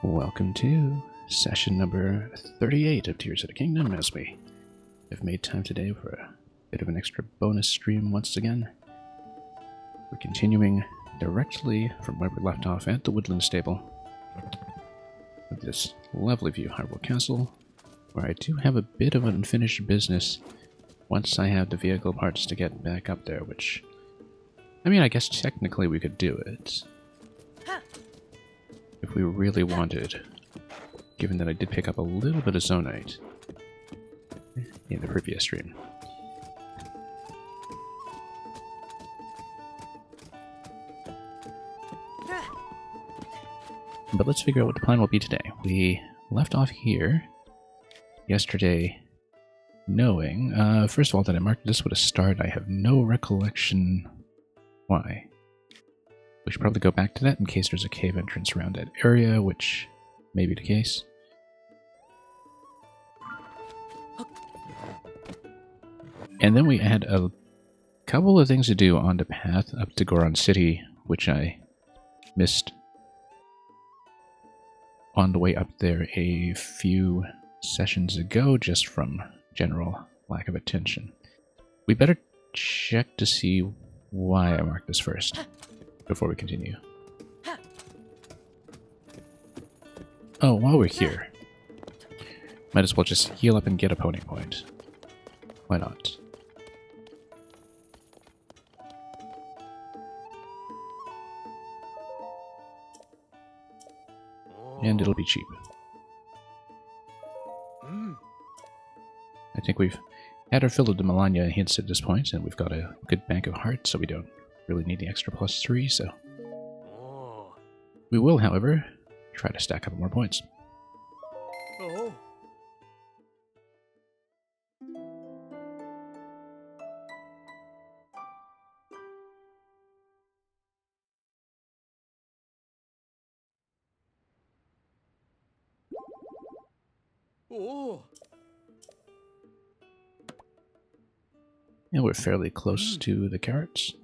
Welcome to session number 38 of Tears of the Kingdom, as we have made time today for a bit of an extra bonus stream once again. We're continuing directly from where we left off at the Woodland Stable with this lovely view of Hyrule Castle, where I do have a bit of unfinished business once I have the vehicle parts to get back up there, which, I mean, I guess technically we could do it if we really wanted, given that I did pick up a little bit of Zonite in the previous stream. But let's figure out what the plan will be today. We left off here yesterday knowing, first of all, that I marked this with a start. I have no recollection why. We should probably go back to that in case there's a cave entrance around that area, which may be the case. And then we had a couple of things to do on the path up to Goron City, which I missed on the way up there a few sessions ago, just from general lack of attention. We better check to see why I marked this first before we continue. Oh, while we're here, might as well just heal up and get a pony point. Why not? And it'll be cheap. I think we've had our fill of the Melania hints at this point, and we've got a good bank of hearts, so we don't really need the extra +3, so... We will, however, try to stack up more points. And we're fairly close to the carrots.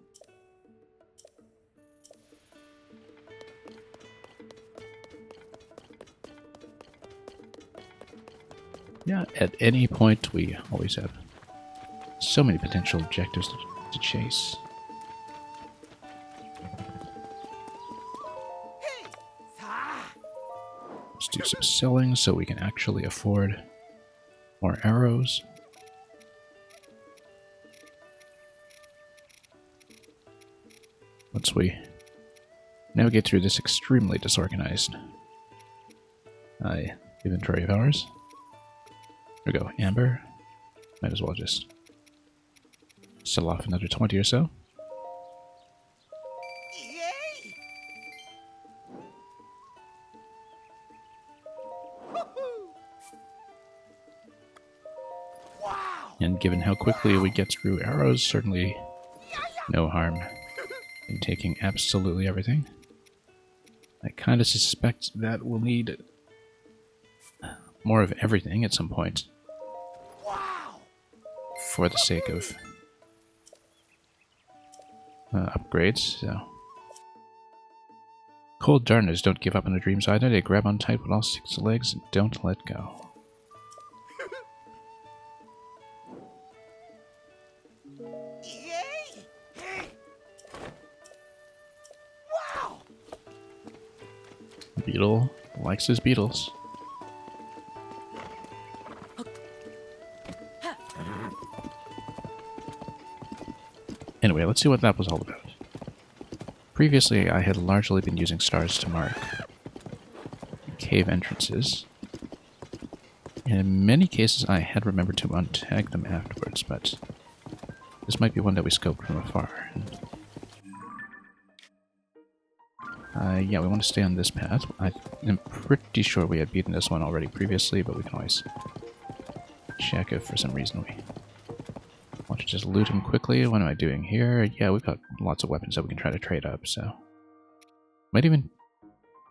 Yeah, at any point we always have so many potential objectives to chase. Let's do some selling so we can actually afford more arrows. Once we navigate through this extremely disorganized inventory of ours. There we go, amber. Might as well just sell off another 20 or so. And given how quickly we get through arrows, certainly no harm in taking absolutely everything. I kind of suspect that we'll need more of everything at some point. For the sake of upgrades, so. Cold darners don't give up on their dreams either. They grab on tight with all 6 legs and don't let go. Beetle likes his beetles. Anyway, let's see what that was all about. Previously, I had largely been using stars to mark cave entrances. And in many cases, I had remembered to untag them afterwards, but this might be one that we scoped from afar. Yeah, we want to stay on this path. I'm pretty sure we had beaten this one already previously, but we can always check if for some reason we want to just loot him quickly. What am I doing here? Yeah, we've got lots of weapons that we can try to trade up, so... Might even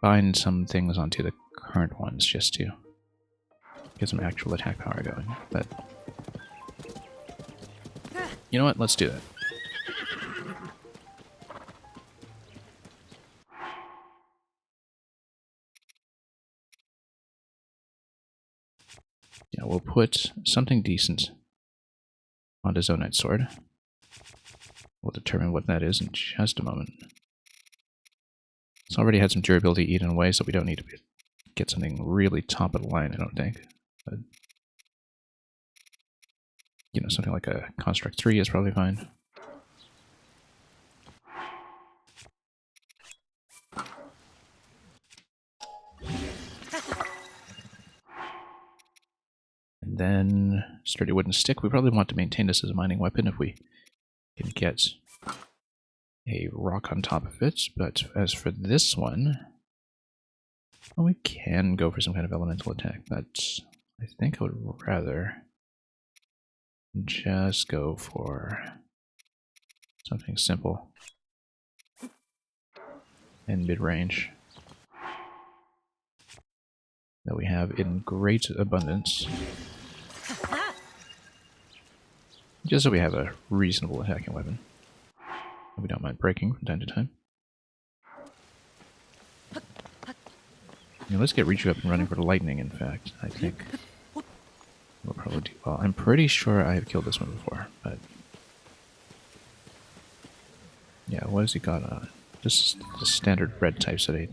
bind some things onto the current ones just to get some actual attack power going, but... You know what? Let's do that. Yeah, we'll put something decent onto Zonite Sword. We'll determine what that is in just a moment. It's already had some durability eaten away, so we don't need to get something really top of the line, I don't think. But, you know, something like a Construct 3 is probably fine. And then Sturdy Wooden Stick. We probably want to maintain this as a mining weapon if we can get a rock on top of it. But as for this one, well, we can go for some kind of elemental attack, but I think I would rather just go for something simple and mid-range that we have in great abundance. Just so we have a reasonable attacking weapon. We don't mind breaking from time to time. Let's get Richu up and running for the lightning, in fact. I think we'll probably do well. I'm pretty sure I have killed this one before, but... yeah, what has he got on it? Just the standard red types that I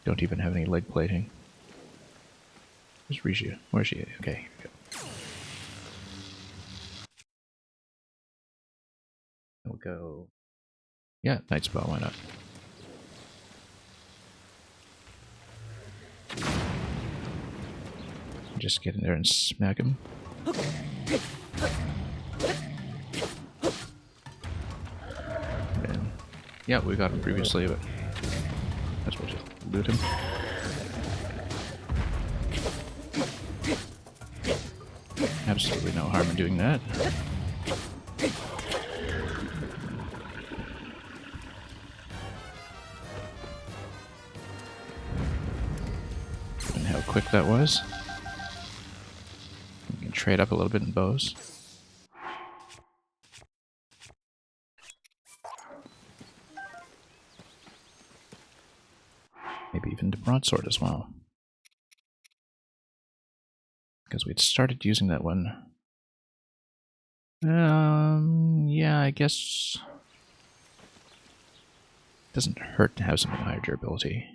don't even have any leg plating. Where's Richu? Where's she? Okay, here we go. We'll go... yeah, Night Spell, why not? Just get in there and smack him. And, yeah, we got him previously, but that's what just loot him. Absolutely no harm in doing that. And how quick that was. We can trade up a little bit in bows. Maybe even to broadsword as well. Because we'd started using that one. Yeah, I guess it doesn't hurt to have something higher durability.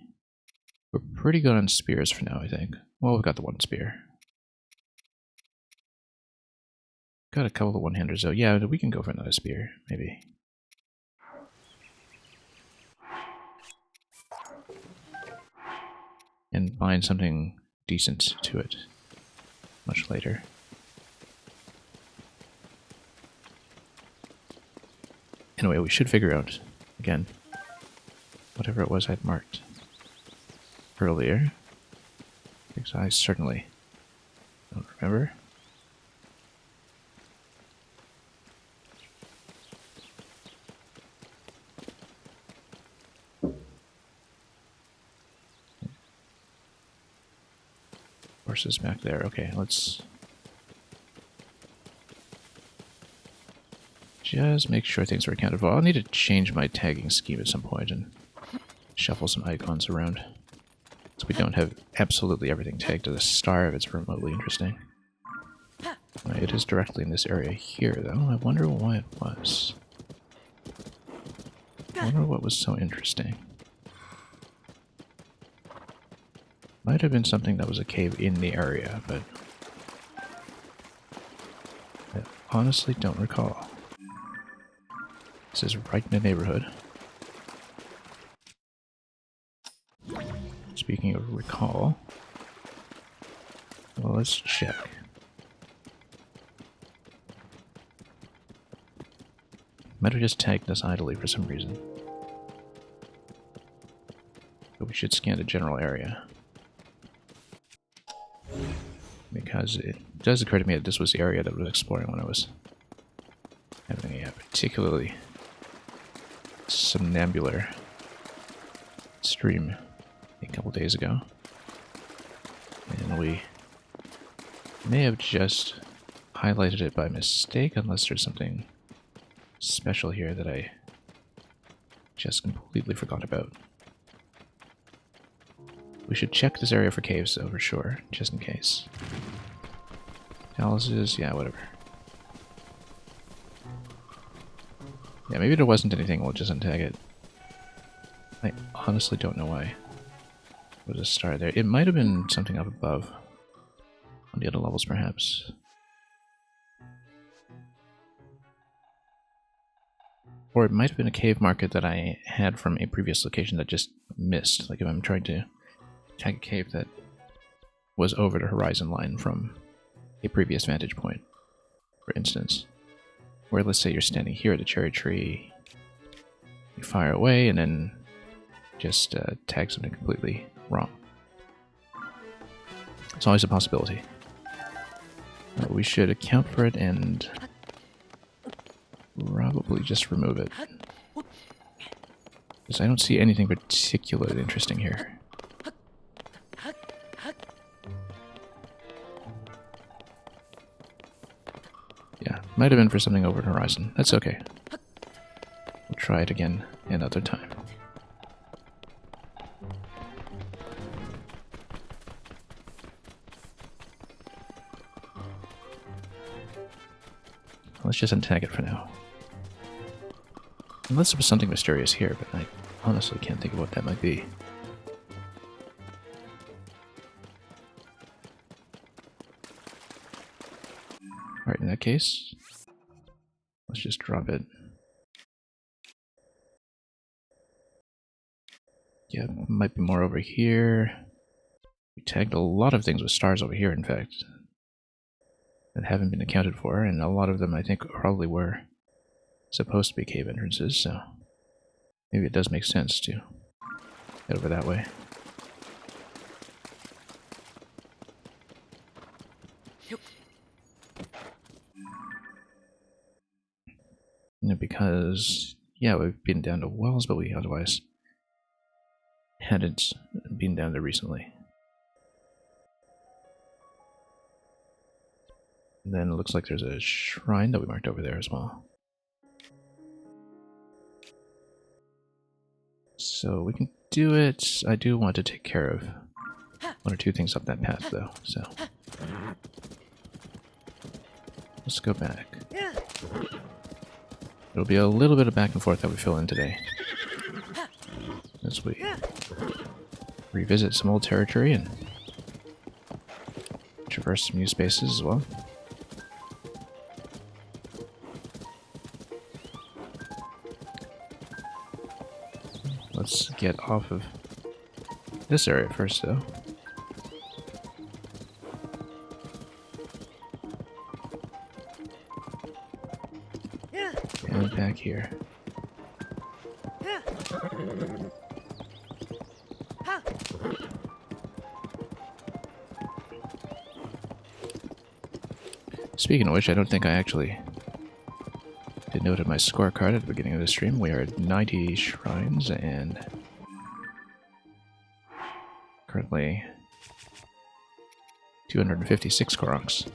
We're pretty good on spears for now, I think. Well, we've got the one spear. Got a couple of one-handers though. Yeah, we can go for another spear, maybe. And bind something decent to it much later. Anyway, we should figure out, again, whatever it was I'd marked earlier, because I certainly don't remember. Horses back there. Okay, let's just make sure things are accounted for. I'll need to change my tagging scheme at some point and shuffle some icons around so we don't have absolutely everything tagged to the star if it's remotely interesting. It is directly in this area here, though. I wonder why it was. I wonder what was so interesting. Might have been something that was a cave in the area, but I honestly don't recall. This is right in the neighborhood. Speaking of recall, well, let's check. Might have just tagged this idly for some reason. But we should scan the general area. Because it does occur to me that this was the area that I was exploring when I was having a particularly somnambular stream a couple days ago. And we may have just highlighted it by mistake, unless there's something special here that I just completely forgot about. We should check this area for caves, though, for sure, just in case. Palaces, yeah, whatever. Yeah, maybe there wasn't anything, we'll just untag it. I honestly don't know why. There was a star there. It might have been something up above. On the other levels, perhaps. Or it might have been a cave market that I had from a previous location that just missed. Like if I'm trying to tag a cave that was over the horizon line from a previous vantage point, for instance. Where let's say you're standing here at the cherry tree, you fire away and then just tag something completely wrong. It's always a possibility. We should account for it and probably just remove it. Because I don't see anything particularly interesting here. Yeah, might have been for something over the horizon. That's okay. We'll try it again another time. Let's just untag it for now. Unless there was something mysterious here, but I honestly can't think of what that might be. Alright, in that case, let's just drop it. Yeah, might be more over here. We tagged a lot of things with stars over here, in fact, that haven't been accounted for, and a lot of them I think probably were supposed to be cave entrances, so maybe it does make sense to head over that way. Because, yeah, we've been down to wells, but we otherwise hadn't been down there recently. And then it looks like there's a shrine that we marked over there as well. So we can do it. I do want to take care of one or two things up that path, though, so let's go back. It'll be a little bit of back and forth that we fill in today as we revisit some old territory and traverse some new spaces as well. Let's get off of this area first, though. And back here. Speaking of which, I don't think I actually did note in my scorecard at the beginning of the stream. We are at 90 shrines and currently 256 Koronks.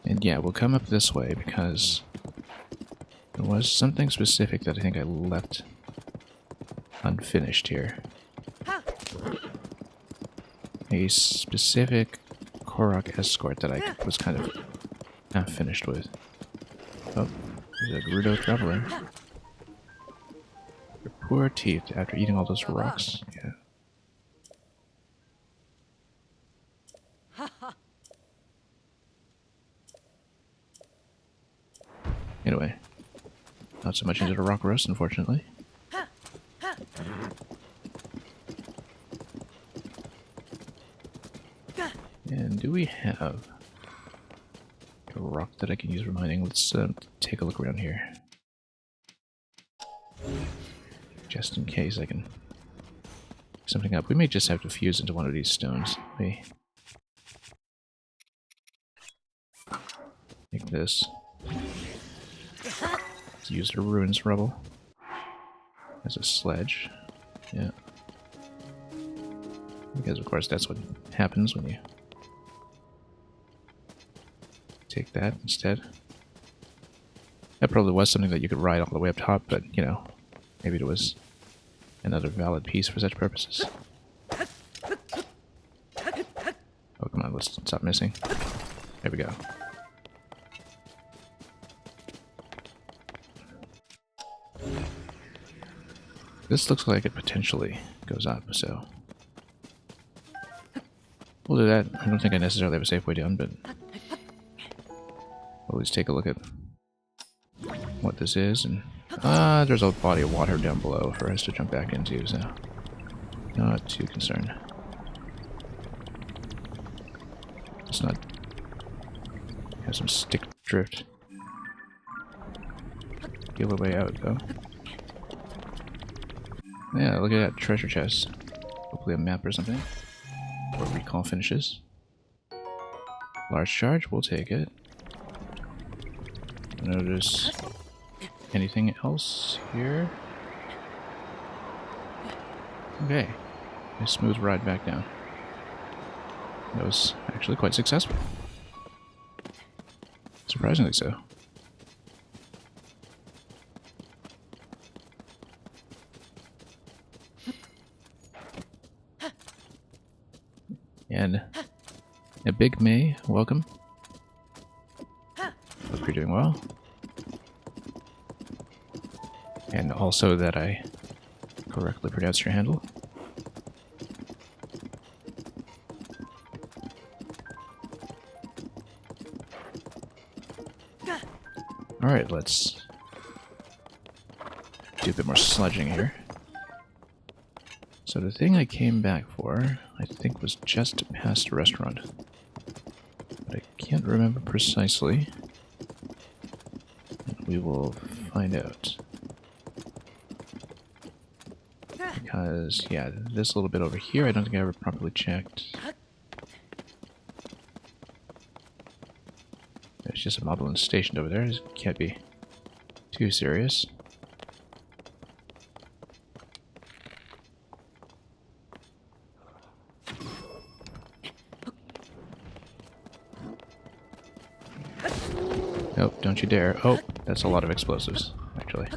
And yeah, we'll come up this way because there was something specific that I think I left unfinished here. A specific Korok escort that I was kind of half finished with. Oh, there's a Gerudo Traveler. Your poor teeth after eating all those rocks. Yeah. Anyway, not so much into the rock roast, unfortunately. And do we have a rock that I can use for mining? Let's take a look around here. Just in case I can pick something up. We may just have to fuse into one of these stones. We take this. Let's use the ruins rubble as a sledge. Yeah. Because of course that's what happens when you take that instead. That probably was something that you could ride all the way up top, but, you know, maybe it was another valid piece for such purposes. Oh, come on, let's stop missing. There we go. This looks like it potentially goes up, so... we'll do that. I don't think I necessarily have a safe way down, but... we'll at least take a look at what this is, and... there's a body of water down below for us to jump back into, so... not too concerned. Let's not... have some stick drift. Feel a way out, though. Yeah, look at that treasure chest. Hopefully a map or something. Or recall finishes. Large charge, we'll take it. Notice anything else here? Okay. A smooth ride back down. That was actually quite successful. Surprisingly so. And a big May, welcome. Hope you're doing well. And also that I correctly pronounced your handle. Alright, let's do a bit more sludging here. So the thing I came back for, I think, was just past a restaurant. But I can't remember precisely. And we will find out. Because, yeah, this little bit over here, I don't think I ever properly checked. There's just a moblin stationed over there. It can't be too serious. Nope, don't you dare. Oh, that's a lot of explosives, actually.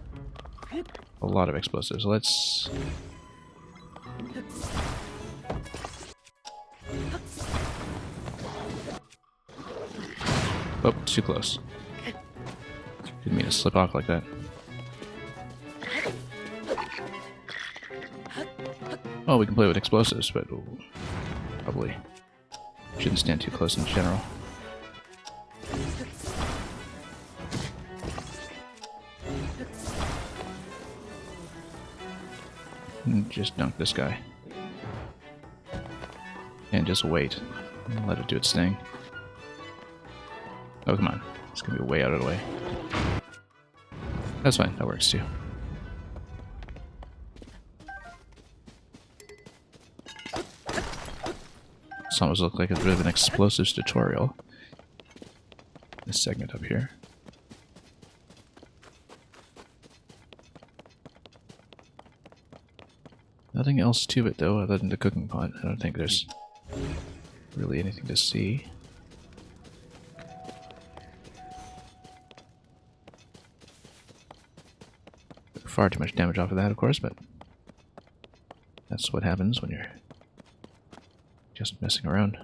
A lot of explosives. Let's... oh, too close. Didn't mean to slip off like that. Oh, we can play with explosives, but probably shouldn't stand too close in general. And just dunk this guy. And just wait. And let it do its thing. Oh, come on. It's gonna be way out of the way. That's fine. That works too. This almost looks like a bit of an explosives tutorial. This segment up here. Nothing else to it though, other than the cooking pot. I don't think there's really anything to see. Took far too much damage off of that, of course, but that's what happens when you're just messing around.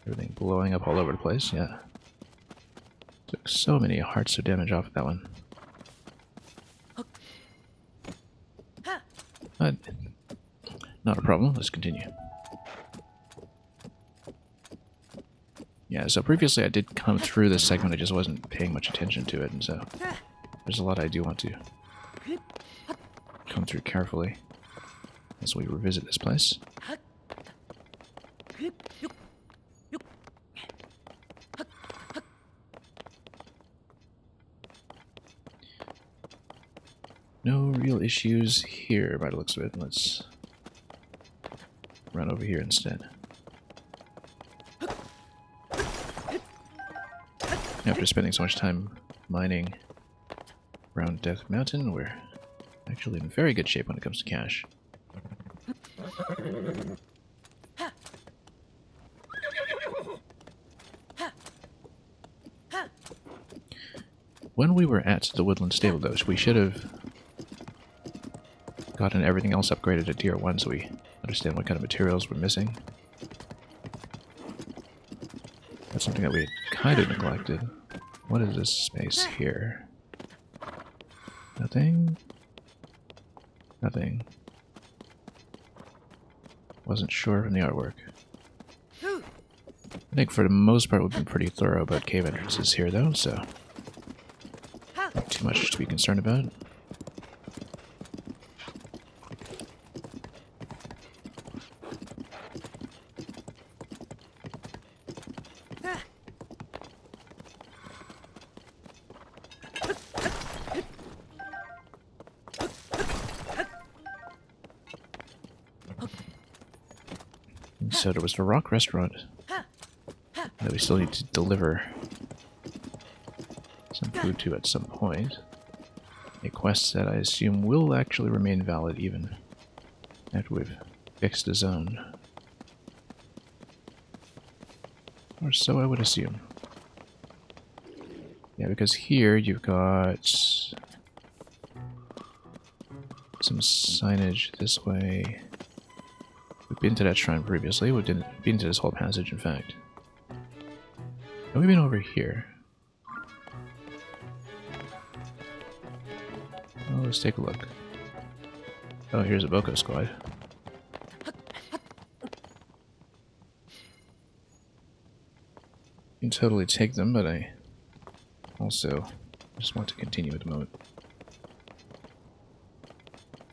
Everything blowing up all over the place, yeah. Took so many hearts of damage off of that one. But not a problem, let's continue. Yeah, so previously I did come through this segment, I just wasn't paying much attention to it, and so there's a lot I do want to come through carefully as we revisit this place. No real issues here by the looks of it. Let's run over here instead. After spending so much time mining around Death Mountain, we're actually in very good shape when it comes to cash. When we were at the Woodland Stable, though, we should have gotten everything else upgraded to Tier 1 so we understand what kind of materials we're missing. That's something that we had kind of neglected. What is this space here? Nothing? Nothing. Wasn't sure from the artwork. I think for the most part we've been pretty thorough about cave entrances here, though, so not too much to be concerned about. So there was the rock restaurant that we still need to deliver some food to at some point. A quest that I assume will actually remain valid even after we've fixed the zone. Or so I would assume. Yeah, because here you've got some signage this way. We've been to that shrine previously. We've been to this whole passage, in fact. Have we been over here? Oh, let's take a look. Oh, here's a Boko squad. You can totally take them, but I also just want to continue at the moment.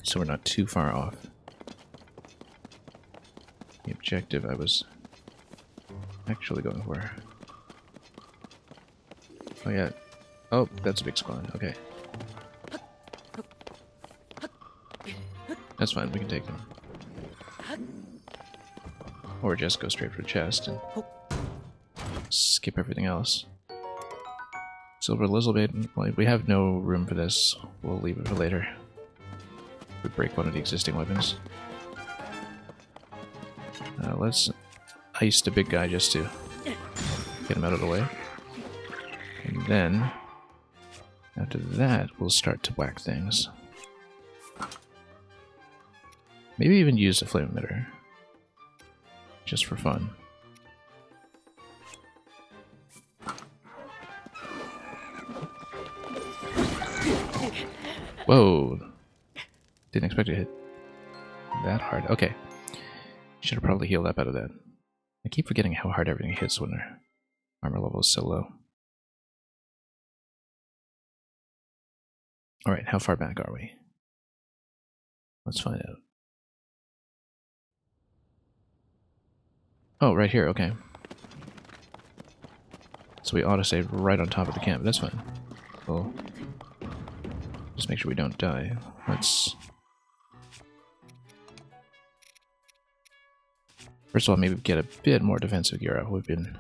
So we're not too far off the objective I was actually going for. Oh yeah. Oh, that's a big squad. Okay. That's fine, we can take them. Or just go straight for the chest and skip everything else. Silver Lizardbait, well, we have no room for this. We'll leave it for later. We break one of the existing weapons. Let's ice the big guy just to get him out of the way. And then, after that, we'll start to whack things. Maybe even use the flame emitter. Just for fun. Whoa! Didn't expect to hit that hard. Okay. Should have probably healed up out of that. I keep forgetting how hard everything hits when our armor level is so low. Alright, how far back are we? Let's find out. Oh, right here, okay. So we autosaved right on top of the camp, that's fine. We'll just make sure we don't die. Let's... First of all, maybe get a bit more defensive gear out. We've been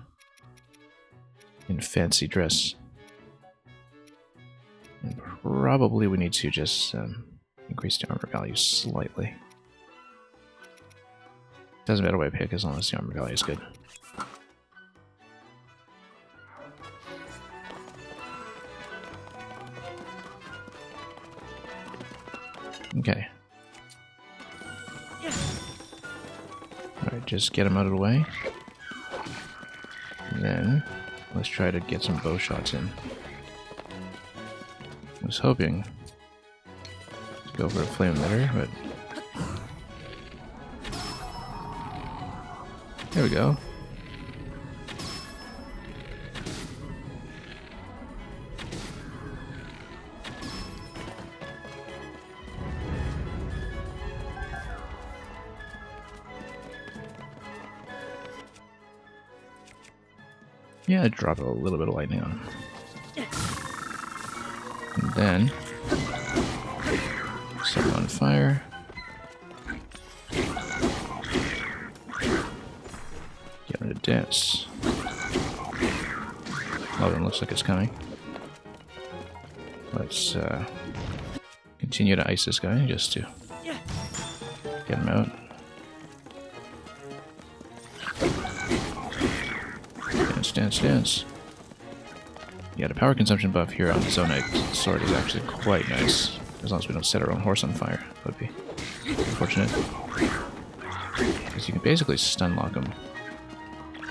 in fancy dress. And probably we need to just increase the armor value slightly. Doesn't matter what I pick as long as the armor value is good. Okay. Alright, just get him out of the way. And then, let's try to get some bow shots in. I was hoping to go for a flame emitter, but... There we go. Yeah, drop a little bit of lightning on him. And then set it on fire. Get rid of this. Oh, it looks like it's coming. Let's continue to ice this guy just to get him out. Dance, dance, dance. Yeah, the power consumption buff here on the Zonite sword is actually quite nice. As long as we don't set our own horse on fire. That would be unfortunate. Because you can basically stun lock him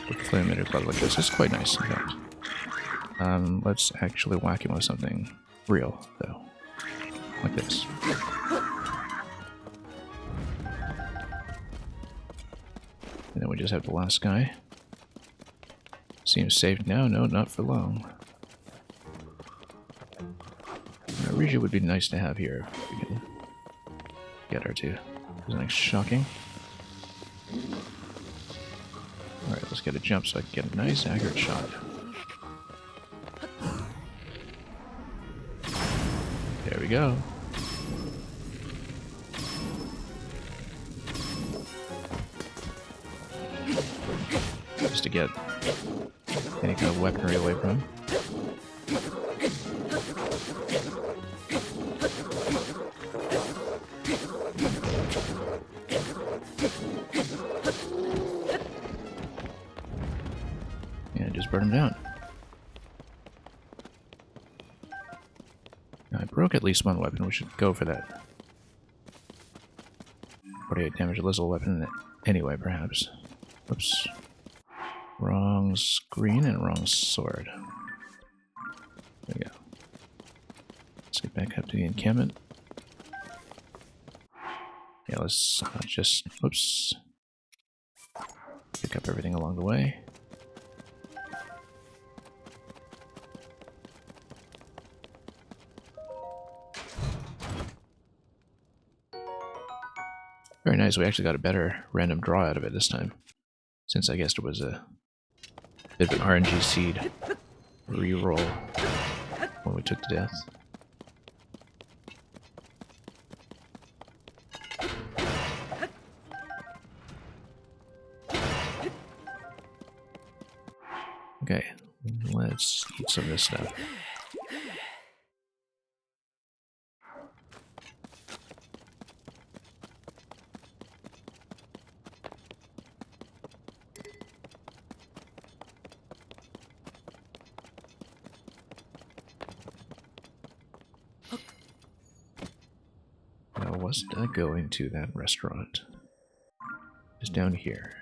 with the flame emitter club like this. It's quite nice, in fact. Let's actually whack him with something real, though. Like this. And then we just have the last guy. Seems safe now. No, not for long. Riju would be nice to have here if we can get her to. Something shocking. Alright, let's get a jump so I can get a nice accurate shot. There we go. Just to get any kind of weaponry away from him. Yeah, just burn him down. Now, I broke at least one weapon. We should go for that. 48 damage Lizzle weapon anyway, perhaps. Whoops. Wrong screen and wrong sword. There we go. Let's get back up to the encampment. Yeah, let's just, whoops. Pick up everything along the way. Very nice, we actually got a better random draw out of it this time. Since I guessed it was a bit of an RNG seed reroll when we took to death. Okay, let's eat some of this stuff. Now, wasn't I going to that restaurant? Just down here.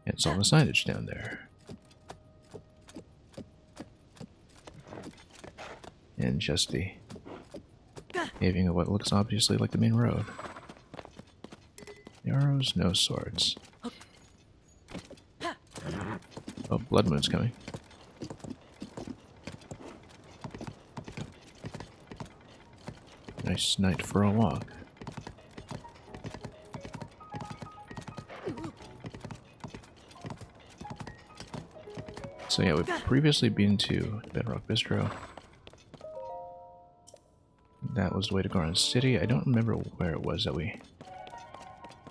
It's on the signage down there. And just the paving of what looks obviously like the main road. Arrows, no swords. Oh, Blood Moon's coming. Nice night for a walk. So yeah, we've previously been to Bedrock Bistro. That was the way to Goron City. I don't remember where it was that we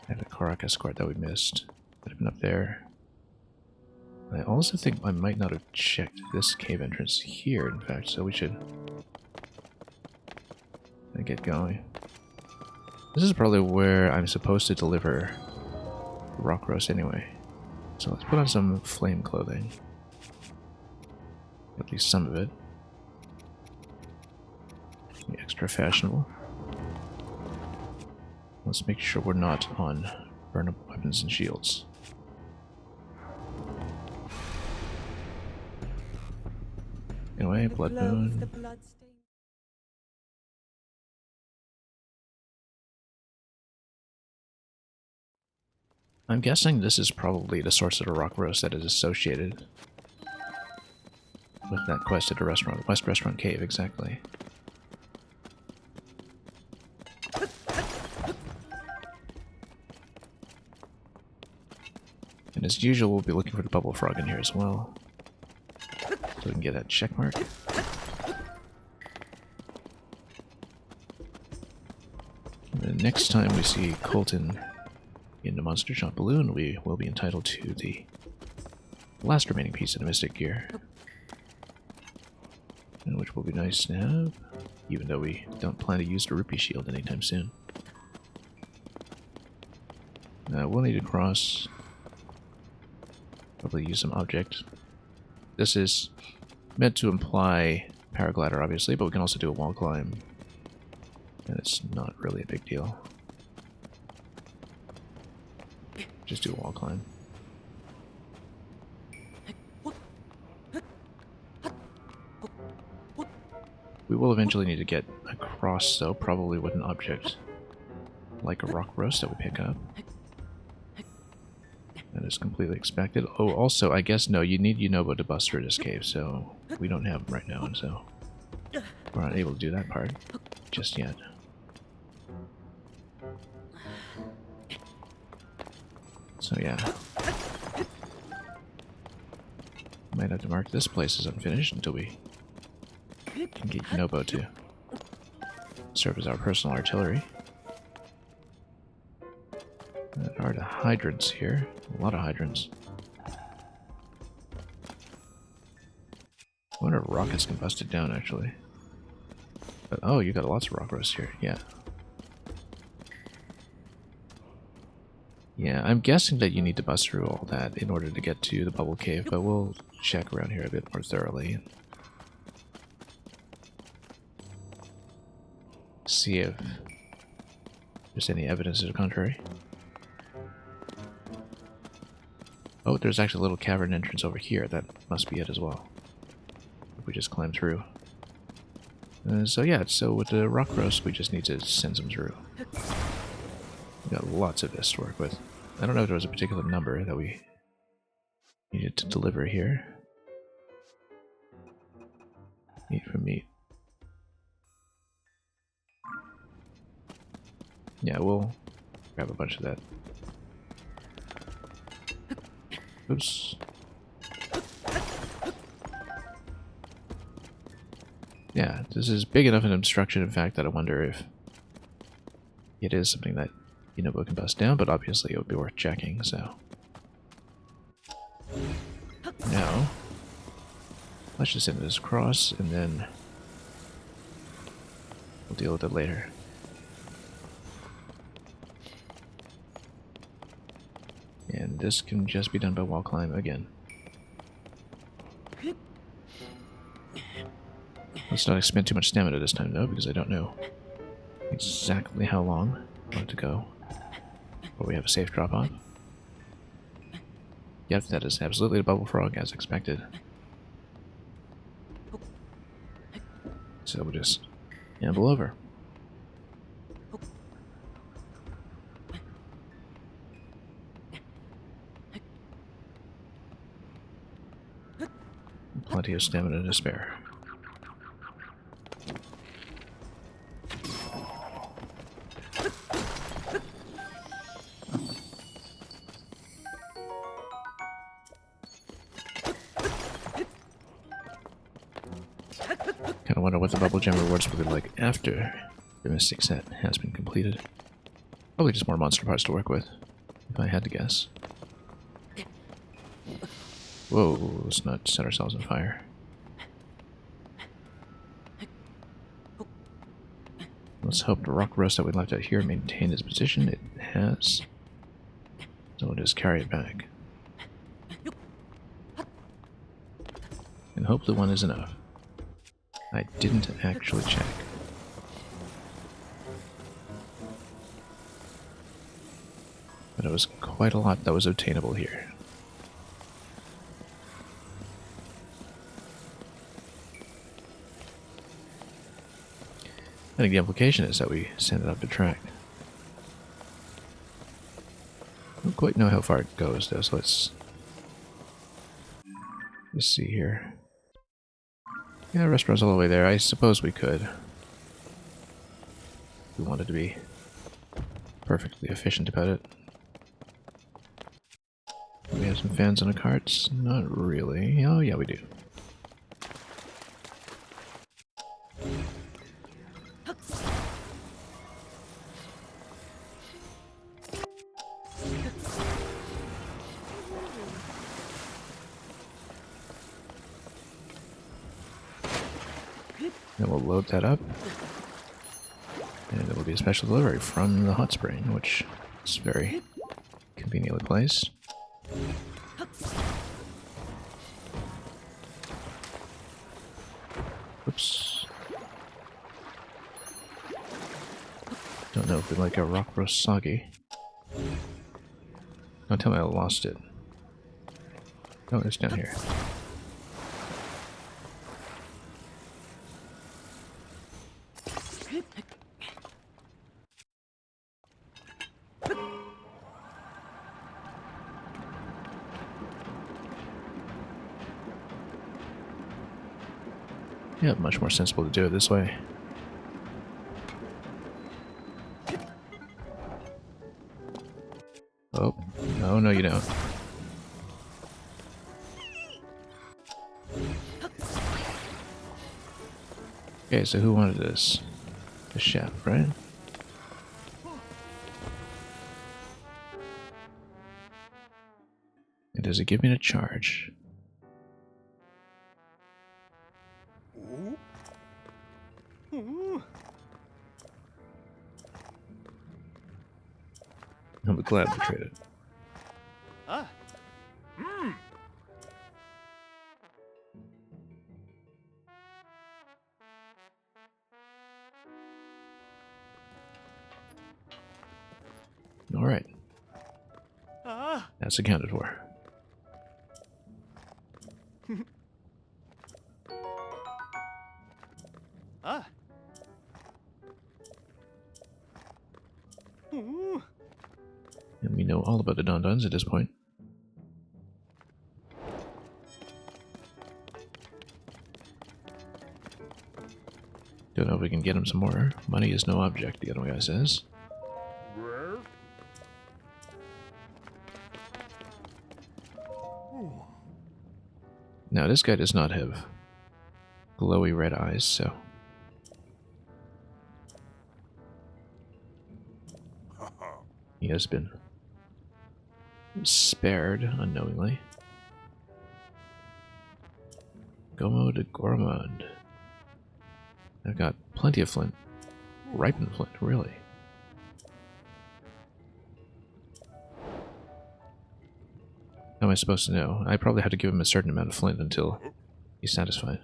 had a Korok escort that we missed. Might have been up there. I also think I might not have checked this cave entrance here, in fact, so we should get going. This is probably where I'm supposed to deliver rock roast anyway. So let's put on some flame clothing. At least some of it. Be extra fashionable. Let's make sure we're not on burnable weapons and shields. Anyway, Blood Moon. I'm guessing this is probably the source of the rock roast that is associated with that quest at the restaurant, West Restaurant Cave, exactly. And as usual, we'll be looking for the bubble frog in here as well. So we can get that check mark. And the next time we see Colton in the Monster Shop Balloon, we will be entitled to the last remaining piece of the Mystic Gear. And which will be nice to have, even though we don't plan to use the Rupee Shield anytime soon. We'll need to cross. Probably use some object. This is meant to imply paraglider, obviously, but we can also do a wall climb. And it's not really a big deal. Just do a wall climb. We will eventually need to get across, though, probably with an object like a rock roast that we pick up. That is completely expected. Oh, also, I guess, no, you need Yunobo to bust through this cave, so we don't have them right now, and so we're not able to do that part just yet. So, yeah. Might have to mark this place as unfinished until we can get Yunobo to serve as our personal artillery. There are the hydrants here. A lot of hydrants. I wonder if rockets can bust it down, actually. But, oh, you got lots of rock roast here. Yeah. Yeah, I'm guessing that you need to bust through all that in order to get to the bubble cave, but we'll check around here a bit more thoroughly. See if there's any evidence to the contrary. Oh, there's actually a little cavern entrance over here. That must be it as well. If we just climb through. So yeah, so with the rock roast, we just need to send some through. We got lots of this to work with. I don't know if there was a particular number that we needed to deliver here. Meat for meat. Yeah, we'll grab a bunch of that. Oops. Yeah, this is big enough an obstruction, in fact, that I wonder if it is something that Yunobo can bust down, but obviously it would be worth checking, so. Now, let's just send this across, and then we'll deal with it later. And this can just be done by wall climb again. Let's not expend too much stamina this time, though, because I don't know exactly how long I want to go. But we have a safe drop off. Yep, that is absolutely a bubble frog, as expected. So we'll just amble over. Plenty of stamina to spare. Kinda wonder what the bubble gem rewards will be like after the Mystic set has been completed. Probably just more monster parts to work with, if I had to guess. Whoa, let's not set ourselves on fire. Let's hope the rock roast that we left out here maintained its position. It has. So we'll just carry it back. And hopefully one is enough. I didn't actually check. But it was quite a lot that was obtainable here. I think the implication is that we send it up the track. I don't quite know how far it goes, though, so let's see here. Yeah, restaurant's all the way there. I suppose we could. If we wanted to be perfectly efficient about it. Do we have some fans on the carts? Not really. Oh, yeah, we do. Then we'll load that up. And it will be a special delivery from the hot spring, which is very conveniently placed. Oops. Don't know if we like our rock roast soggy. Don't tell me I lost it. Oh, it's down here. Yeah, much more sensible to do it this way. Oh, no, you don't. Okay, so who wanted this? The chef, right? And does it give me a charge? I'll be glad to trade it. Alright. That's accounted for. And we know all about the Don-Dons at this point. Don't know if we can get him some more. Money is no object, the other guy says. Now, this guy does not have glowy red eyes, so... he has been spared unknowingly. Gomo de Gourmand. I've got plenty of flint. Ripened flint, really. How am I supposed to know? I probably have to give him a certain amount of flint until he's satisfied.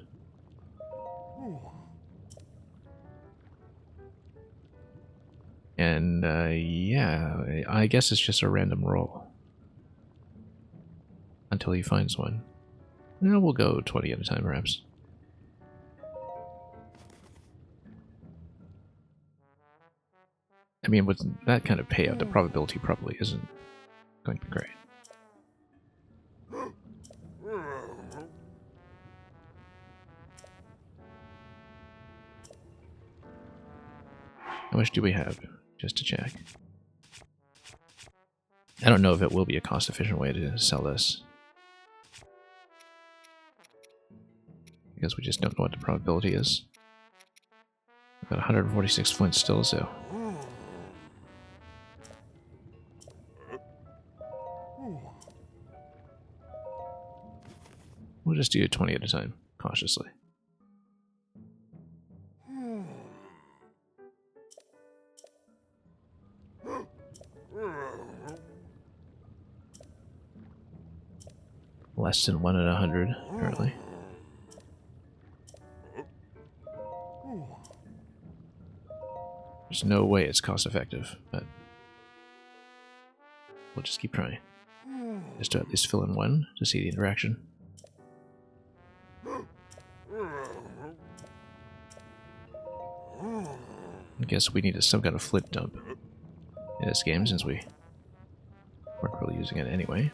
And, yeah, I guess it's just a random roll. Until he finds one. No, we'll go 20 at a time, perhaps. I mean, with that kind of payout, the probability probably isn't going to be great. How much do we have? Just to check. I don't know if it will be a cost-efficient way to sell this. Because we just don't know what the probability is. I've got 146 flint still, so... we'll just do 20 at a time, cautiously. Less than 1 in 100, apparently. There's no way it's cost effective, but we'll just keep trying. Just to at least fill in one to see the interaction. I guess we need some kind of flint dump in this game since we weren't really using it anyway.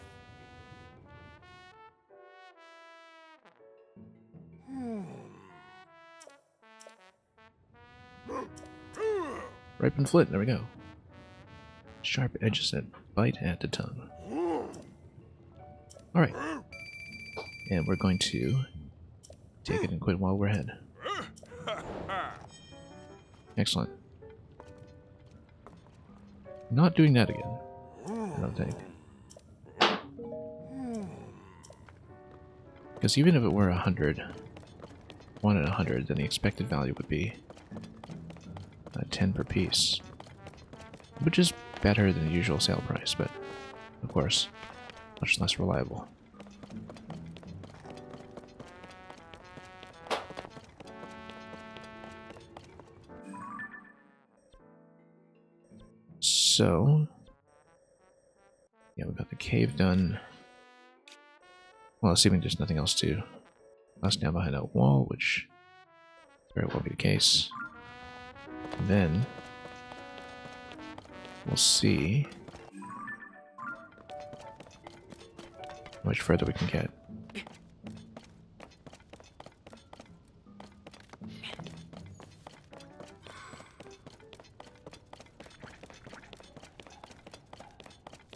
Ripened flint, there we go. Sharp edges that bite at the tongue. Alright. And we're going to take it and quit while we're ahead. Excellent. Not doing that again, I don't think. Because even if it were 100, 1 and 100, then the expected value would be 10 per piece. Which is better than the usual sale price, but of course, much less reliable. So, yeah, we got the cave done. Well, assuming there's nothing else to us down behind that wall, which very well be the case. And then we'll see how much further we can get.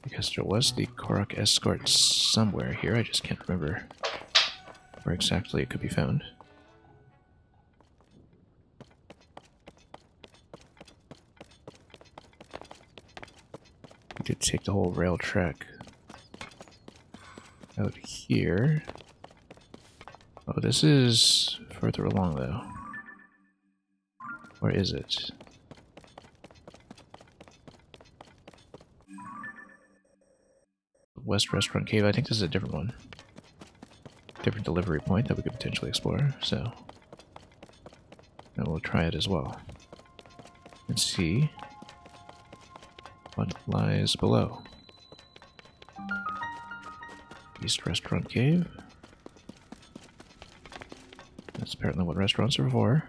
Because there was the Korok escort somewhere here, I just can't remember where exactly it could be found. We could take the whole rail track out here. Oh, this is further along though. Where is it? West Restaurant Cave, I think this is a different one. Different delivery point that we could potentially explore, so we'll try it as well. And see what lies below. East Restaurant Cave. That's apparently what restaurants are for.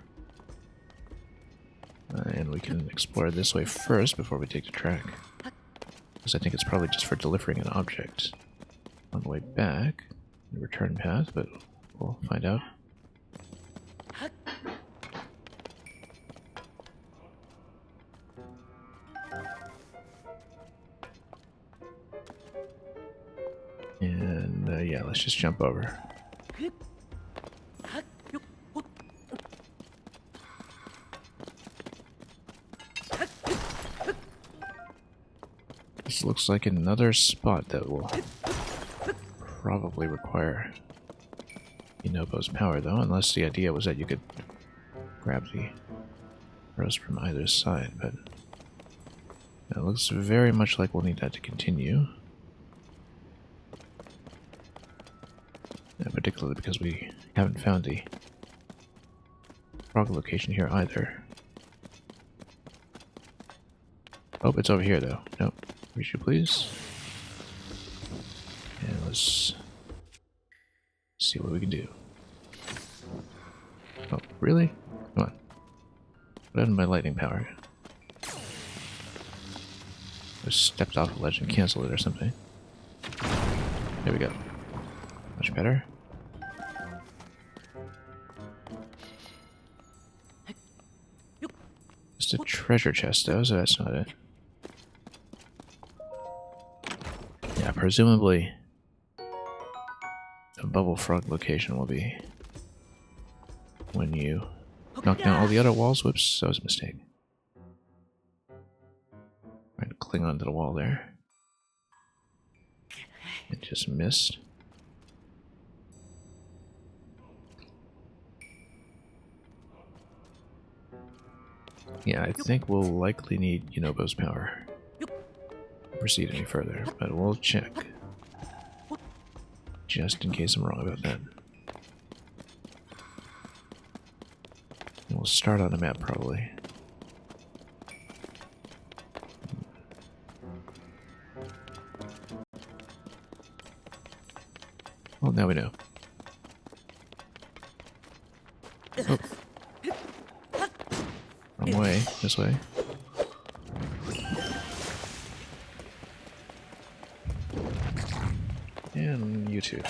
And we can explore this way first before we take the track. Because I think it's probably just for delivering an object on the way back. The return path, but we'll find out. And yeah, let's just jump over. This looks like another spot that will probably require Inobo's power, though, unless the idea was that you could grab the arrows from either side, but it looks very much like we'll need that to continue. And particularly because we haven't found the frog location here either. Oh, it's over here, though. Nope. Reach you, please. And let's see what we can do. Oh, really? Come on. What happened to my lightning power? I stepped off the ledge and canceled it or something. There we go. Much better. Just a treasure chest, though, so that's not it. Yeah, presumably the bubble frog location will be when you knock down all the other walls. Whoops, that was a mistake. Trying to cling onto the wall there. It just missed. Yeah, I think we'll likely need Inobo's power to proceed any further, but we'll check. Just in case I'm wrong about that. And we'll start on the map, probably. Well, now we know. Oh. Wrong way. This way. And you too.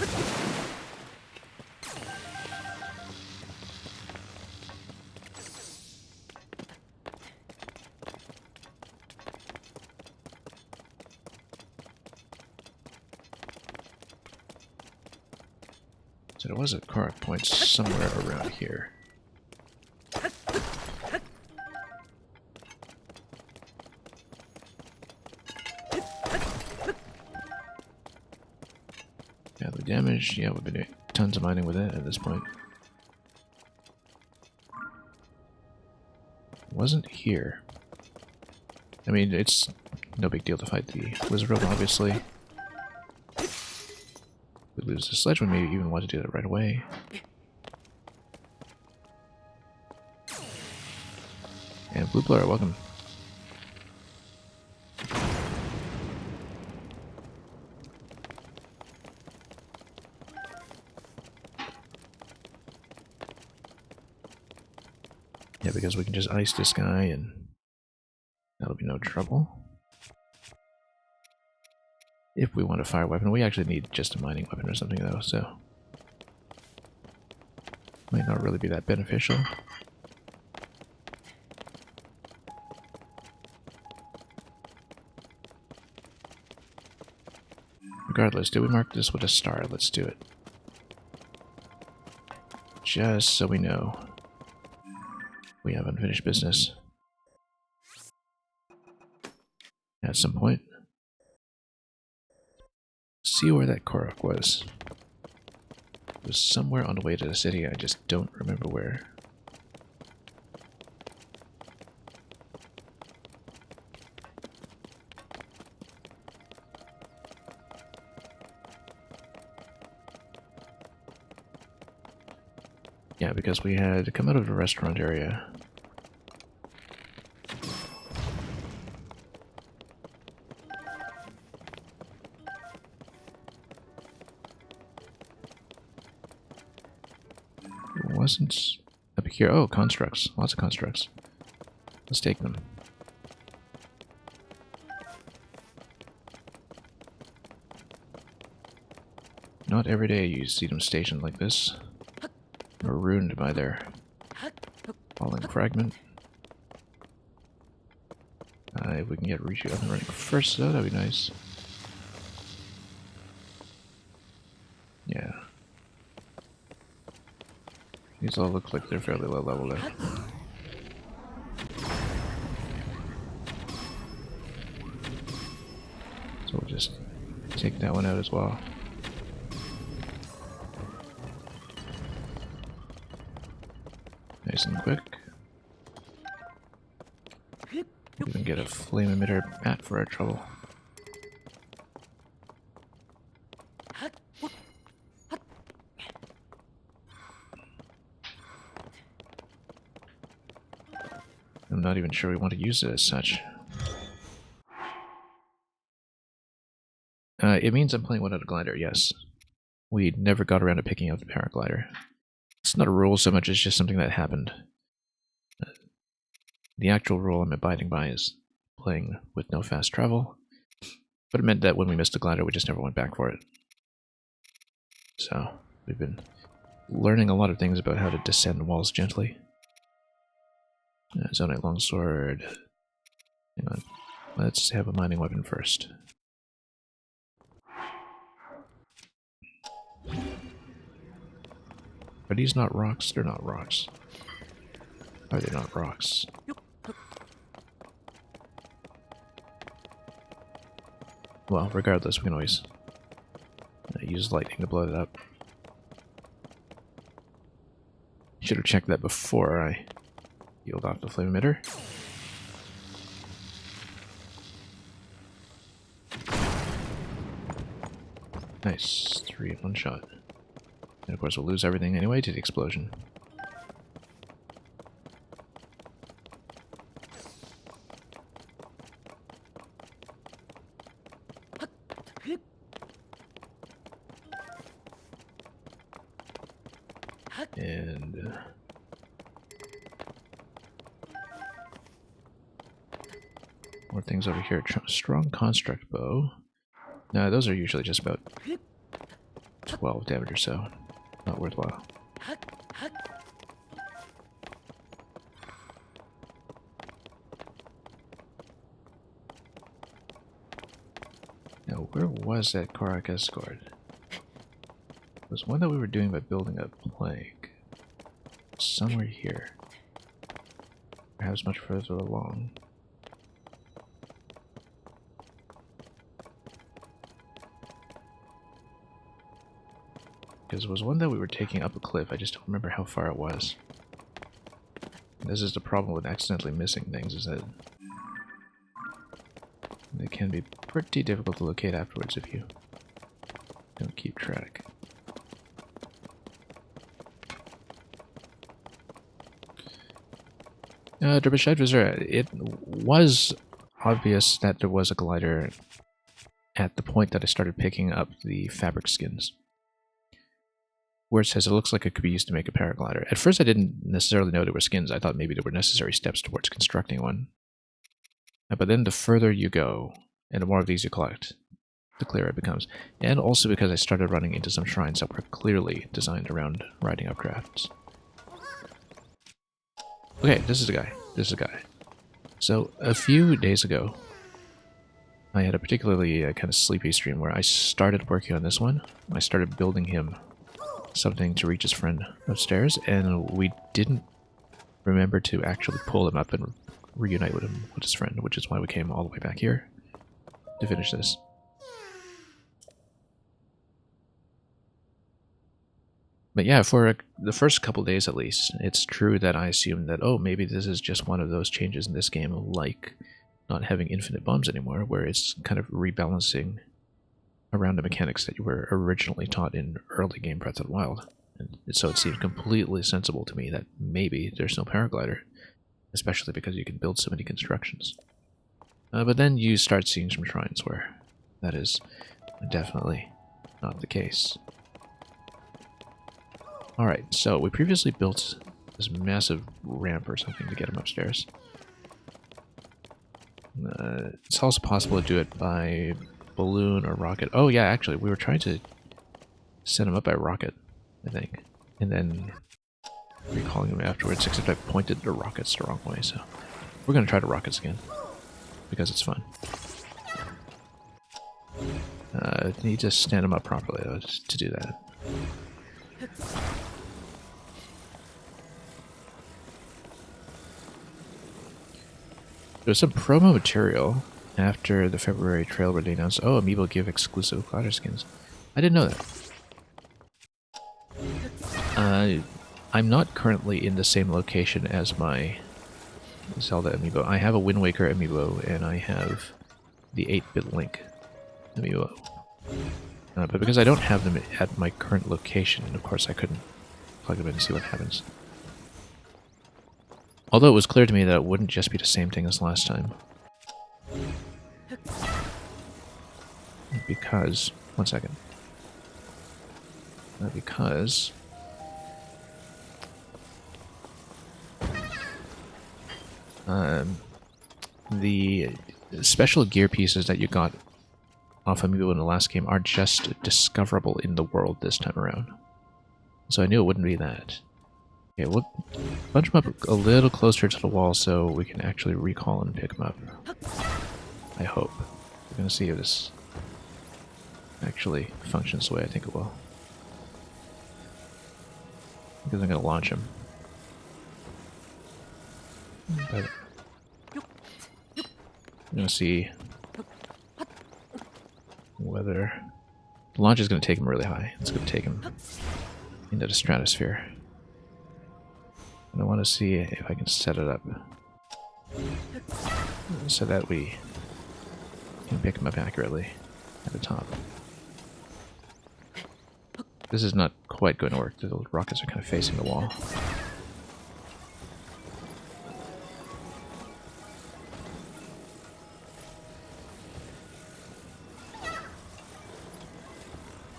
So there was a Korok point somewhere around here. Yeah, the damage, yeah, we've been doing tons of mining with it at this point. wasn't here. I mean, it's no big deal to fight the lizard rogue, obviously. We lose the sledge, we may even want to do that right away. And Blue Blur, welcome. Yeah, because we can just ice this guy and that'll be no trouble. If we want a fire weapon, we actually need just a mining weapon or something though, so might not really be that beneficial. Regardless, do we mark this with a star? Let's do it. Just so we know we have unfinished business at some point. See where that Korok was. It was somewhere on the way to the city, I just don't remember where. Yeah, because we had come out of the restaurant area. It wasn't up here. Oh, constructs. Lots of constructs. Let's take them. Not every day you see them stationed like this. Or ruined by their falling fragment. If we can get Rishu up and running first, though, that'd be nice. Yeah. These all look like they're fairly low level there. So we'll just take that one out as well. Nice and quick. Even get a flame emitter bat for our trouble. I'm not even sure we want to use it as such. It means I'm playing without a glider, yes. We never got around to picking up the paraglider. It's not a rule so much as just something that happened. The actual rule I'm abiding by is playing with no fast travel, but it meant that when we missed the glider, we just never went back for it. So, we've been learning a lot of things about how to descend walls gently. Zonite longsword. Hang on. Let's have a mining weapon first. Are these not rocks? They're not rocks. Are they not rocks? Well, regardless, we can always use lightning to blow it up. Should have checked that before I healed off the flame emitter. Nice. 3 in 1 shot. And of course we'll lose everything anyway to the explosion. And more things over here. Strong construct bow. No, those are usually just about 12 damage or so. Not worthwhile. Now, where was that Korok escort? It was one that we were doing by building a plank. Somewhere here. Perhaps much further along. Because it was one that we were taking up a cliff, I just don't remember how far it was. This is the problem with accidentally missing things, is that they can be pretty difficult to locate afterwards if you don't keep track. Derbyshire Visitor, it was obvious that there was a glider at the point that I started picking up the fabric skins, where it says it looks like it could be used to make a paraglider. At first I didn't necessarily know there were skins. I thought maybe there were necessary steps towards constructing one. But then the further you go, and the more of these you collect, the clearer it becomes. And also because I started running into some shrines that were clearly designed around riding up crafts. Okay, this is a guy. This is a guy. So, a few days ago, I had a particularly kind of sleepy stream where I started working on this one. I started building him something to reach his friend upstairs, and we didn't remember to actually pull him up and reunite with him, with his friend, which is why we came all the way back here to finish this. But yeah, for the first couple days at least, it's true that I assumed that, oh, maybe this is just one of those changes in this game, like not having infinite bombs anymore, where it's kind of rebalancing around the mechanics that you were originally taught in early game Breath of the Wild. And so it seemed completely sensible to me that maybe there's no paraglider, especially because you can build so many constructions. But then you start seeing some shrines where that is definitely not the case. Alright, so we previously built this massive ramp or something to get him upstairs. It's also possible to do it by balloon or rocket. Oh yeah, actually, we were trying to send him up by rocket, I think. And then recalling him afterwards, except I pointed the rockets the wrong way, so we're going to try the rockets again, because it's fun. Need to stand him up properly, though, to do that. There was some promo material after the February trail where they announced, oh, Amiibo give exclusive glider skins. I didn't know that. I'm not currently in the same location as my Zelda Amiibo. I have a Wind Waker Amiibo, and I have the 8-bit Link Amiibo. But because I don't have them at my current location, and of course I couldn't plug them in and see what happens. Although it was clear to me that it wouldn't just be the same thing as last time. Because... one second. Because... the special gear pieces that you got off Amiibo in the last game are just discoverable in the world this time around. So I knew it wouldn't be that. Okay, we'll bunch them up a little closer to the wall so we can actually recall and pick them up. I hope. We're going to see if this actually functions the way I think it will. Because I'm going to launch him. But I'm going to see whether... the launch is going to take him really high. It's going to take him into the stratosphere. And I want to see if I can set it up so that we can pick him up accurately at the top. This is not quite going to work. The rockets are kind of facing the wall.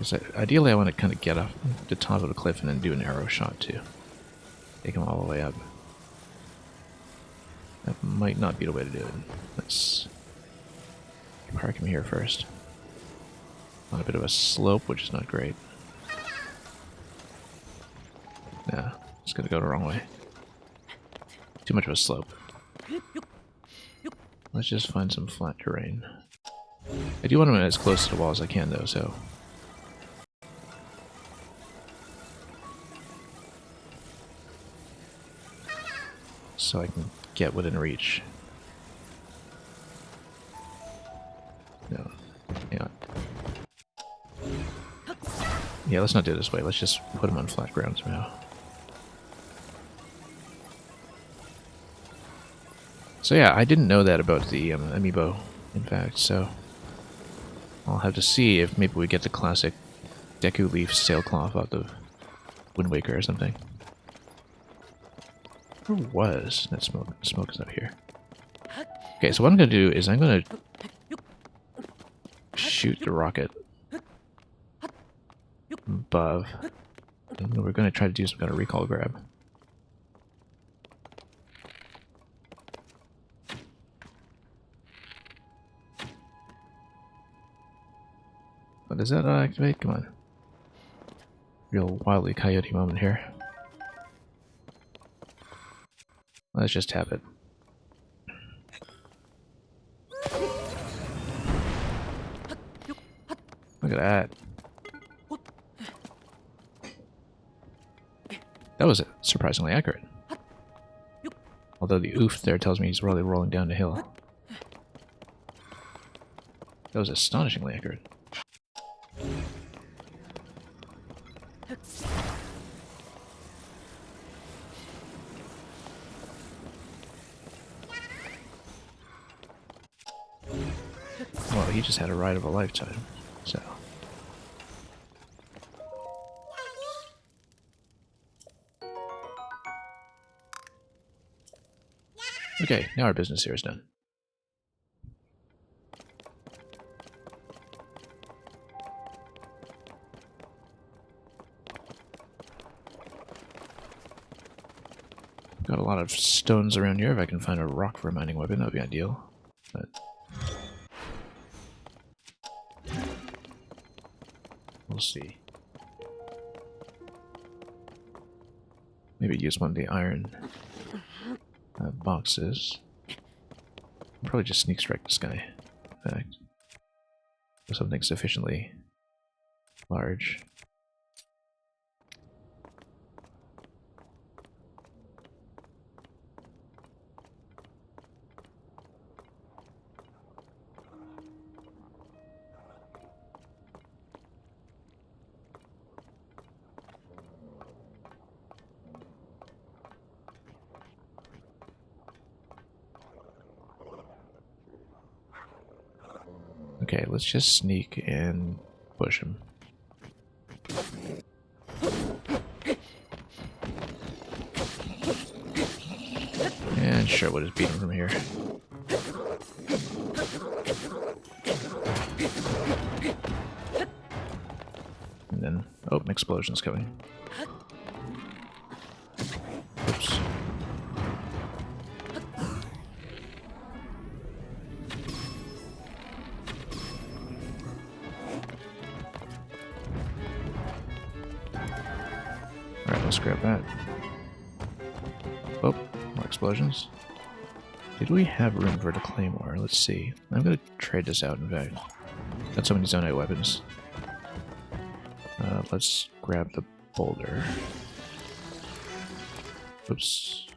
So ideally I want to kind of get off the top of the cliff and then do an arrow shot too. Take him all the way up. That might not be the way to do it. Let's park him here first. On a bit of a slope, which is not great. Yeah, it's gonna go the wrong way. Too much of a slope. Let's just find some flat terrain. I do want him as close to the wall as I can though, so... so I can get within reach. No. Yeah. Yeah, let's not do it this way. Let's just put him on flat ground somehow. So yeah, I didn't know that about the amiibo, in fact, so I'll have to see if maybe we get the classic Deku Leaf sailcloth out of Wind Waker or something. Where was that smoke? The smoke is up here. Okay, so what I'm going to do is I'm going to shoot the rocket above, and we're going to try to do some kind of recall grab. But does that activate? Come on. Real Wile E. Coyote moment here. Let's just tap it. Look at that. That was surprisingly accurate. Although the oof there tells me he's really rolling down the hill. That was astonishingly accurate. Well, he just had a ride of a lifetime, so... Okay, now our business here is done. Got a lot of stones around here. If I can find a rock for a mining weapon, that would be ideal. But we'll see. Maybe use one of the iron boxes. I'll probably just sneak strike this guy. In fact, something sufficiently large. Okay, let's just sneak and push him. And sure, we'll just beat him from here. And then, oh, an explosion's coming. Oops. Alright, let's grab that. Oh, more explosions. Did we have room for the claymore? Let's see. I'm gonna trade this out, in fact. Got so many zonite weapons. Let's grab the boulder. Oops.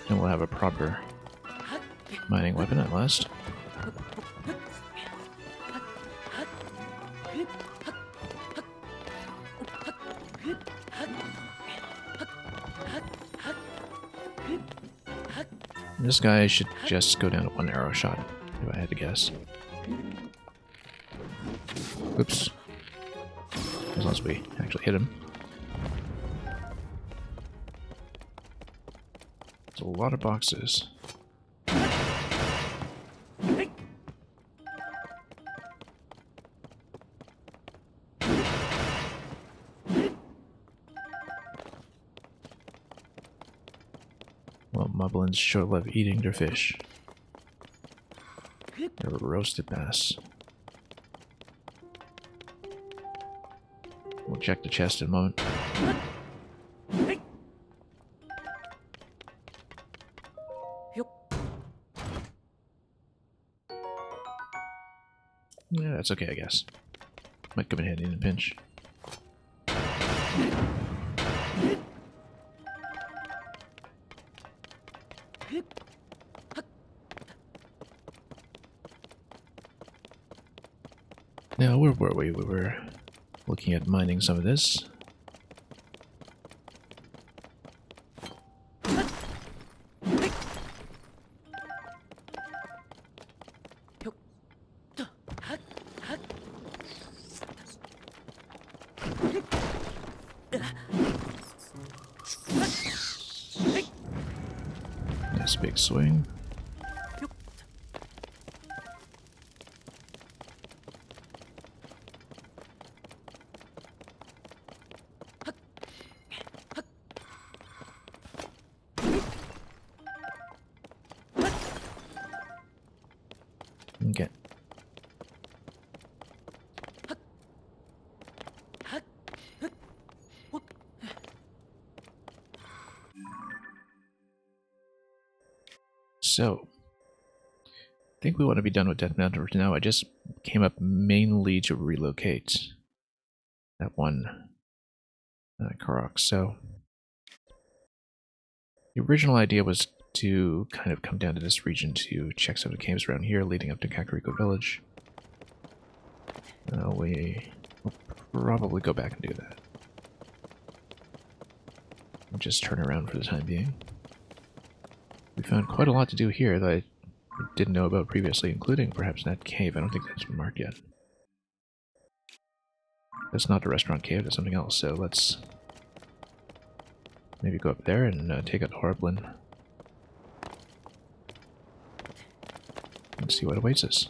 And we'll have a proper mining weapon at last. This guy should just go down to one arrow shot, if I had to guess. Oops. As long as we actually hit him. There's a lot of boxes. Well, Moblins sure love eating their fish. They're roasted bass. We'll check the chest in a moment. Yeah, that's okay, I guess. Might come in handy in a pinch. Now, where were we? We were looking at mining some of this. Nice big swing. Okay. So, I think we want to be done with Death Mountain for now. I just came up mainly to relocate that one Korok. So, the original idea was to kind of come down to this region to check some of the caves around here leading up to Kakariko Village. We will probably go back and do that. We'll just turn around for the time being. We found quite a lot to do here that I didn't know about previously, including perhaps that cave. I don't think that's been marked yet. That's not the restaurant cave, that's something else, so let's maybe go up there and take out the Horriblin and see what awaits us.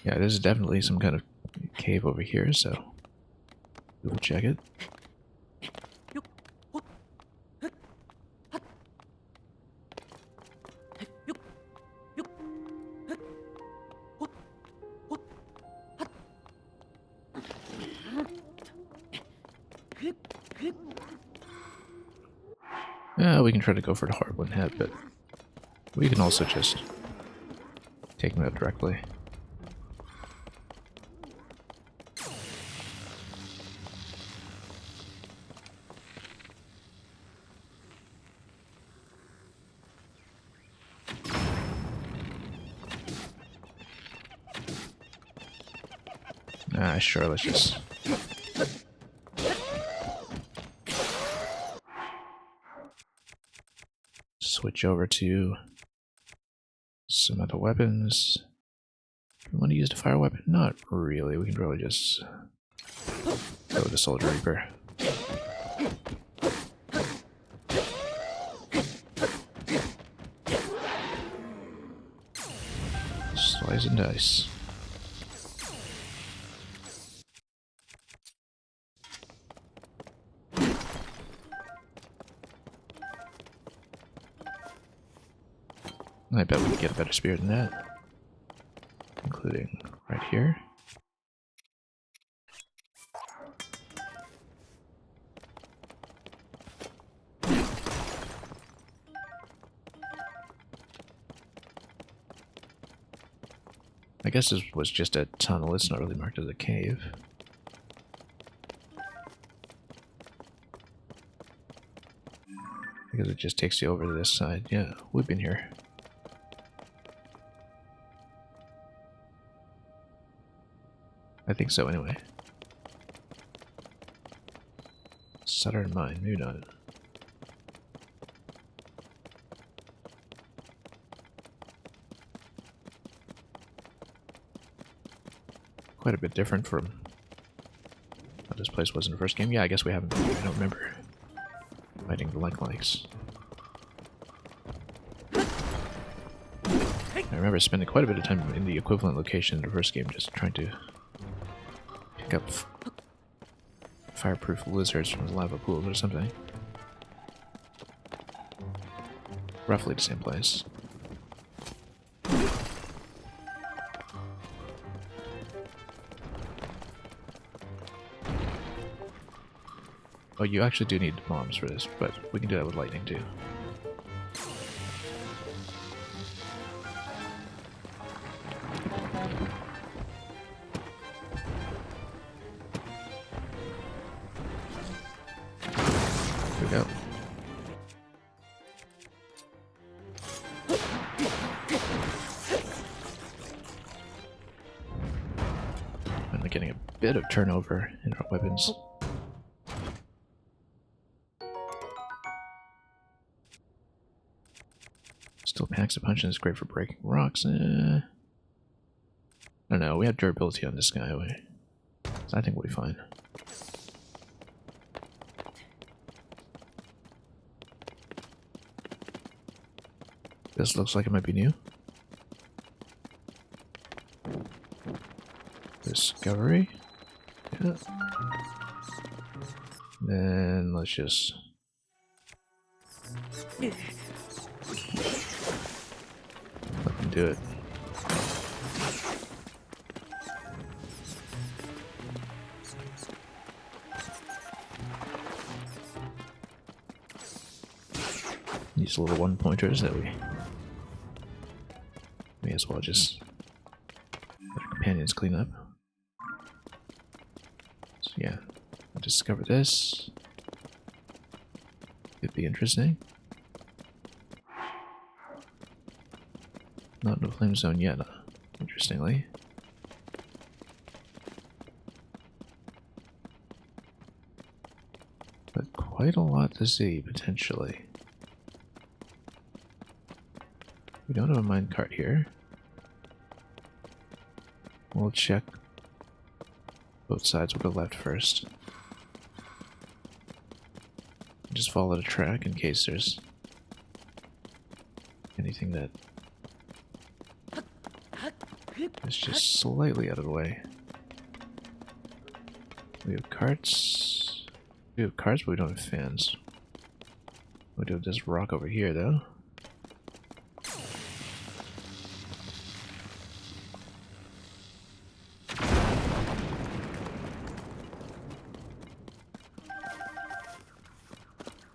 Yeah, there's definitely some kind of cave over here, so we'll check it. We can try to go for the Horriblin head, but we can also just take him out directly. Sure, let's just... switch over to some other weapons. Do we want to use the fire weapon? Not really, we can probably just go with the Soldier Reaper. Slice and dice. I bet we can get a better spear than that. Including right here. I guess this was just a tunnel, it's not really marked as a cave. Because it just takes you over to this side. Yeah, we've been here. I think so, anyway. Southern Mine, maybe not. Quite a bit different from what this place was in the first game. Yeah, I guess we haven't. I don't remember fighting the likes. I remember spending quite a bit of time in the equivalent location in the first game, just trying to pick up fireproof lizards from the lava pools or something. Roughly the same place. Oh, you actually do need bombs for this, but we can do that with lightning too. Here we go. And we're getting a bit of turnover in our weapons. Still packs a punch and it's great for breaking rocks. I don't know, we have durability on this guy, so I think we'll be fine. This looks like it might be new. Discovery. Yeah. Then let's just... let them do it. These little one-pointers that we may as well just let our companions clean up. So yeah, I'll discover this. Could be interesting. Not in the flame zone yet, interestingly. But quite a lot to see, potentially. We don't have a minecart here. We'll check both sides. We'll go left first. Just follow the track in case there's anything that is just slightly out of the way. We have carts. We have carts, but we don't have fans. We do have this rock over here, though.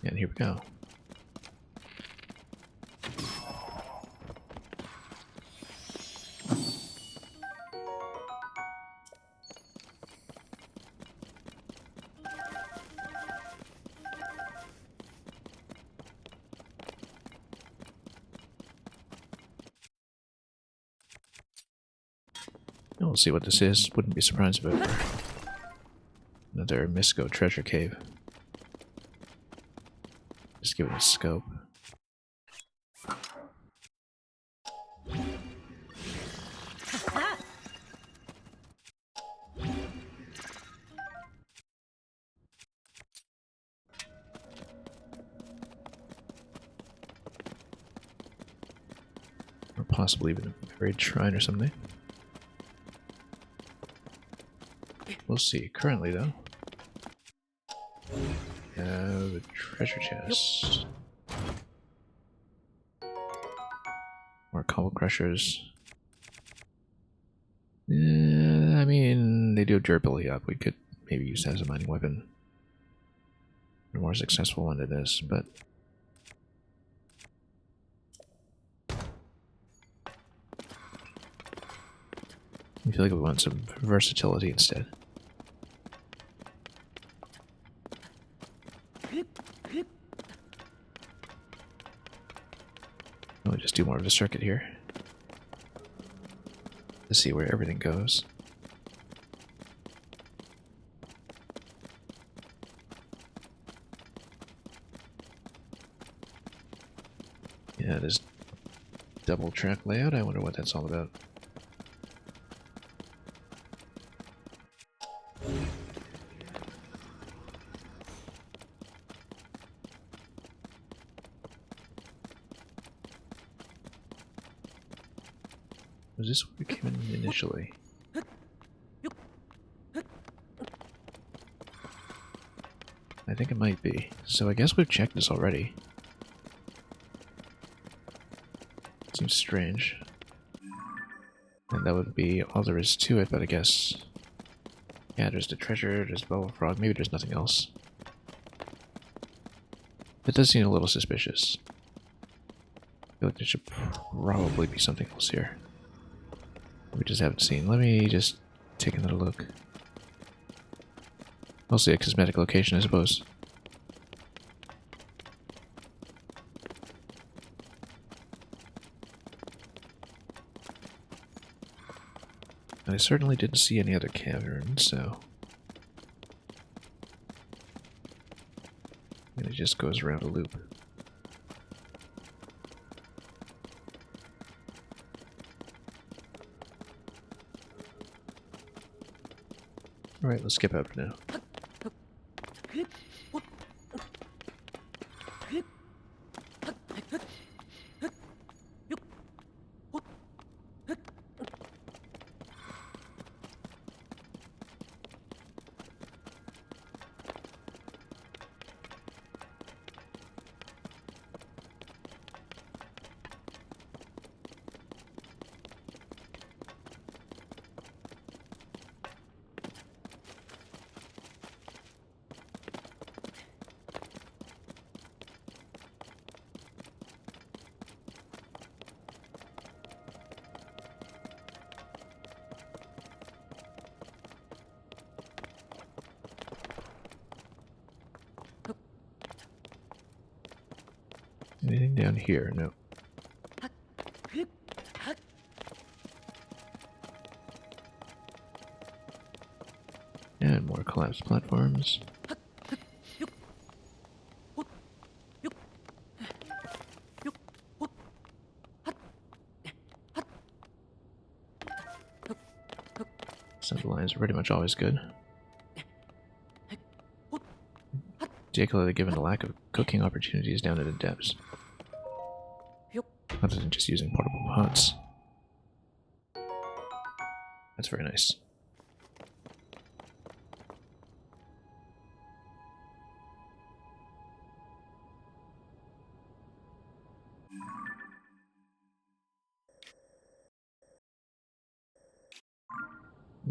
And here we go. We'll see what this is. Wouldn't be surprised if it were another Misco treasure cave. Just give it a scope. Or possibly even a buried shrine or something. We'll see. Currently, though, a treasure chest. More cobble crushers. I mean, they do have durability up. We could maybe use that as a mining weapon. A more successful one than this, but I feel like we want some versatility instead. I'll just do more of a circuit here to see where everything goes. Yeah, this double track layout, I wonder what that's all about. Was this where we came in initially? I think it might be. So I guess we've checked this already. Seems strange. And that would be all there is to it, but I guess... yeah, there's the treasure, there's the bow of frog, maybe there's nothing else. That does seem a little suspicious. I feel like there should probably be something else here. We just haven't seen. Let me just take another look. Mostly a cosmetic location, I suppose. I certainly didn't see any other caverns, so... and it just goes around a loop. Alright, let's skip out for now. Anything down here? No. And more collapsed platforms. Center lines are pretty much always good. Particularly given the lack of cooking opportunities down at the depths. Other than just using portable pots. That's very nice.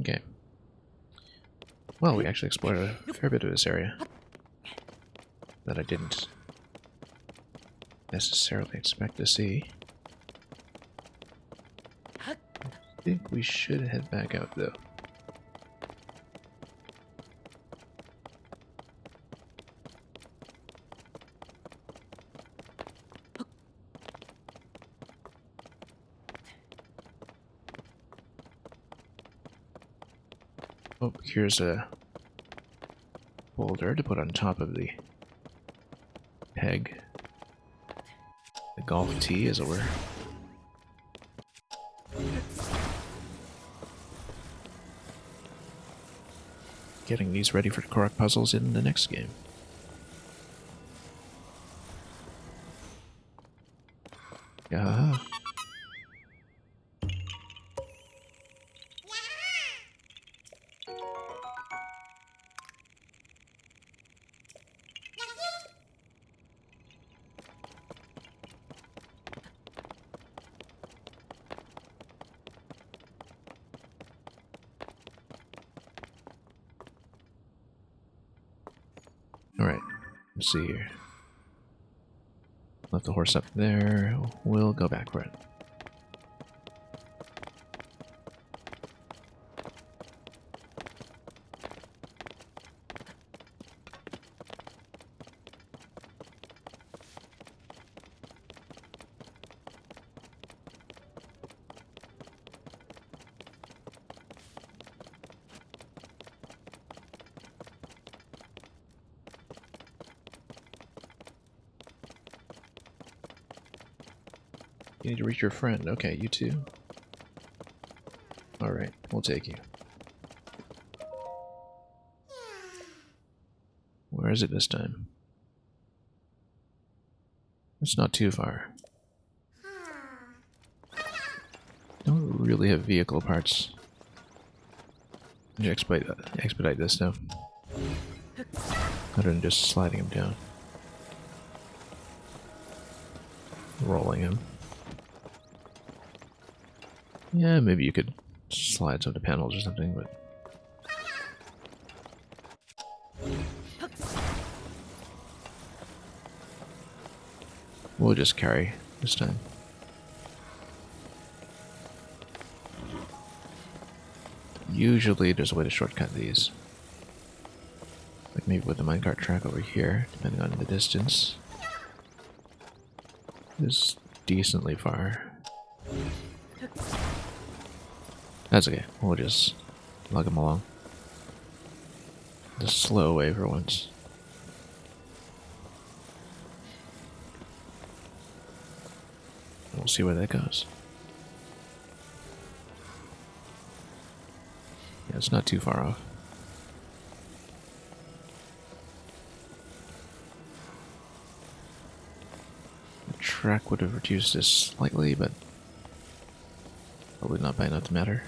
Okay. Well, we actually explored a fair bit of this area that I didn't necessarily expect to see. I think we should head back out, though. Oh, here's a boulder to put on top of the peg. The golf tee, as it were. Getting these ready for Korok puzzles in the next game. Yeah. Alright, let's see here. Left the horse up there. We'll go back for it. You need to reach your friend. Okay, you too. Alright, we'll take you. Where is it this time? It's not too far. Don't really have vehicle parts. You expedite this though. Other than just sliding him down. Rolling him. Yeah, maybe you could slide some of the panels or something, but... we'll just carry this time. Usually there's a way to shortcut these. Like maybe with the minecart track over here, depending on the distance. It's decently far. That's okay, we'll just lug them along. The slow way for once. We'll see where that goes. Yeah, it's not too far off. track would have reduced this slightly, but probably not by enough to matter.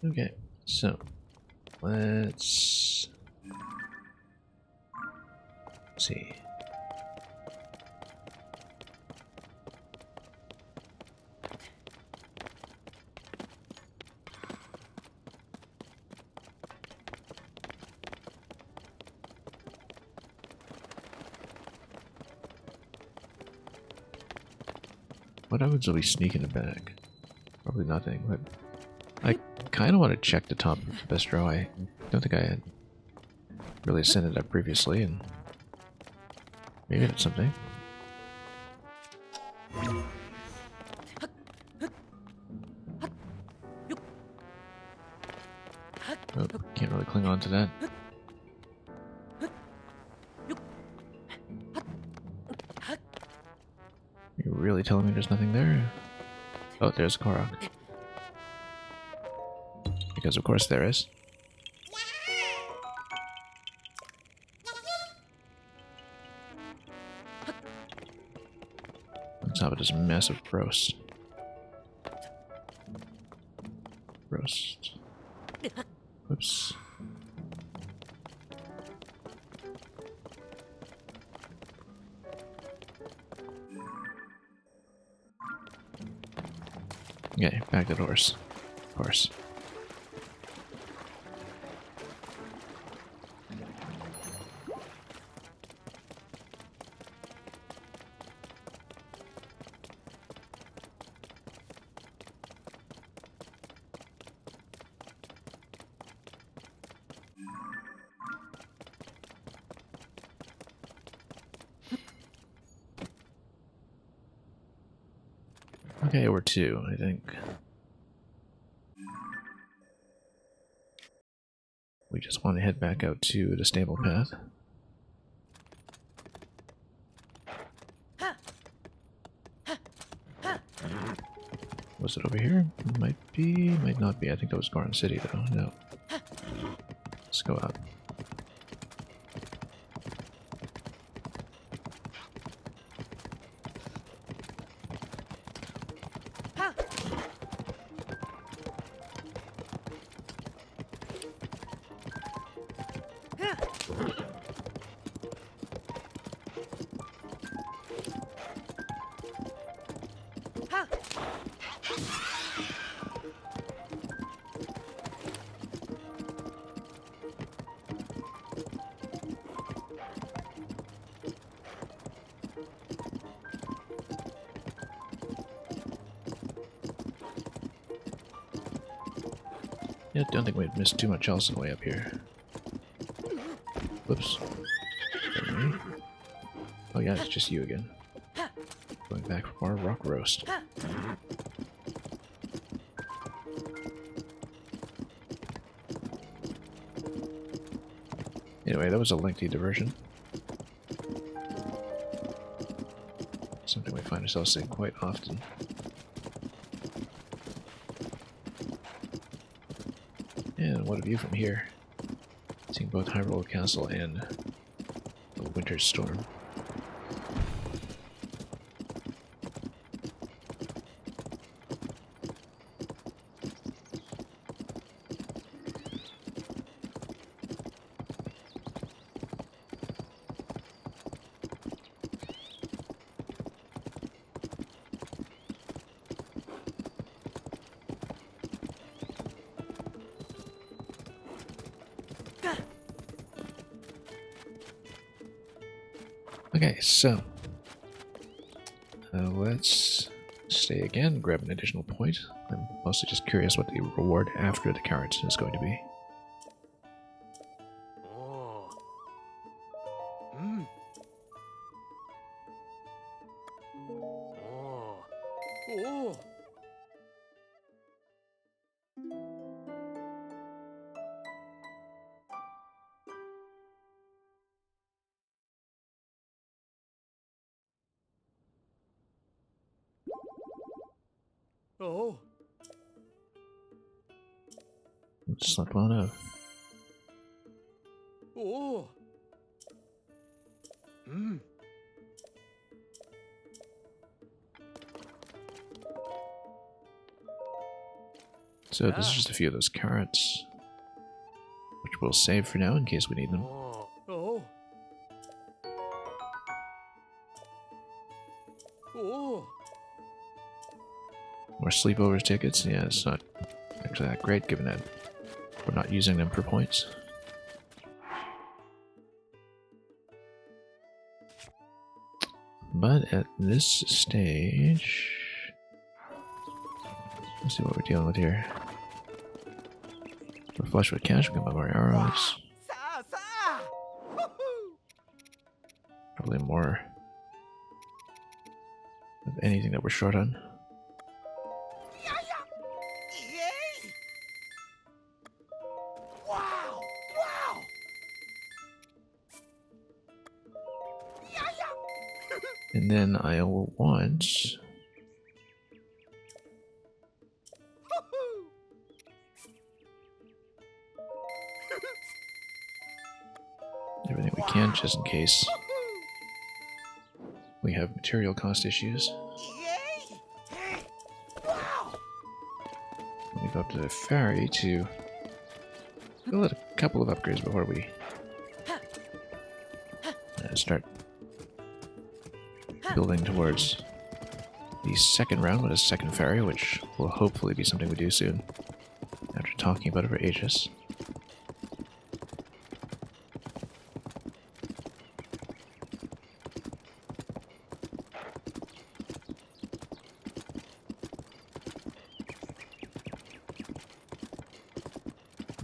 Okay, so let's see. What odds will we sneak in the back? Probably nothing, but I kind of want to check the top of the best row. I don't think I had really ascended up previously, and maybe that's something. Oh, can't really cling on to that. You're really telling me there's nothing there? Oh, there's a Korok. Because of course there is. On top of this massive roast. Roast. Whoops. Okay, back to the horse. Of course. Okay, we're two, I think. We just want to head back out to the stable path. Was it over here? Might be, might not be. I think that was Goron City though. No. Let's go out. Yeah, don't think we'd missed too much else on the way up here. Whoops. Pardon me. Oh yeah, it's just you again. Going back from our rock roast. Anyway, that was a lengthy diversion. Something we find ourselves in quite often. And what a view from here. Seeing both Hyrule Castle and the Winter Storm. Okay, so let's stay again, grab an additional point. I'm mostly just curious what the reward after the carrot is going to be. Oh. Oh. Slept well enough. Oh. Hmm. So this is just a few of those carrots, which we'll save for now in case we need them. Oh. Oh. Oh. More sleepovers tickets? Yeah, it's not actually that great given that we're not using them for points. But at this stage... Let's see what we're dealing with here. We're flush with cash, we can buy more arrows. Probably more of anything that we're short on. Wow. Wow. And then I'll want everything we can just in case we have material cost issues. Let me go up to the ferry to build a couple of upgrades before we start building towards the second round with a second ferry, which will hopefully be something we do soon, after talking about it for ages.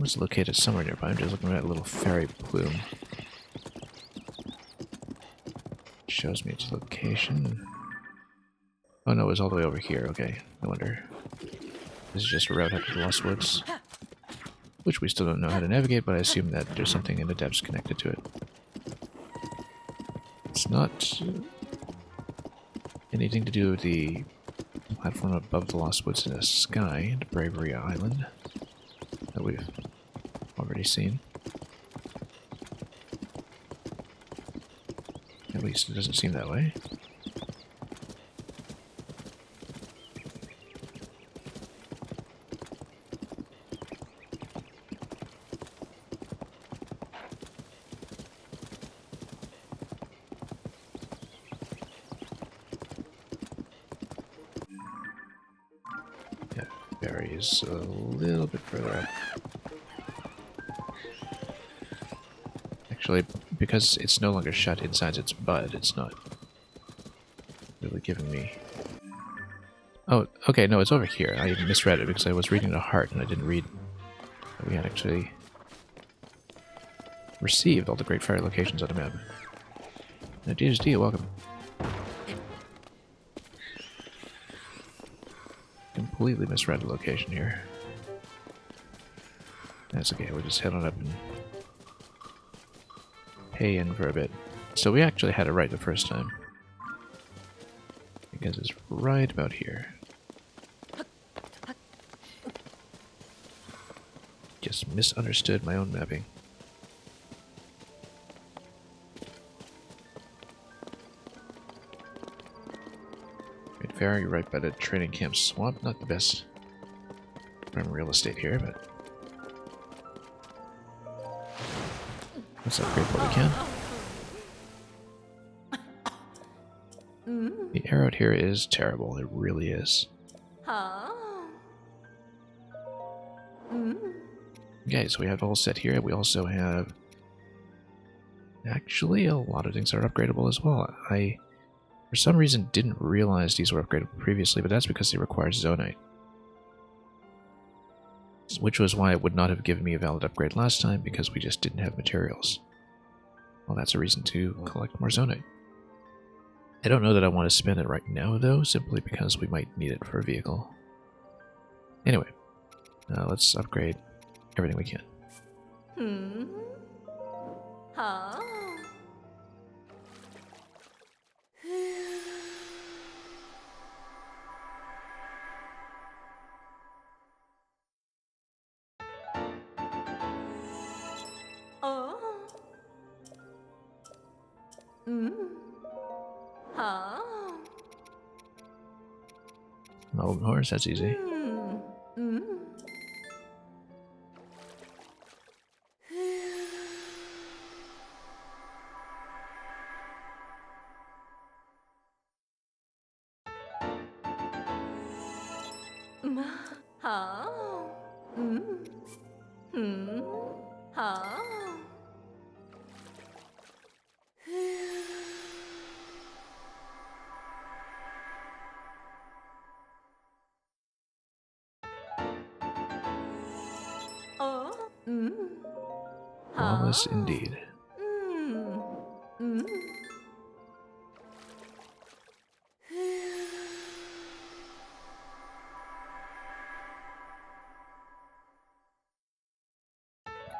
It's located somewhere nearby. I'm just looking at a little ferry plume. Shows me its location. Oh no, it was all the way over here. Okay, no wonder. This is just a route up to the Lost Woods, which we still don't know how to navigate, but I assume that there's something in the depths connected to it. It's not anything to do with the platform above the Lost Woods in the sky, the Bravery Island, that we've already seen. At least it doesn't seem that way. Yeah, Barry is a little bit further up. Actually, because it's no longer shut inside its bud, it's not really giving me... Oh, okay, no, it's over here. I misread it because I was reading the heart and I didn't read that we had actually received all the great fire locations on the map. No, DSD, welcome. Completely misread the location here. That's okay, we'll just head on up and pay in for a bit. So we actually had it right the first time. Because it's right about here. Just misunderstood my own mapping. Great Ferry, right by the training camp swamp. Not the best prime real estate here, but let's upgrade what we can. The arrow here is terrible. It really is. Okay, so we have the whole set here. We also have actually a lot of things that are upgradable as well. I, for some reason, didn't realize these were upgradable previously, but that's because they require Zonite. Which was why it would not have given me a valid upgrade last time, because we just didn't have materials. Well, that's a reason to collect more Zonite. I don't know that I want to spend it right now, though, simply because we might need it for a vehicle. Anyway, let's upgrade everything we can. Huh? Oh. Huh? Old horse, that's easy. Huh? Huh? Oh. Flawless indeed.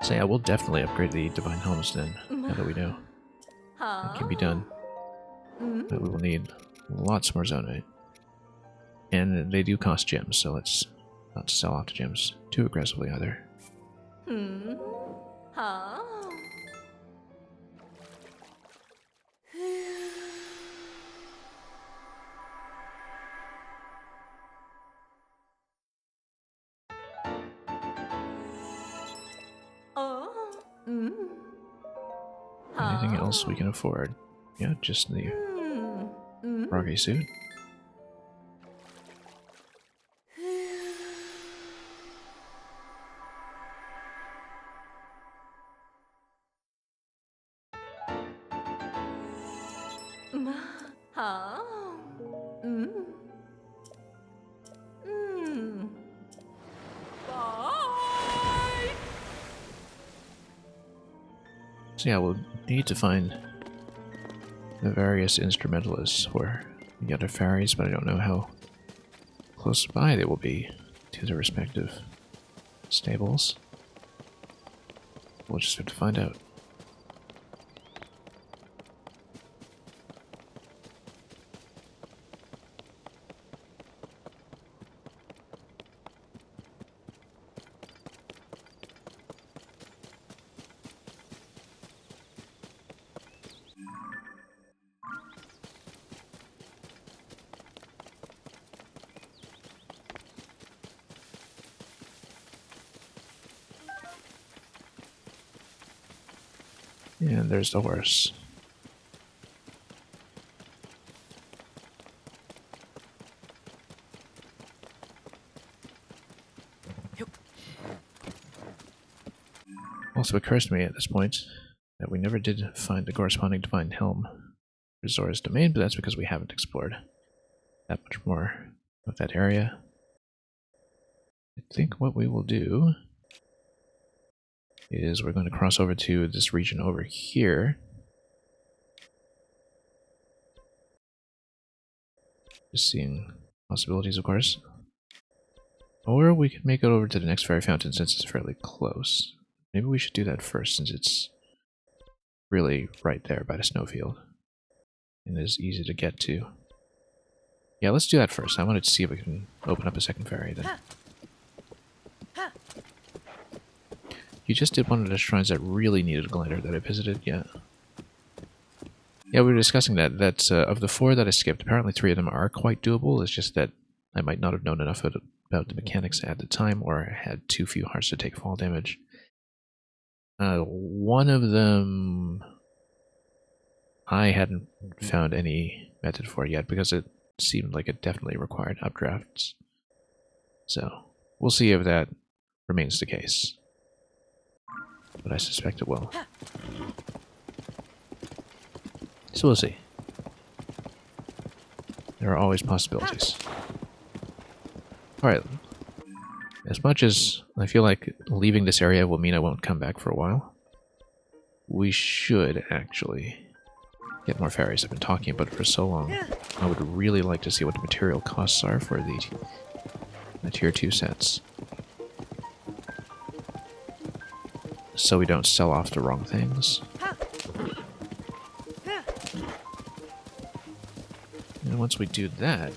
So yeah, we'll definitely upgrade the Divine Helms then, now that we know it can be done. But we will need lots more Zonite. And they do cost gems, so let's not sell off the gems too aggressively either. Huh? Oh. Anything else we can afford? Yeah, just the Rocky suit. Huh? Bye. So yeah, we'll need to find the various instrumentalists for the other fairies, but I don't know how close by they will be to their respective stables. We'll just have to find out. And there's the horse. Also occurs to me at this point that we never did find the corresponding Divine Helm for Zora's Domain, but that's because we haven't explored that much more of that area. I think what we will do is we're going to cross over to this region over here. Just seeing possibilities, of course. Or we could make it over to the next fairy fountain since it's fairly close. Maybe we should do that first since it's really right there by the snowfield and is easy to get to. Yeah, let's do that first. I wanted to see if we can open up a second fairy then. You just did one of the shrines that really needed a glider that I visited, yeah. Yeah, we were discussing that. That's of the 4 that I skipped, apparently 3 of them are quite doable. It's just that I might not have known enough about the mechanics at the time, or I had too few hearts to take fall damage. One of them I hadn't found any method for yet because it seemed like it definitely required updrafts. So we'll see if that remains the case. But I suspect it will. So we'll see. There are always possibilities. Alright. As much as I feel like leaving this area will mean I won't come back for a while, we should actually get more fairies. I've been talking about it for so long. I would really like to see what the material costs are for the tier 2 sets. So we don't sell off the wrong things. And once we do that,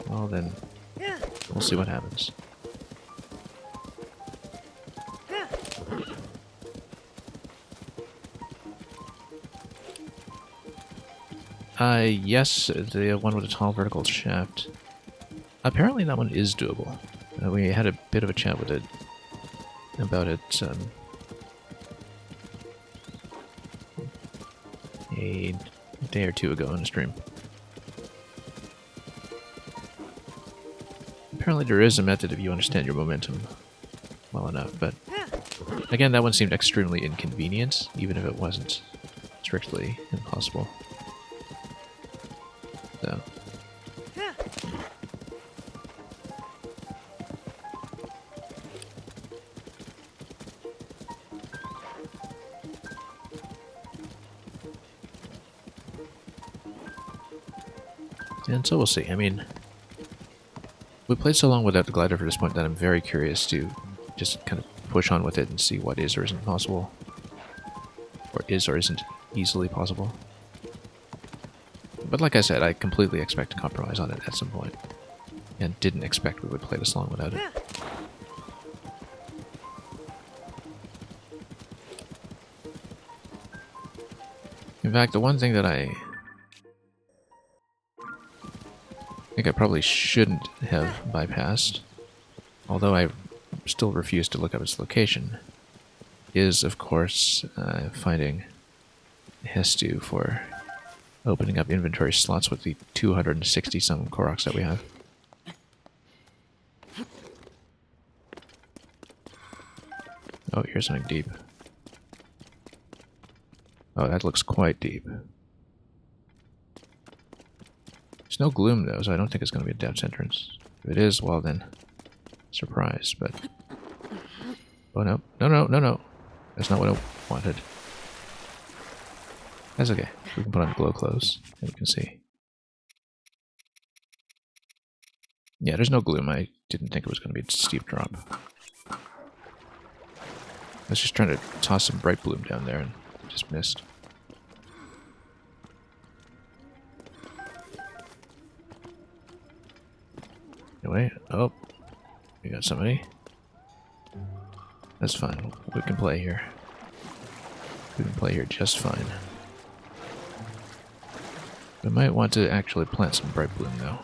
well then, we'll see what happens. Yes, the one with the tall vertical shaft. Apparently that one is doable. We had a bit of a chat with it about it a day or two ago on a stream. Apparently there is a method if you understand your momentum well enough, but again, that one seemed extremely inconvenient, even if it wasn't strictly impossible. So. And so we'll see. I mean, we played so long without the glider for this point that I'm very curious to just kind of push on with it and see what is or isn't possible. Or is or isn't easily possible. But like I said, I completely expect to compromise on it at some point. And didn't expect we would play this long without it. In fact, the one thing that I think I probably shouldn't have bypassed, although I still refuse to look up its location, is, of course, finding Hestu for opening up inventory slots with the 260-some Koroks that we have. Oh, here's something deep. Oh, that looks quite deep. There's no gloom, though, so I don't think it's going to be a depths entrance. If it is, well then, surprise, but... Oh, no. No, no, no, no. That's not what I wanted. That's okay. We can put on glow clothes, and we can see. Yeah, there's no gloom. I didn't think it was going to be a steep drop. I was just trying to toss some bright bloom down there, and just missed. Anyway, oh, we got somebody. That's fine. We can play here. We can play here just fine. We might want to actually plant some bright bloom, though,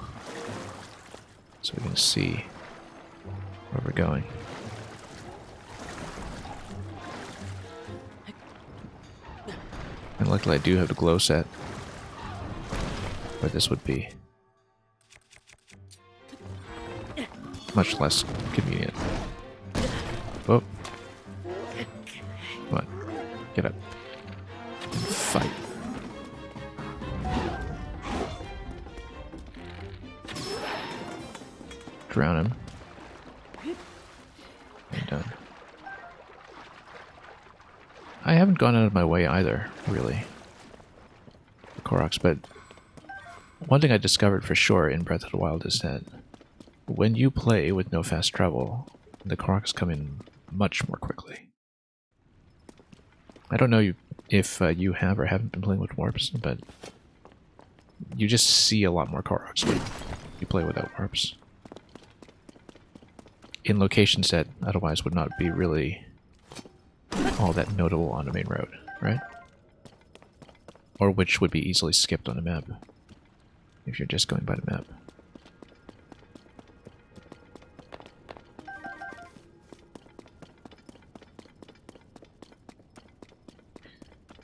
so we can see where we're going. And luckily I do have the glow set, where this would be much less convenient. Whoa. Come on. Get up. Fight. Drown him. And done. I haven't gone out of my way either, really. The Koroks, but one thing I discovered for sure in Breath of the Wild is that when you play with no fast travel, the Koroks come in much more quickly. I don't know if you have or haven't been playing with warps, but you just see a lot more Koroks when you play without warps. In locations that otherwise would not be really all that notable on the main road, right? Or which would be easily skipped on the map, if you're just going by the map.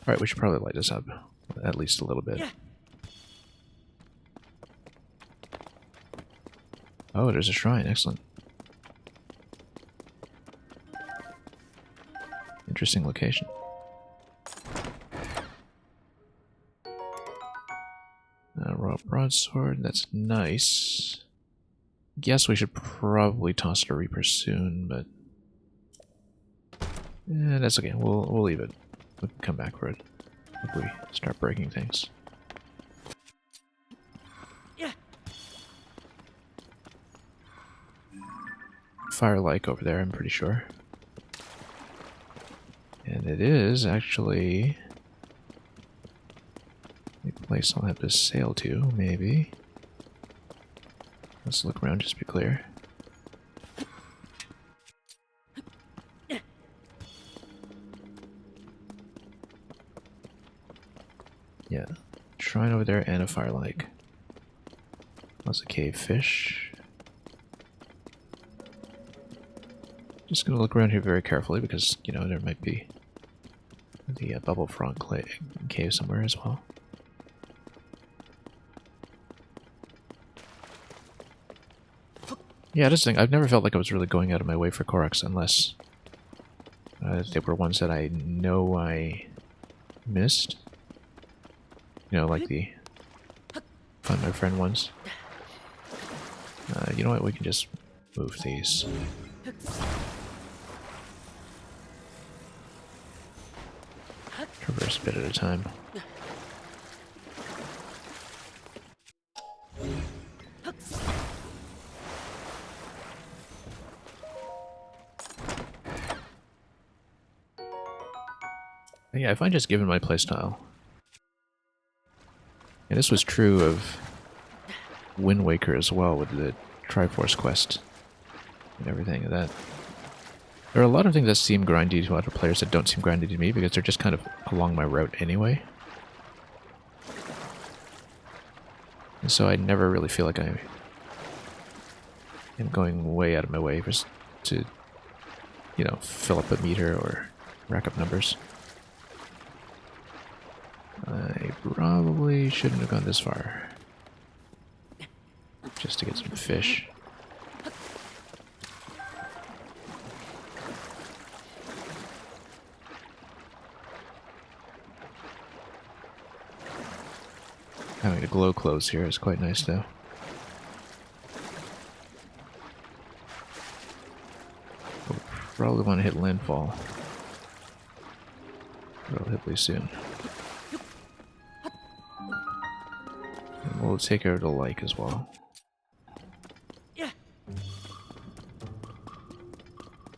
Alright, we should probably light this up, at least a little bit. Oh, there's a shrine, excellent. Interesting location. Royal broadsword, that's nice. Guess we should probably toss the Reaper soon, but that's okay. We'll leave it. We can come back for it. if we start breaking things. Yeah. Fire-like over there, I'm pretty sure. And it is actually a place I'll have to sail to, maybe. Let's look around just to be clear. Yeah, shrine over there and a fire-like. Lots of cave fish. Just gonna look around here very carefully because, you know, there might be the bubble frog cave somewhere as well. Yeah, this thing, I've never felt like I was really going out of my way for Koroks unless they were ones that I know I missed. You know, like the Find My Friend ones. You know what, we can just move these. Traverse a bit at a time. Yeah, I find just given my playstyle, and this was true of Wind Waker as well with the Triforce quest and everything of that. There are a lot of things that seem grindy to other players that don't seem grindy to me because they're just kind of along my route anyway. And so I never really feel like I am going way out of my way just to, you know, fill up a meter or rack up numbers. I probably shouldn't have gone this far. Just to get some fish. Having the glow clothes here is quite nice though. We'll probably want to hit landfall relatively soon. And we'll take her to Like as well. Yeah.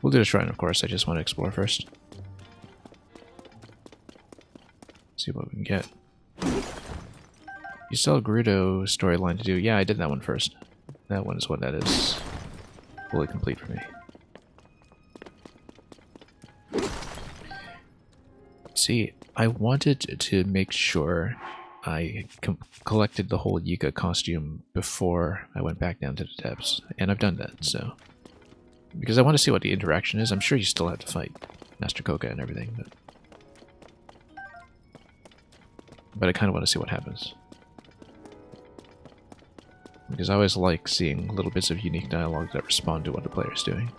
We'll do the shrine, of course. I just want to explore first. See what we can get. You still have Gerudo storyline to do. Yeah, I did that one first. That one is what that is fully complete for me. See, I wanted to make sure I collected the whole Yika costume before I went back down to the depths, and I've done that, so... Because I want to see what the interaction is. I'm sure you still have to fight Master Koka and everything, but I kind of want to see what happens. Because I always like seeing little bits of unique dialogue that respond to what the player's doing.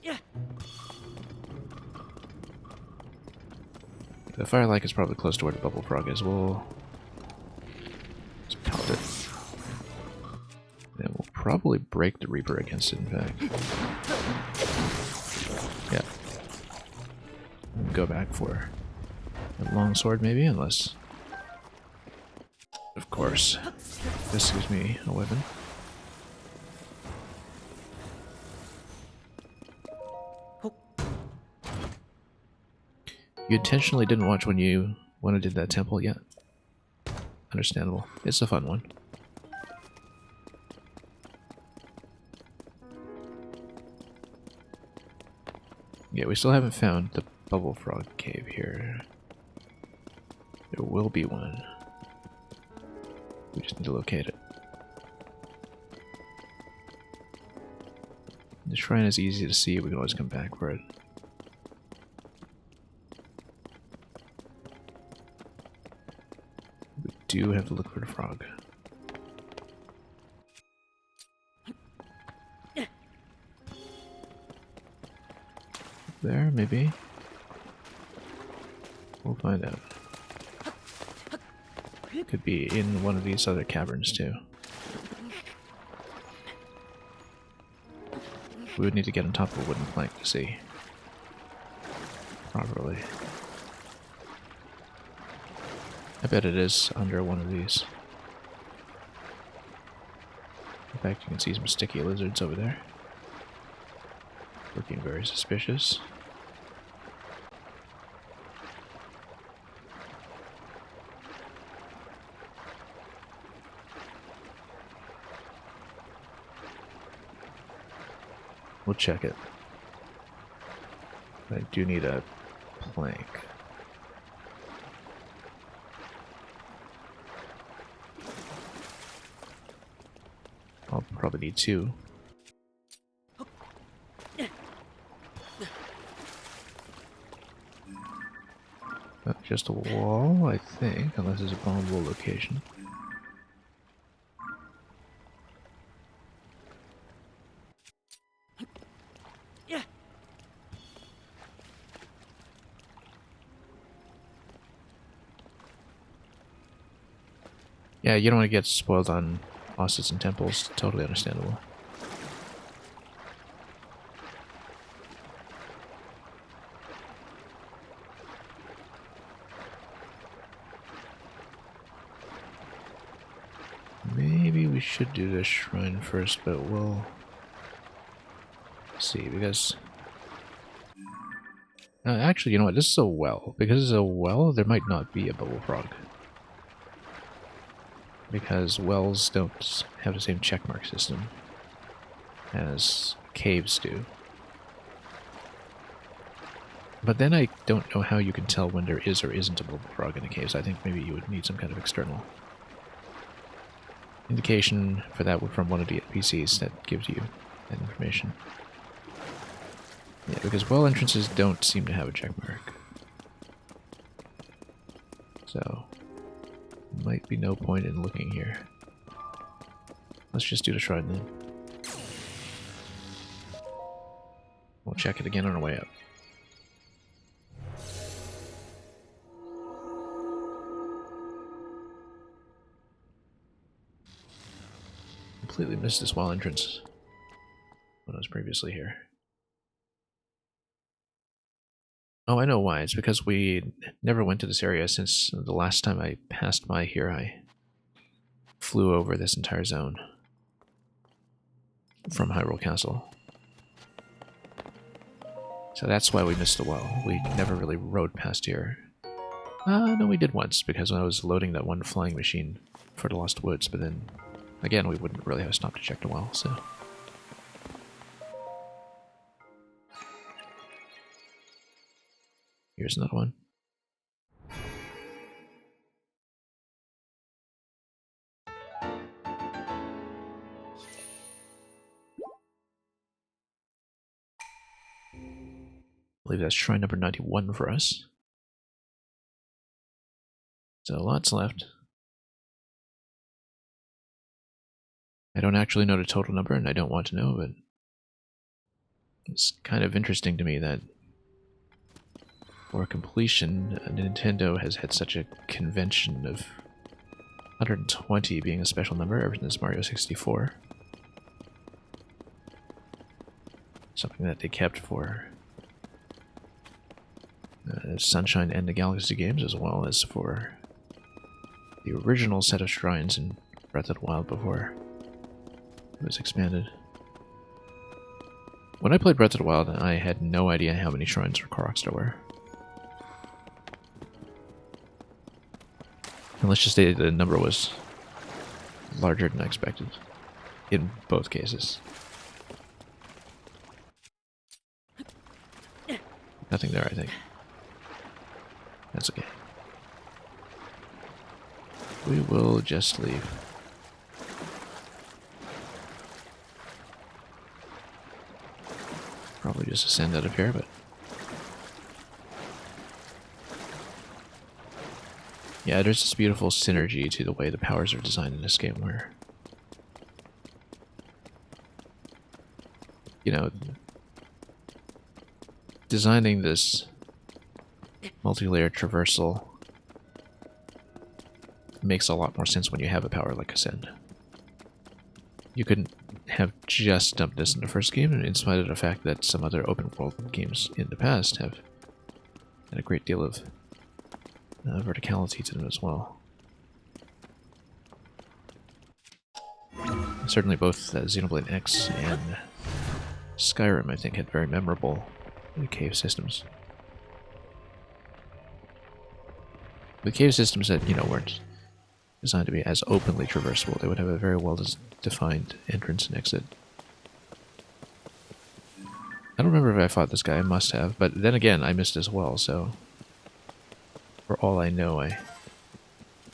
Yeah. The Firelight is probably close to where the Bubble Frog is. We'll just pound it. Then we'll probably break the Reaper against it, in fact. Yeah. And go back for a longsword, maybe, unless... Of course, this gives me a weapon. You intentionally didn't watch when I did that temple yet. Understandable. It's a fun one. Yeah, we still haven't found the Bubble Frog cave here. There will be one. We just need to locate it. The shrine is easy to see, we can always come back for it. We do have to look for the frog. There, maybe? We'll find out. Could be in one of these other caverns too. We would need to get on top of a wooden plank to see. properly. I bet it is under one of these. In fact, you can see some sticky lizards over there. Looking very suspicious. We'll check it. I do need a plank. I'll probably need two. Just a wall, I think, unless it's a bombable location. Yeah. Yeah, you don't want to get spoiled on bosses and temples. Totally understandable. Maybe we should do this shrine first, but we'll see, because... actually, you know what? This is a well. Because it's a well, there might not be a bubble frog. Because wells don't have the same checkmark system as caves do. But then I don't know how you can tell when there is or isn't a bubble frog in the caves. I think maybe you would need some kind of external indication for that from one of the NPCs that gives you that information. Yeah, because well entrances don't seem to have a checkmark. So, might be no point in looking here. Let's just do the shrine then. We'll check it again on our way up. Completely missed this wall entrance when I was previously here. Oh, I know why. It's because we never went to this area since the last time I passed by here. I flew over this entire zone from Hyrule Castle. So that's why we missed the well. We never really rode past here. No, we did once, because when I was loading that one flying machine for the Lost Woods, but then, again, we wouldn't really have stopped to check the well, so... Here's another one. I believe that's shrine number 91 for us. So lots left. I don't actually know the total number, and I don't want to know, but it's kind of interesting to me that for completion, Nintendo has had such a convention of 120 being a special number ever since Mario 64. Something that they kept for Sunshine and the Galaxy games, as well as for the original set of shrines in Breath of the Wild before it was expanded. When I played Breath of the Wild, I had no idea how many shrines for Koroks there were. And let's just say the number was larger than I expected. In both cases. Nothing there, I think. That's okay. We will just leave. Probably just ascend out of here, but... Yeah, there's this beautiful synergy to the way the powers are designed in this game where... You know... Designing this multi-layer traversal makes a lot more sense when you have a power like Ascend. You couldn't have just dumped this in the first game, in spite of the fact that some other open world games in the past have And a great deal of verticality to them as well. Certainly both Xenoblade X and Skyrim, I think, had very memorable cave systems. The cave systems that, you know, weren't designed to be as openly traversable. They would have a very well-defined entrance and exit. I don't remember if I fought this guy. I must have. But then again, I missed as well, so... For all I know, I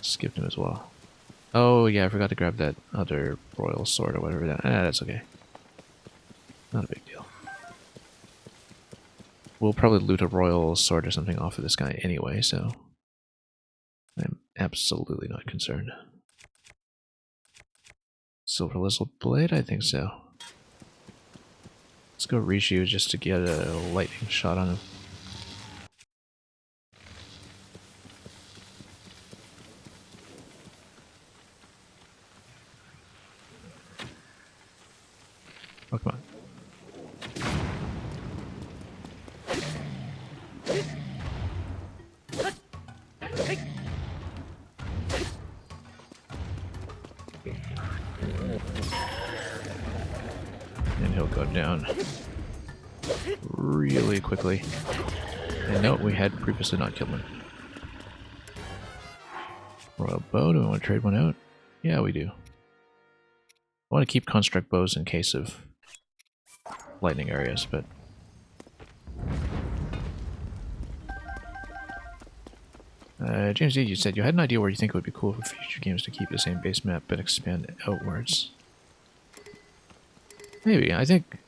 skipped him as well. Oh, yeah, I forgot to grab that other royal sword or whatever. That's okay. Not a big deal. We'll probably loot a royal sword or something off of this guy anyway, so... I'm absolutely not concerned. Silver Lizard Blade? I think so. Let's go Rishu just to get a lightning shot on him. Oh, come on. And he'll go down really quickly. And no, we had previously not killed him. Royal bow, do we want to trade one out? Yeah, we do. I want to keep construct bows in case of lightning areas, but... James D, you said you had an idea where you think it would be cool for future games to keep the same base map but expand outwards. Maybe. I think...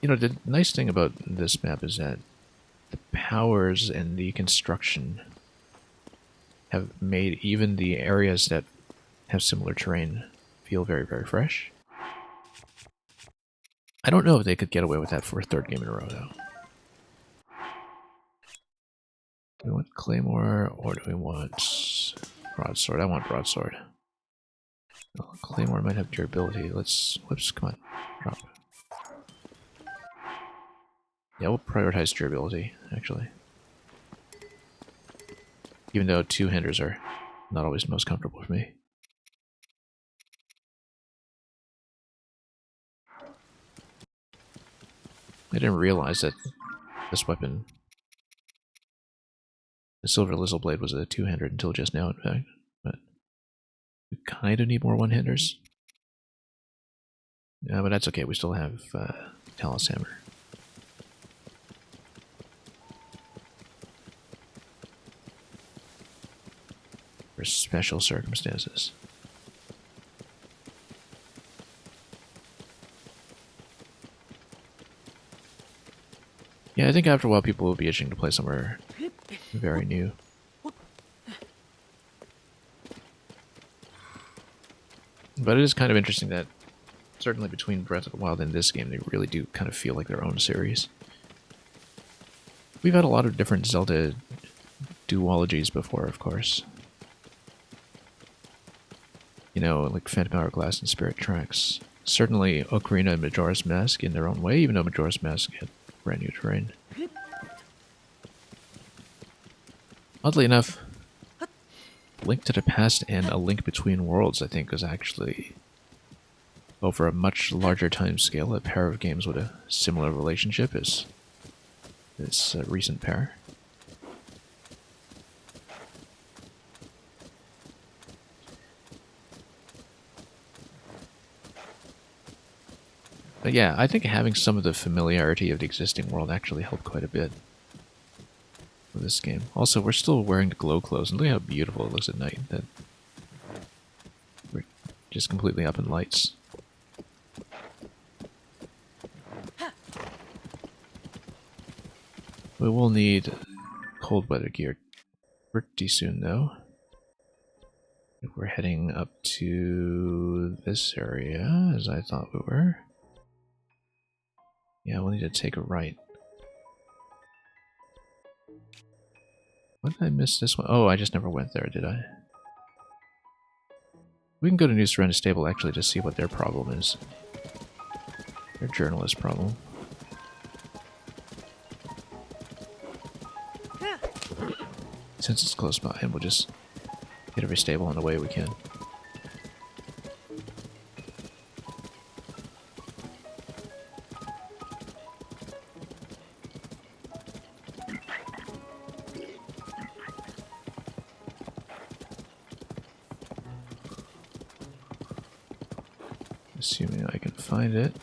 You know, the nice thing about this map is that the powers and the construction have made even the areas that have similar terrain feel very, very fresh. I don't know if they could get away with that for a third game in a row, though. Do we want Claymore, or do we want Broadsword? I want Broadsword. Oh, Claymore might have durability. Let's... Whoops, come on. Drop. Yeah, we'll prioritize durability, actually. Even though two-handers are not always the most comfortable for me. I didn't realize that this weapon, the Silver Lizard Blade, was a two-hander until just now, in fact. But we kind of need more one-handers. Yeah, but that's okay. We still have Talus Hammer. For special circumstances. Yeah, I think after a while people will be itching to play somewhere very new. But it is kind of interesting that, certainly between Breath of the Wild and this game, they really do kind of feel like their own series. We've had a lot of different Zelda duologies before, of course. You know, like Phantom Hourglass and Spirit Tracks. Certainly Ocarina and Majora's Mask in their own way, even though Majora's Mask had brand new terrain. Oddly enough, Link to the Past and A Link Between Worlds, I think, was actually, over a much larger time scale, a pair of games with a similar relationship as this recent pair. But yeah, I think having some of the familiarity of the existing world actually helped quite a bit with this game. Also, we're still wearing the glow clothes, and look how beautiful it looks at night. That we're just completely up in lights. We will need cold weather gear pretty soon, though. If we're heading up to this area, as I thought we were. Yeah, we'll need to take a right. When did I miss this one? Oh, I just never went there, did I? We can go to New Surrender Stable, actually, to see what their problem is. Their journalist problem. since it's close by, and we'll just get every stable on the way we can. Assuming I can find it.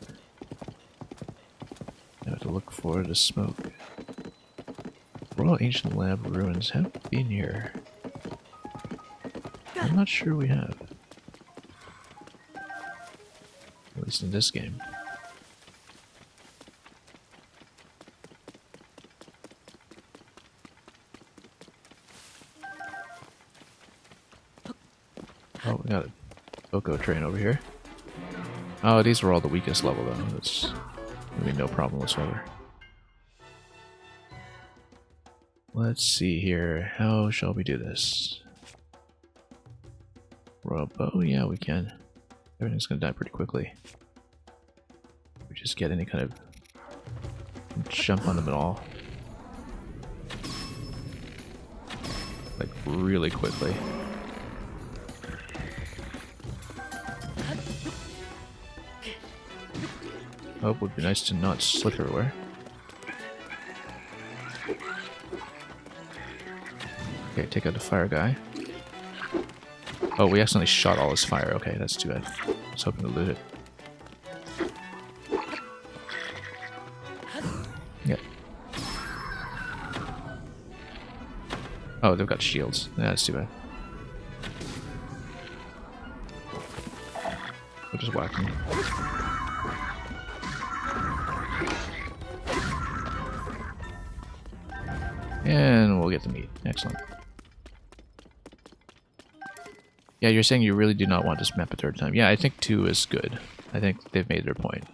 I have to look for the smoke. Royal Ancient Lab Ruins have been here. I'm not sure we have. At least in this game. Oh, we got a Boko train over here. Oh, these were all the weakest level though. That's gonna be no problem whatsoever. Let's see here. How shall we do this? Royal bow? Yeah, we can. Everything's gonna die pretty quickly. We just get any kind of jump on them at all. Like really quickly. Oh, would be nice to not slip everywhere. Okay, take out the fire guy. Oh, we accidentally shot all his fire. Okay, that's too bad. I was hoping to loot it. Yeah. Oh, they've got shields. Yeah, that's too bad. We'll just whack them. And we'll get the meat. Excellent. Yeah, you're saying you really do not want this map a third time. Yeah, I think 2 is good. I think they've made their point.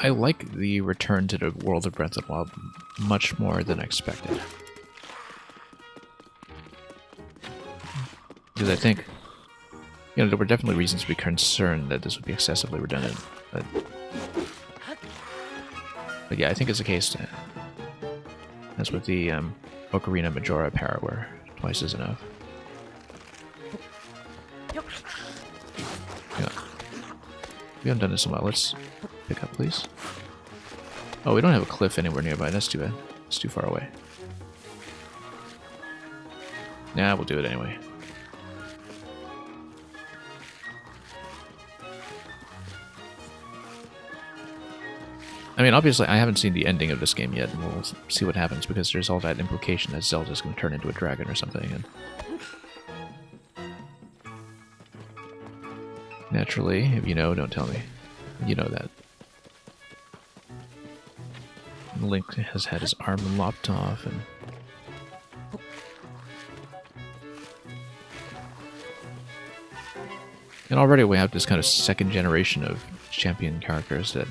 I like the return to the world of Breath of the Wild much more than I expected. Because I think, you know, there were definitely reasons to be concerned that this would be excessively redundant. But yeah, I think it's a case to, as with the Ocarina Majora para, where twice is enough. Yeah. We haven't done this in a while. Let's pick up, please. Oh, we don't have a cliff anywhere nearby. That's too bad. It's too far away. Nah, we'll do it anyway. I mean, obviously, I haven't seen the ending of this game yet, and we'll see what happens, because there's all that implication that Zelda's going to turn into a dragon or something, and naturally, if you know, don't tell me. You know that. Link has had his arm lopped off, and already we have this kind of second generation of champion characters that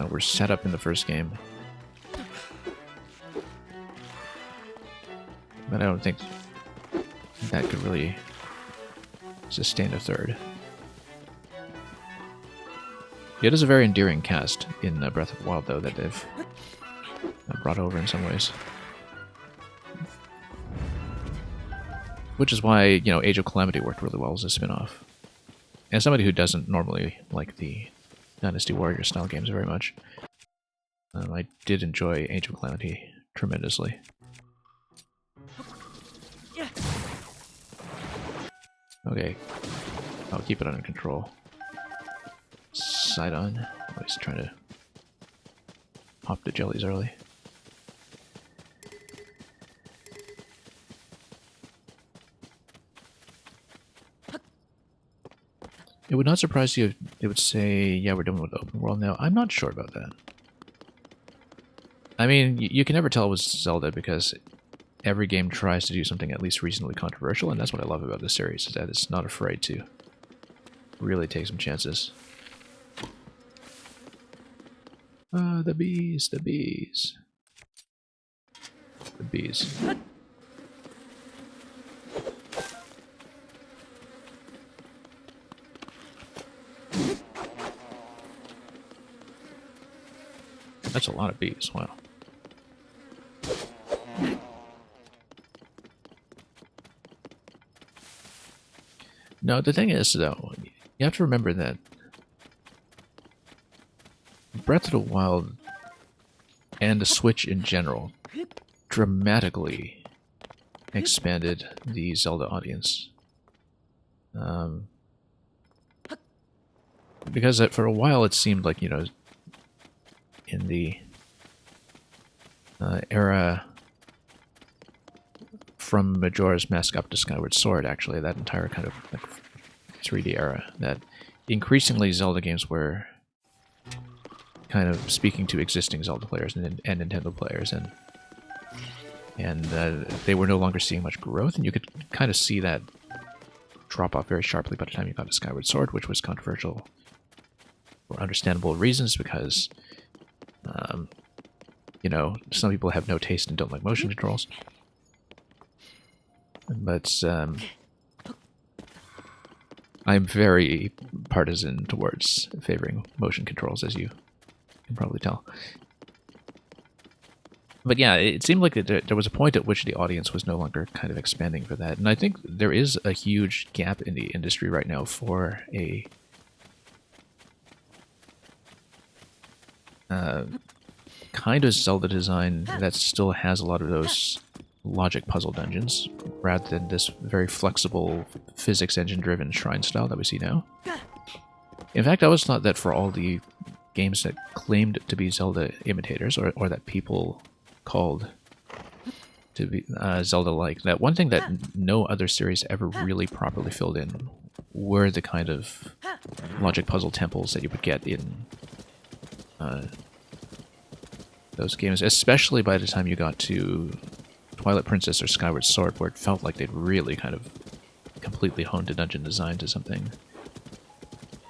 were set up in the first game. But I don't think that could really sustain a third. It is a very endearing cast in Breath of the Wild, though, that they've brought over in some ways. Which is why, you know, Age of Calamity worked really well as a spin-off. And as somebody who doesn't normally like the Dynasty Warrior style games very much, I did enjoy Age of Calamity tremendously. Okay, I'll keep it under control. Side on. Always trying to pop the jellies early. It would not surprise you if they would say, yeah, we're done with the open world now. I'm not sure about that. I mean, you can never tell with Zelda because every game tries to do something at least reasonably controversial, and that's what I love about this series, is that it's not afraid to really take some chances. The bees, the bees. The bees. That's a lot of bees. Wow. No, the thing is, though, you have to remember that Breath of the Wild and the Switch in general dramatically expanded the Zelda audience. Because for a while it seemed like, you know, in the era from Majora's Mask up to Skyward Sword, actually, that entire kind of like 3D era, that increasingly Zelda games were kind of speaking to existing Zelda players and Nintendo players, and they were no longer seeing much growth, and you could kind of see that drop off very sharply by the time you got to Skyward Sword, which was controversial for understandable reasons, because you know, some people have no taste and don't like motion controls. But I'm very partisan towards favoring motion controls, as you can probably tell. But yeah, it seemed like there was a point at which the audience was no longer kind of expanding for that. And I think there is a huge gap in the industry right now for a kind of Zelda design that still has a lot of those logic puzzle dungeons, rather than this very flexible physics engine driven shrine style that we see now. In fact, I always thought that for all the games that claimed to be Zelda imitators, or that people called to be Zelda-like, that one thing that no other series ever really properly filled in were the kind of logic puzzle temples that you would get in those games, especially by the time you got to Twilight Princess or Skyward Sword, where it felt like they'd really kind of completely honed the dungeon design to something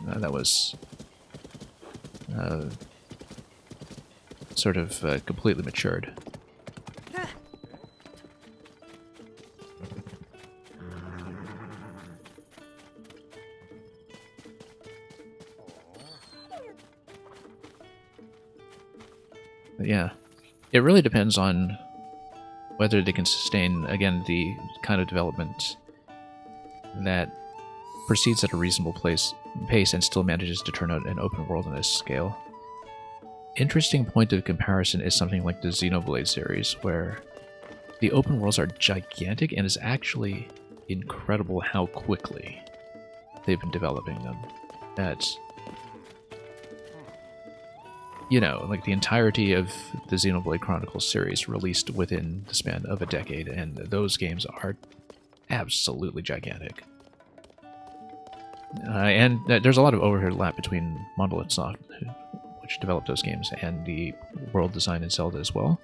that was sort of completely matured. But yeah, it really depends on whether they can sustain, again, the kind of development that proceeds at a reasonable pace and still manages to turn out an open world on this scale. Interesting point of comparison is something like the Xenoblade series, where the open worlds are gigantic, and it's actually incredible how quickly they've been developing them. That's, you know, like the entirety of the Xenoblade Chronicles series released within the span of a decade, and those games are absolutely gigantic. And there's a lot of overlap between Monolith Soft, which developed those games, and the world design in Zelda as well.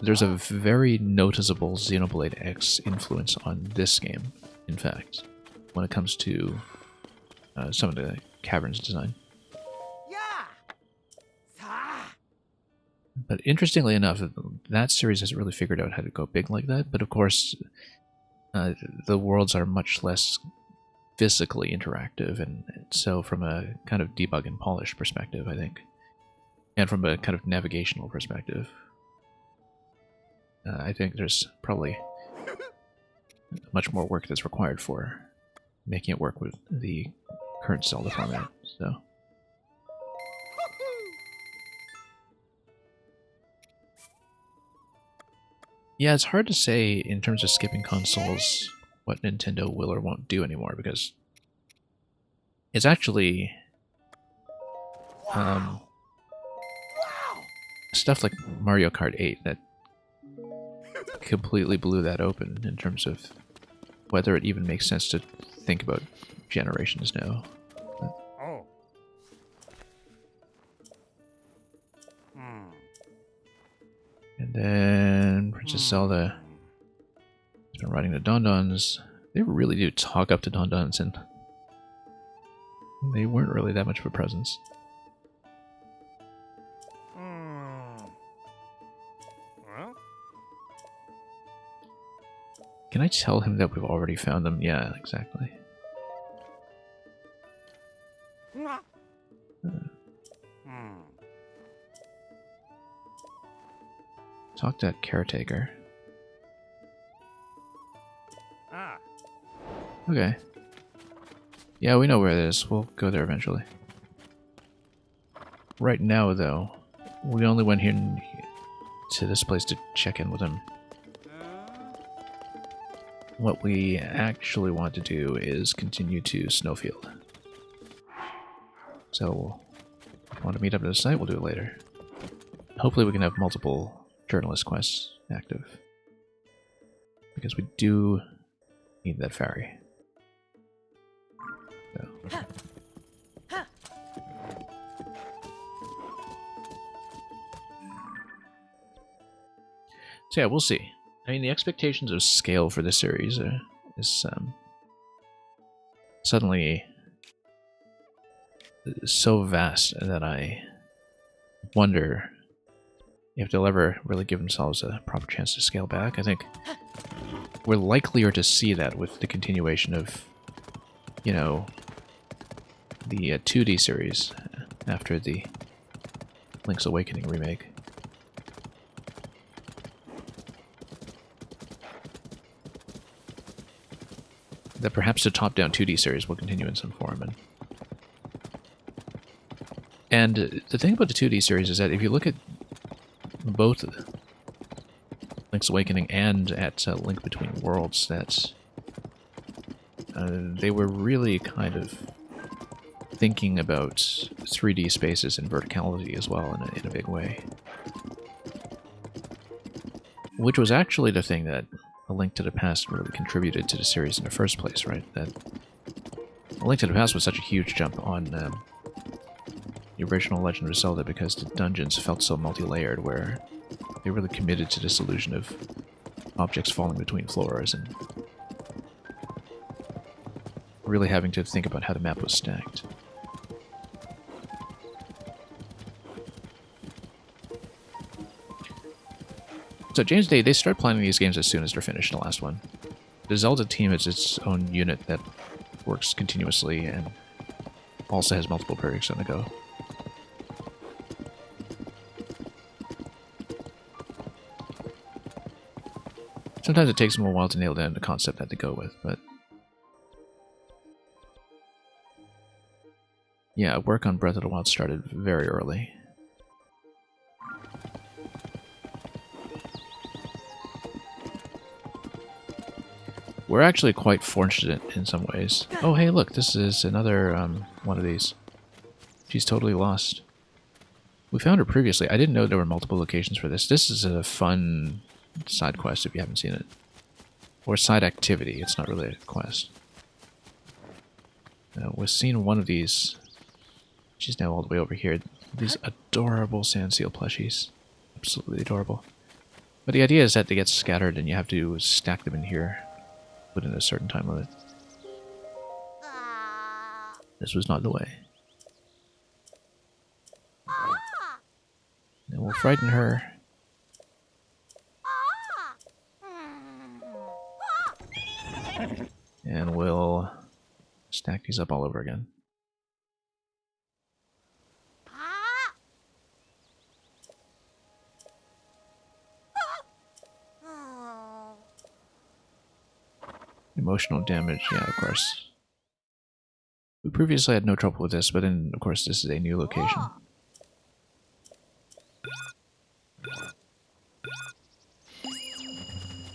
There's a very noticeable Xenoblade X influence on this game, in fact, when it comes to some of the caverns design. But interestingly enough, that series hasn't really figured out how to go big like that. But of course, the worlds are much less physically interactive, and so from a kind of debug and polish perspective, I think, and from a kind of navigational perspective, I think there's probably much more work that's required for making it work with the current Zelda format. So. Yeah, it's hard to say in terms of skipping consoles what Nintendo will or won't do anymore, because it's actually stuff like Mario Kart 8 that completely blew that open in terms of whether it even makes sense to think about generations now. And then Princess Zelda has been riding the Dondons. They really do talk up to Dondons, and they weren't really that much of a presence. Can I tell him that we've already found them? Yeah, exactly. Talk to that caretaker. Ah. Okay. Yeah, we know where it is. We'll go there eventually. Right now, though, we only went here to this place to check in with him. What we actually want to do is continue to Snowfield. So, if you want to meet up at the site, we'll do it later. Hopefully we can have multiple journalist quests active. Because we do need that ferry. So. So yeah, we'll see. I mean, the expectations of scale for this series is suddenly so vast that I wonder if they'll ever really give themselves a proper chance to scale back. I think we're likelier to see that with the continuation of, you know, the 2D series after the Link's Awakening remake. That perhaps the top-down 2D series will continue in some form. And the thing about the 2D series is that if you look at both Link's Awakening and at Link Between Worlds, that they were really kind of thinking about 3D spaces and verticality as well in a big way. Which was actually the thing that A Link to the Past really contributed to the series in the first place, right? That A Link to the Past was such a huge jump on the original Legend of Zelda because the dungeons felt so multi-layered, where they really committed to this illusion of objects falling between floors and really having to think about how the map was stacked. So James Day, they start planning these games as soon as they're finished, the last one. The Zelda team is its own unit that works continuously and also has multiple projects on the go. Sometimes it takes them a while to nail down the concept that they go with, but yeah, work on Breath of the Wild started very early. We're actually quite fortunate in some ways. Oh, hey, look, this is another one of these. She's totally lost. We found her previously. I didn't know there were multiple locations for this. This is a fun side quest if you haven't seen it. Or side activity. It's not really a quest. We've seen one of these. She's now all the way over here. These adorable sand seal plushies. Absolutely adorable. But the idea is that they get scattered and you have to stack them in here within a certain time limit. This was not the way. And we'll frighten her. And we'll stack these up all over again. Emotional damage, yeah, of course. We previously had no trouble with this, but then, of course, this is a new location.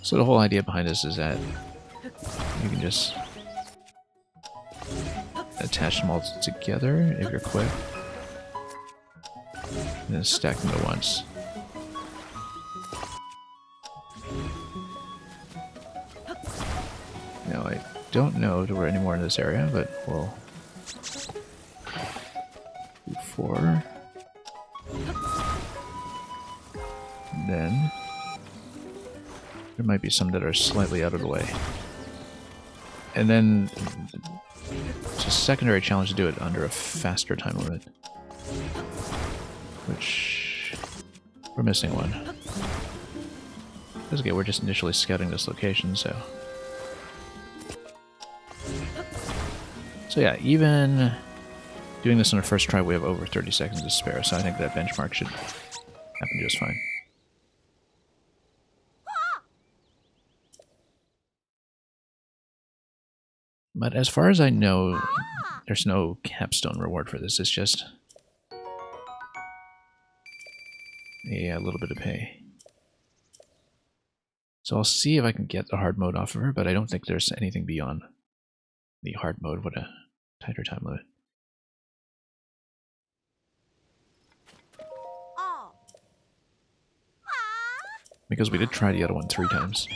So the whole idea behind this is that you can just attach them all together if you're quick, and then stack them at once. Now, I don't know if there were any more in this area, but we'll do 4. Then there might be some that are slightly out of the way. And then it's a secondary challenge to do it under a faster time limit. Which we're missing one. Because again, we're just initially scouting this location, so... So yeah, even doing this on our first try, we have over 30 seconds to spare, so I think that benchmark should happen just fine. But as far as I know, there's no capstone reward for this. It's just a little bit of pay. So I'll see if I can get the hard mode off of her, but I don't think there's anything beyond the hard mode with a tighter time limit. Because we did try the other one 3 times.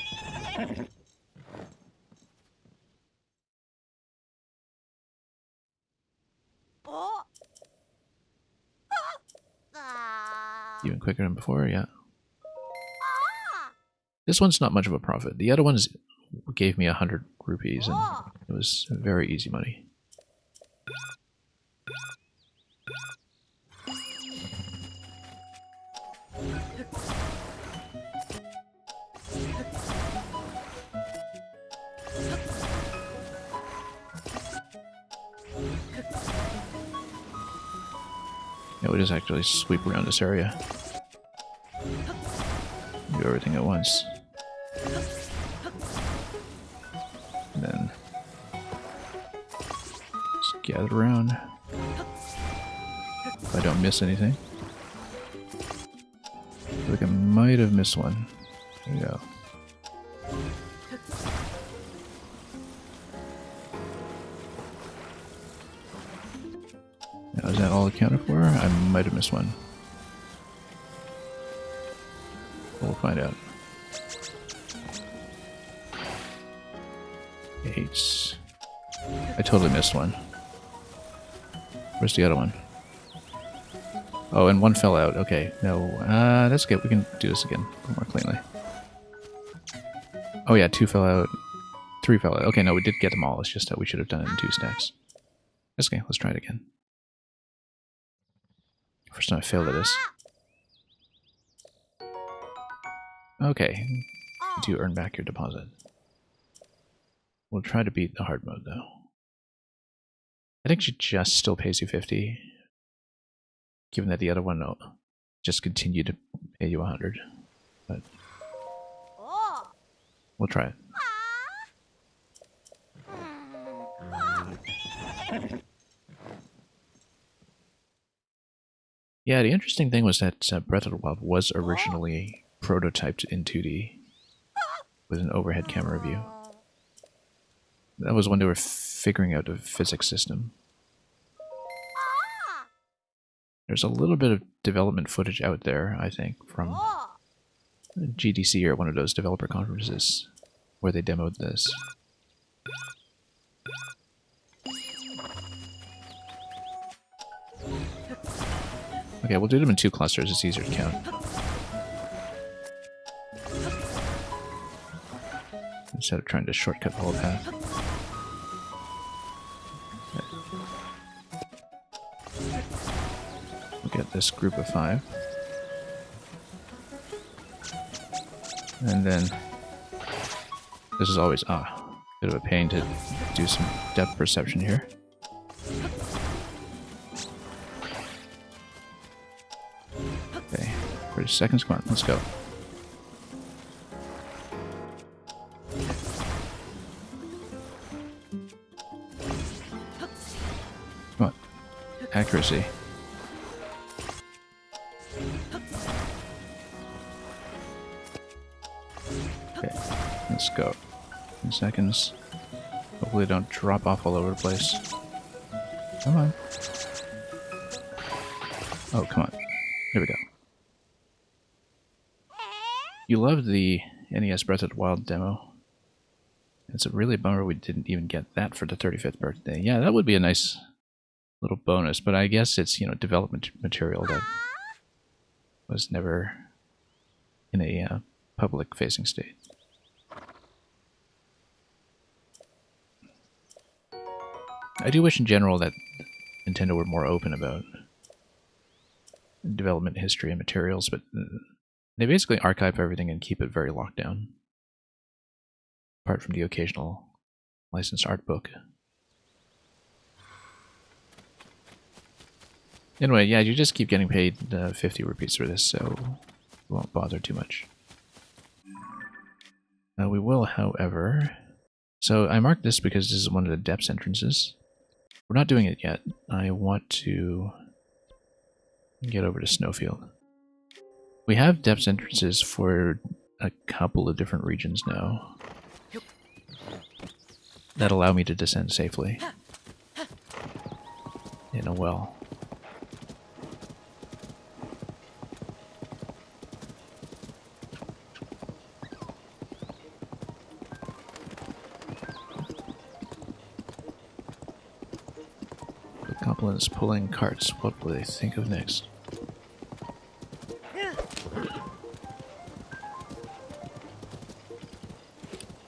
Even quicker than before, yeah. This one's not much of a profit. The other ones gave me 100 rupees, and it was very easy money. Yeah, we just actually sweep around this area. Do everything at once. And then just gather around. If I don't miss anything. I feel like I might have missed one. There we go. Now, is that all accounted for? I might have missed one. We'll find out. 8. I totally missed one. Where's the other one? Oh, and one fell out. Okay, no, that's good. We can do this again a little more cleanly. Oh yeah, 2 fell out. 3 fell out. Okay, no, we did get them all. It's just that we should have done it in 2 stacks. That's okay. Let's try it again. First time I failed at this. Okay, you do earn back your deposit. We'll try to beat the hard mode, though. I think she just still pays you 50, given that the other one just continued to pay you 100. But we'll try it. Yeah, the interesting thing was that Breath of the Wild was originally prototyped in 2D with an overhead camera view. That was when they were figuring out the physics system. There's a little bit of development footage out there, I think, from GDC or one of those developer conferences where they demoed this. Okay, we'll do them in 2 clusters, it's easier to count. Instead of trying to shortcut the whole path. We'll get this group of 5. And then this is always a bit of a pain to do some depth perception here. Okay, 30 seconds, come on, let's go. Come on, accuracy. Okay, let's go. 10 seconds. Hopefully they don't drop off all over the place. Come on. Oh, come on. Here we go. You loved the NES Breath of the Wild demo. It's a really bummer we didn't even get that for the 35th birthday. Yeah, that would be a nice little bonus, but I guess it's, development material that was never in a public-facing state. I do wish in general that Nintendo were more open about development history and materials, but they basically archive everything and keep it very locked down. Apart from the occasional licensed art book. Anyway, yeah, you just keep getting paid 50 rupees for this, so we won't bother too much. We will, however, So I marked this because this is one of the depths entrances. We're not doing it yet. I want to get over to Snowfield. We have depths entrances for a couple of different regions now that allow me to descend safely in a well. The goblins pulling carts. What will they think of next?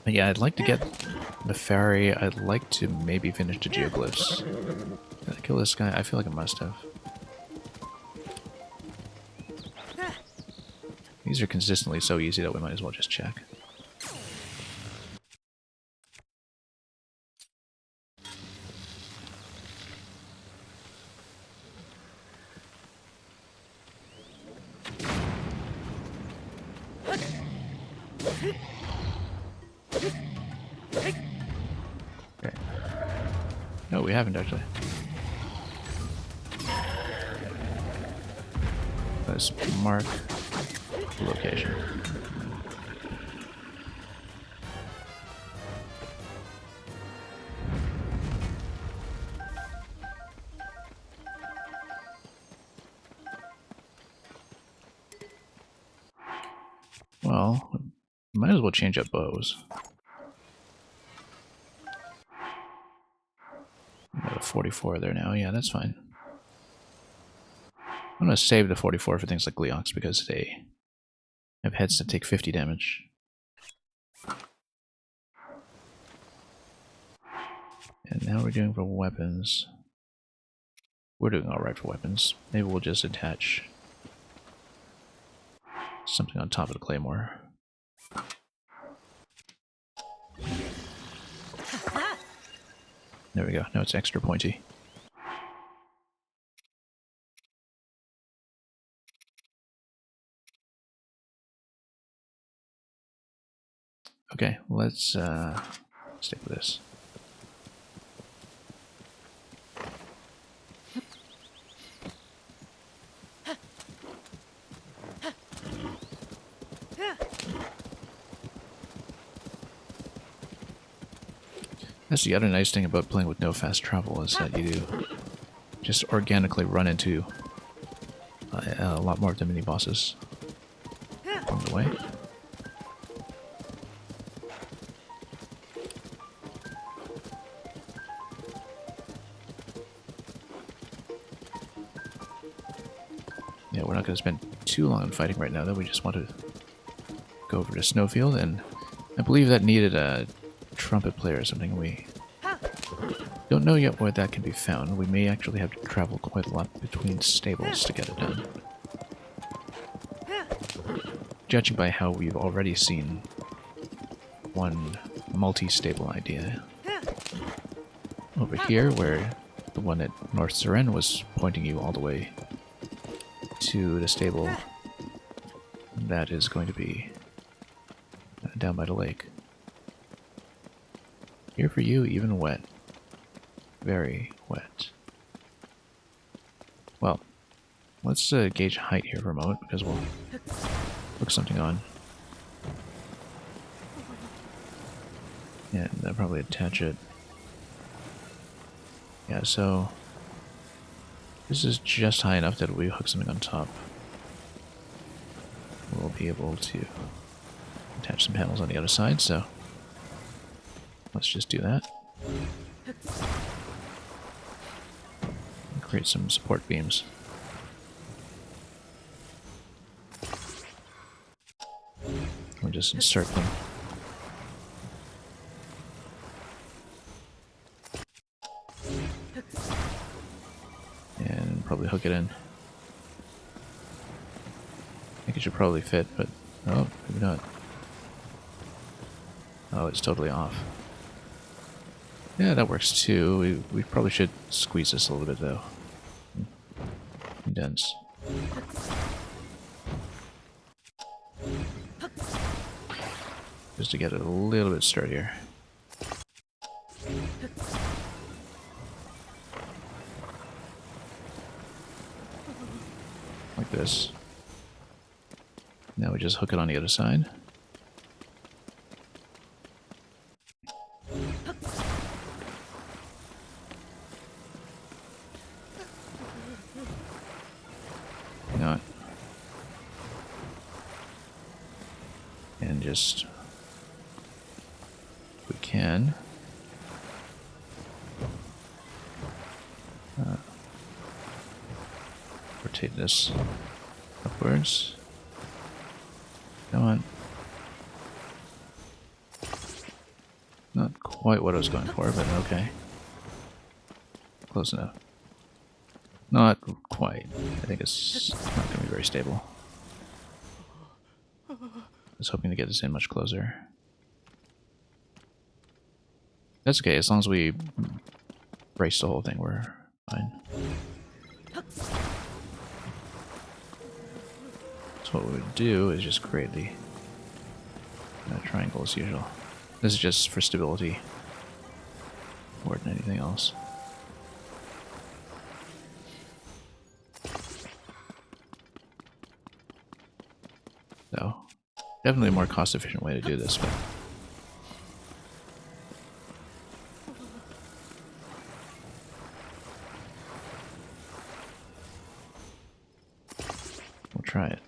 But yeah, I'd like to get the ferry. I'd like to maybe finish the geoglyphs. Did I kill this guy? I feel like I must have. These are consistently so easy that we might as well just check. Okay. No, we haven't actually. Let's mark the location. Well, might as well change up bows. Got a 44 there now. Yeah, that's fine. I'm going to save the 44 for things like Gleox because they have heads that take 50 damage. And now we're doing for weapons. We're doing alright for weapons. Maybe we'll just attach something on top of the claymore. There we go. Now it's extra pointy. Okay, let's stick with this. That's the other nice thing about playing with no fast travel is that you do just organically run into a lot more of the mini bosses along the way. Yeah, we're not going to spend too long on fighting right now, though. We just want to go over to Snowfield, and I believe that needed a trumpet player or something. We don't know yet where that can be found. We may actually have to travel quite a lot between stables to get it done. Judging by how we've already seen one multi-stable idea over here, where the one at North Seren was pointing you all the way to the stable that is going to be down by the lake. Here for you, even wet. Very wet. Well, let's gauge height here for a moment, because we'll hook something on. And I'll probably attach it. Yeah, so this is just high enough that we hook something on top. We'll be able to attach some panels on the other side, so let's just do that. And create some support beams. We'll just insert them. And probably hook it in. I think it should probably fit, but oh, maybe not. Oh, it's totally off. Yeah, that works too. We probably should squeeze this a little bit though. Condense. Just to get it a little bit sturdier. this. Now we just hook it on the other side. Not. And just, if we can, rotate this upwards. Come on. Not quite what I was going for, but okay. Close enough. Not quite. I think it's not going to be very stable. I was hoping to get this in much closer. That's okay, as long as we brace the whole thing, we're fine. So what we would do is just create the triangle as usual. This is just for stability more than anything else. So, definitely a more cost-efficient way to do this, but we'll try it.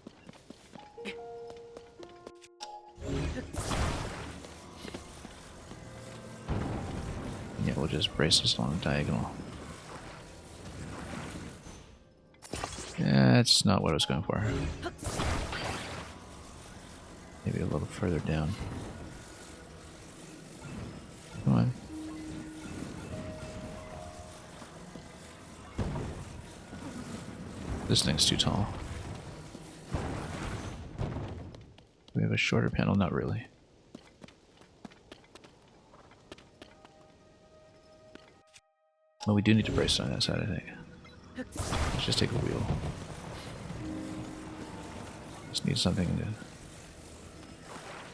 Yeah, we'll just brace this along the diagonal. Yeah, that's not what I was going for. Maybe a little further down. Come on. This thing's too tall. We have a shorter panel? Not really. Well, we do need to brace on that side, I think. Let's just take a wheel. Just need something to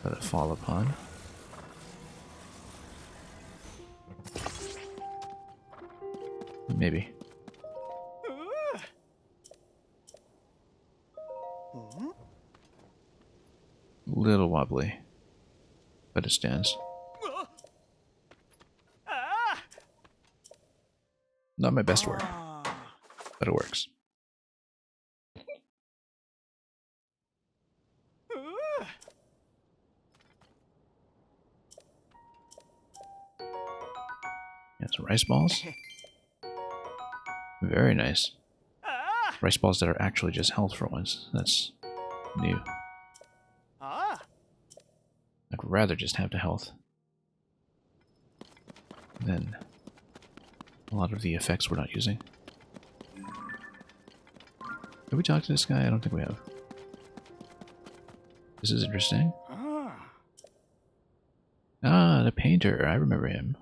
let it fall upon. Maybe. Little wobbly, but it stands. Not my best work, but it works. Yeah, some rice balls. Very nice. Rice balls that are actually just health for once. That's new. I'd rather just have the health than a lot of the effects we're not using. Did we talk to this guy? I don't think we have. This is interesting. Ah, the painter. I remember him.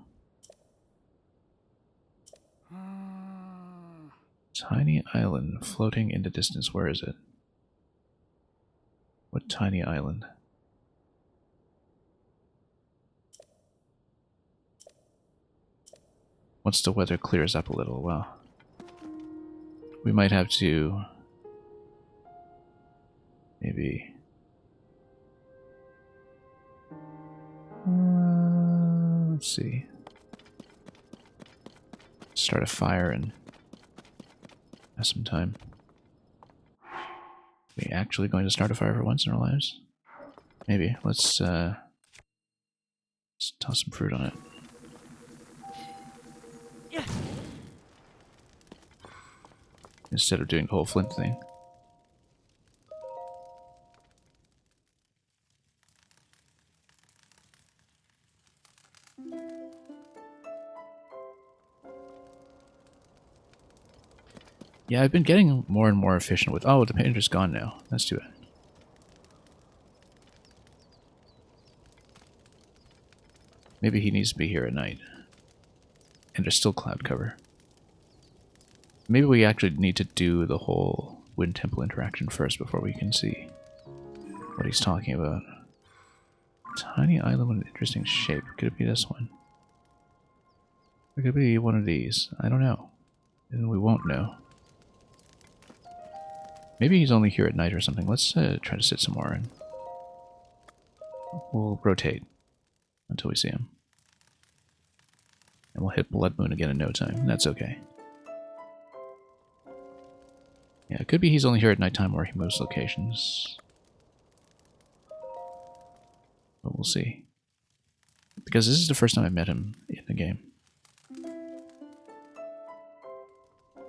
Tiny island floating in the distance. Where is it? What tiny island? Once the weather clears up a little, well, we might have to maybe let's see, start a fire and have some time. Are we actually going to start a fire for once in our lives? Maybe. Let's toss some fruit on it. Instead of doing the whole flint thing. Yeah, I've been getting more and more efficient with... Oh, the painter's gone now. That's too bad. Maybe he needs to be here at night. And there's still cloud cover. Maybe we actually need to do the whole Wind Temple interaction first before we can see what he's talking about. Tiny island with an interesting shape. Could it be this one? It could be one of these. I don't know. And we won't know. Maybe he's only here at night or something. Let's try to sit somewhere and we'll rotate until we see him. And we'll hit Blood Moon again in no time. That's okay. Yeah, it could be he's only here at nighttime or he moves locations. But we'll see. Because this is the first time I met him in the game.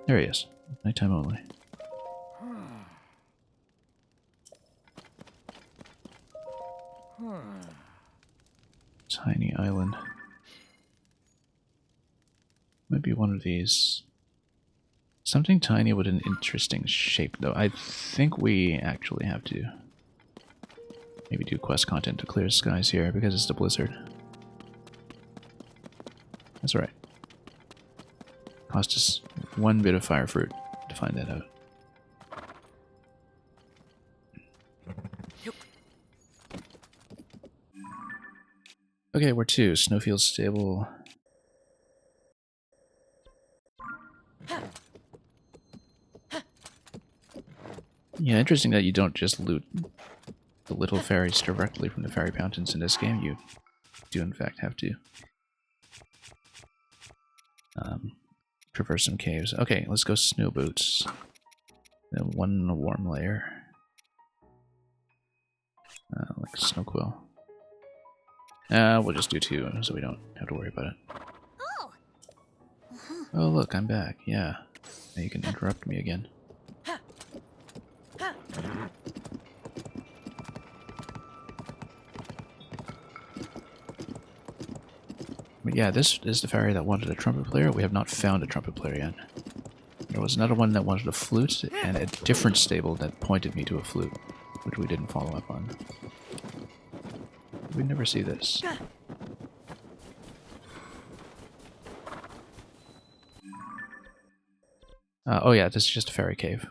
There he is. Nighttime only. Tiny island. Might be one of these. Something tiny with an interesting shape, though. I think we actually have to maybe do quest content to clear skies here because it's the blizzard. That's right. Cost us 1 bit of fire fruit to find that out. Okay, where to? Snowfield Stable. Yeah, interesting that you don't just loot the little fairies directly from the fairy fountains in this game. You do in fact have to traverse some caves. Okay, let's go snow boots. Then 1 warm layer. Like snow quill. We'll just do 2 so we don't have to worry about it. Oh look, I'm back. Yeah. Now you can interrupt me again. But yeah, this is the fairy that wanted a trumpet player. We have not found a trumpet player yet. There was another one that wanted a flute, and a different stable that pointed me to a flute, which we didn't follow up on. We never see this. Oh yeah, this is just a fairy cave.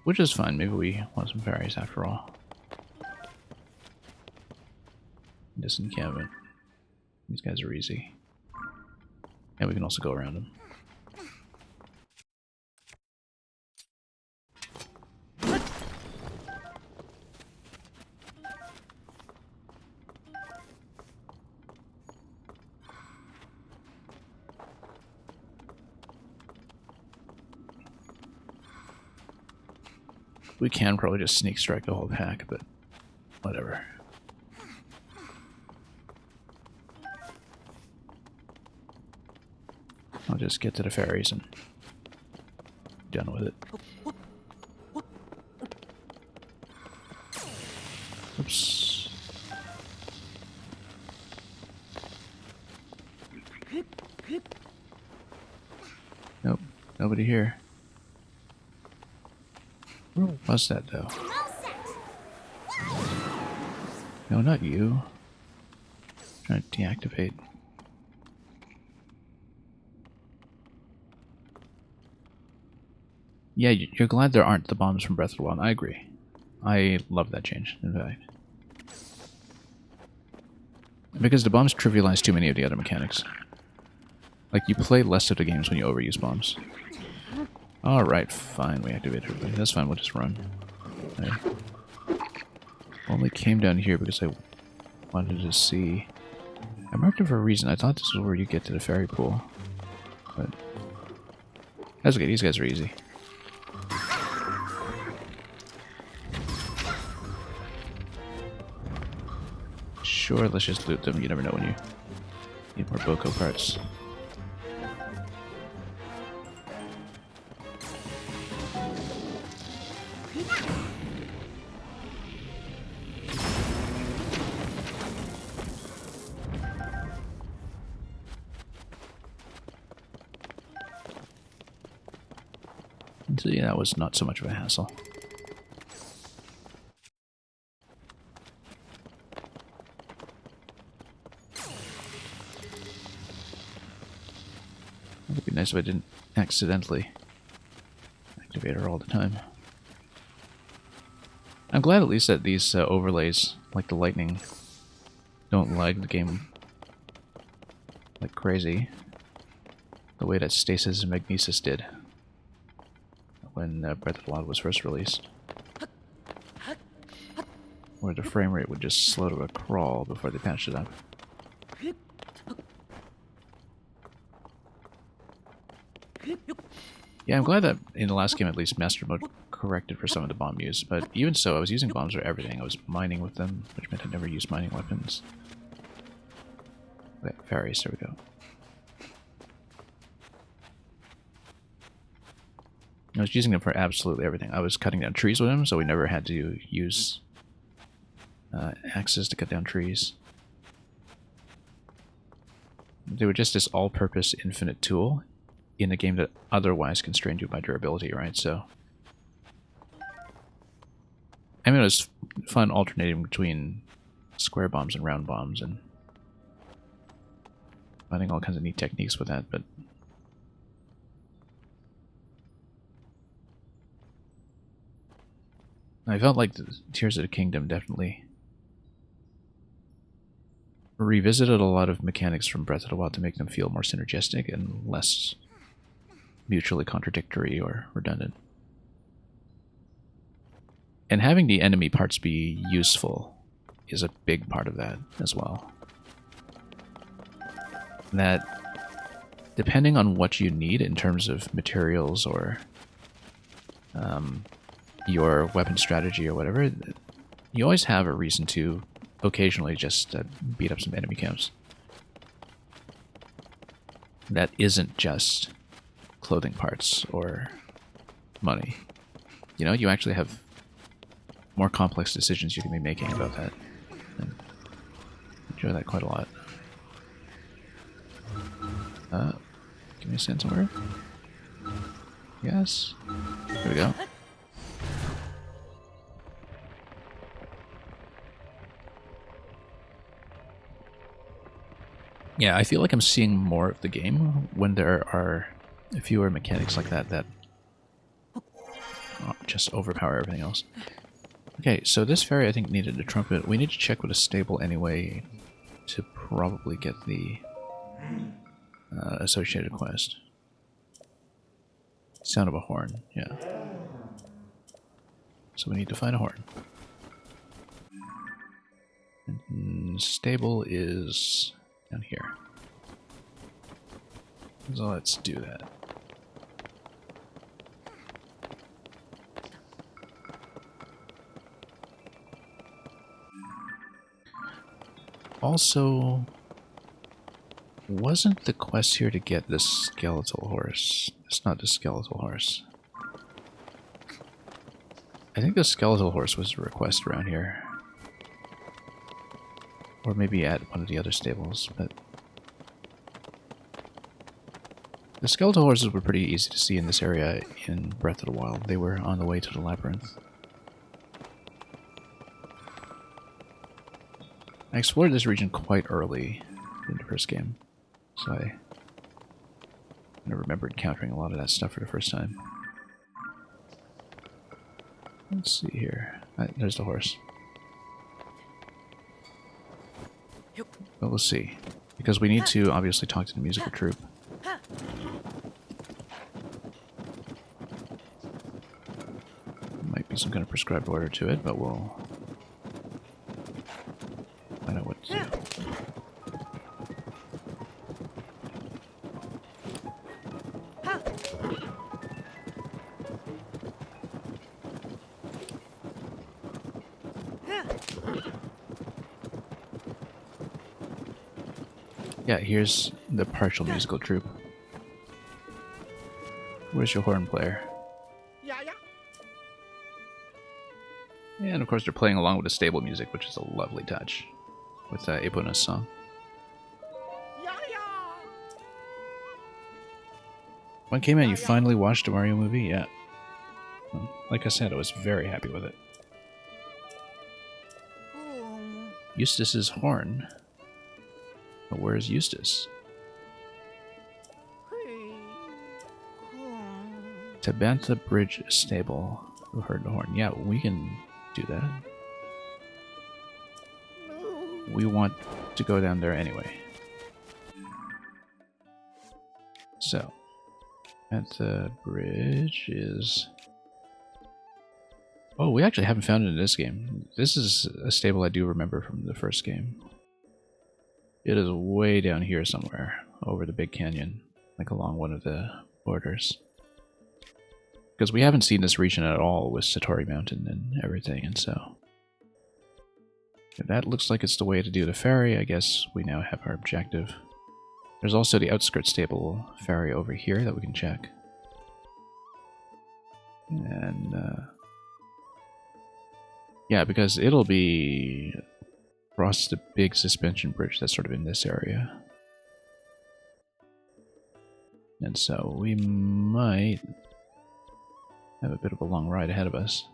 Which is fine, maybe we want some fairies after all. Disencampment. These guys are easy. And we can also go around them. We can probably just sneak strike the whole pack, but whatever. I'll just get to the fairies and be done with it. Oops. Nope, nobody here. What's that though? No, not you. Trying to deactivate. Yeah, you're glad there aren't the bombs from Breath of the Wild. I agree. I love that change, in fact. Because the bombs trivialize too many of the other mechanics. Like, you play less of the games when you overuse bombs. Alright, fine, we activate everybody. That's fine, we'll just run. I only came down here because I wanted to see... I marked it for a reason. I thought this was where you get to the fairy pool. But... that's okay, these guys are easy. Sure, let's just loot them. You never know when you need more Boko parts. So yeah, that was not so much of a hassle. It would be nice if I didn't accidentally activate her all the time. I'm glad at least that these overlays, like the lightning, don't lag the game like crazy, the way that Stasis and Magnesis did. when Breath of the Wild was first released, where the frame rate would just slow to a crawl before they patched it up. Yeah, I'm glad that in the last game at least Master Mode corrected for some of the bomb use, but even so, I was using bombs for everything. I was mining with them, which meant I never used mining weapons. Okay, fairies, there we go. I was using them for absolutely everything. I was cutting down trees with them, so we never had to use axes to cut down trees. They were just this all-purpose infinite tool in a game that otherwise constrained you by durability, right? So, I mean, it was fun alternating between square bombs and round bombs and finding all kinds of neat techniques with that, but I felt like the Tears of the Kingdom definitely revisited a lot of mechanics from Breath of the Wild to make them feel more synergistic and less mutually contradictory or redundant. And having the enemy parts be useful is a big part of that as well. That, depending on what you need in terms of materials or your weapon strategy or whatever, you always have a reason to occasionally just beat up some enemy camps. That isn't just clothing parts or money. You know, you actually have more complex decisions you can be making about that. And I enjoy that quite a lot. Give me a stand somewhere. Yes. There we go. Yeah, I feel like I'm seeing more of the game when there are fewer mechanics like that that just overpower everything else. Okay, so this fairy I think needed a trumpet. We need to check with a stable anyway to probably get the associated quest. Sound of a horn, yeah. So we need to find a horn. And stable is down here. So let's do that. Also, wasn't the quest here to get the skeletal horse? It's not the skeletal horse. I think the skeletal horse was a request around here. Or maybe at one of the other stables, but the skeletal horses were pretty easy to see in this area in Breath of the Wild. They were on the way to the labyrinth. I explored this region quite early in the first game, so I remember encountering a lot of that stuff for the first time. Let's see here. There's the horse. But we'll see. Because we need to obviously talk to the musical troupe. Might be some kind of prescribed order to it, but we'll find out what to do. Yeah, here's the partial musical troupe. Where's your horn player? And of course they're playing along with the stable music, which is a lovely touch. With Epuna's song. When it came out, you finally watched a Mario movie? Yeah. Well, like I said, I was very happy with it. Eustace's horn. But where's Eustace? Tabantha Bridge Stable. Who heard the horn? Yeah, we can do that. We want to go down there anyway. So, Tabantha Bridge is Oh, we actually haven't found it in this game. This is a stable I do remember from the first game. It is way down here somewhere, over the big canyon, like along one of the borders. Because we haven't seen this region at all with Satori Mountain and everything, and so... if that looks like it's the way to do the ferry, I guess we now have our objective. There's also the outskirts stable ferry over here that we can check. And, yeah, because it'll be across the big suspension bridge that's sort of in this area. And so we might have a bit of a long ride ahead of us.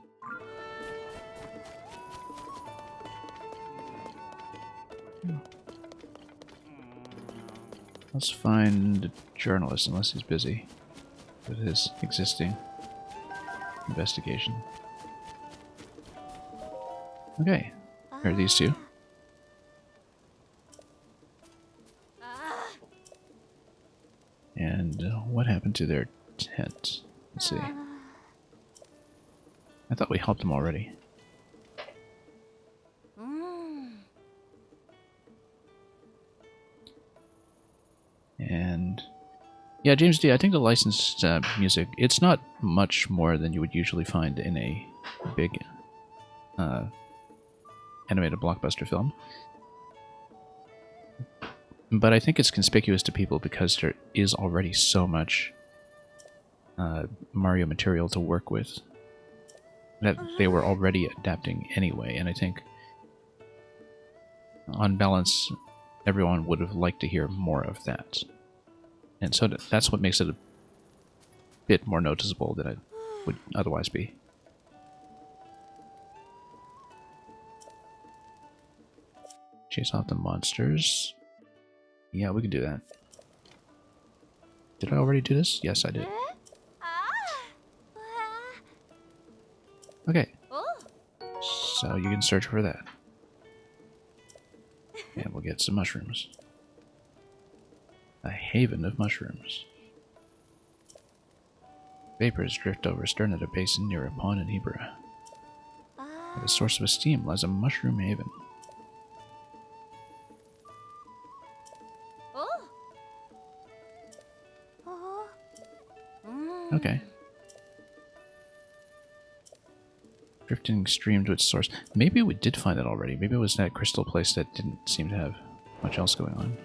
Let's find a journalist, unless he's busy with his existing investigation. Okay, here are these two. And what happened to their tent? Let's see. I thought we helped them already. And yeah, James D, I think the licensed music, it's not much more than you would usually find in a big animated blockbuster film. But I think it's conspicuous to people because there is already so much Mario material to work with that they were already adapting anyway, and I think on balance everyone would have liked to hear more of that. And so that's what makes it a bit more noticeable than it would otherwise be. Chase off the monsters. Yeah, we can do that. Did I already do this? Yes, I did. Okay. So you can search for that. And we'll get some mushrooms. A haven of mushrooms. Vapors drift over stern at a basin near a pond in Hebra. At the source of steam lies a mushroom haven. Okay. Drifting stream to its source. Maybe we did find it already. Maybe it was that crystal place that didn't seem to have much else going on.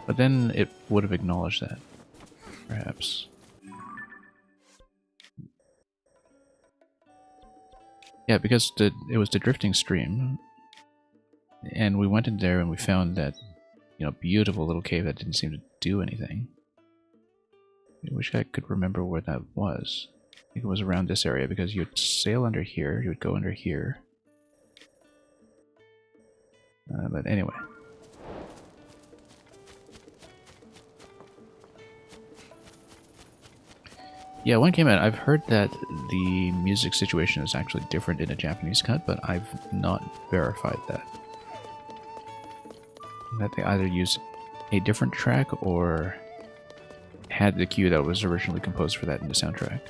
But then it would have acknowledged that. Perhaps. Yeah, because it was the drifting stream. And we went in there and we found that, you know, beautiful little cave that didn't seem to do anything. I wish I could remember where that was. I think it was around this area because you would sail under here, you would go under here. But anyway. Yeah, when it came out, I've heard that the music situation is actually different in a Japanese cut, but I've not verified that. That they either use a different track or had the cue that was originally composed for that in the soundtrack.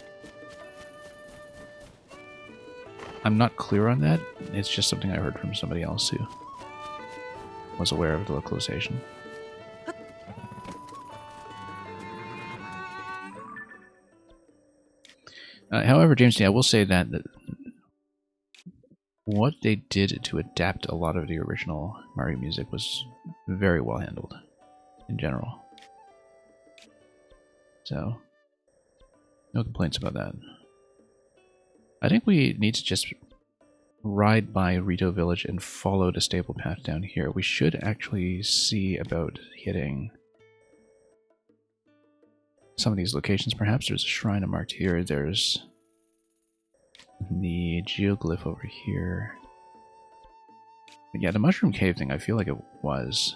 I'm not clear on that. It's just something I heard from somebody else who was aware of the localization. However, James D, I will say that what they did to adapt a lot of the original Mario music was very well handled in general. So, no complaints about that. I think we need to just ride by Rito Village and follow the stable path down here. We should actually see about hitting some of these locations, perhaps. There's a shrine marked here. There's the geoglyph over here. But yeah, the mushroom cave thing, I feel like it was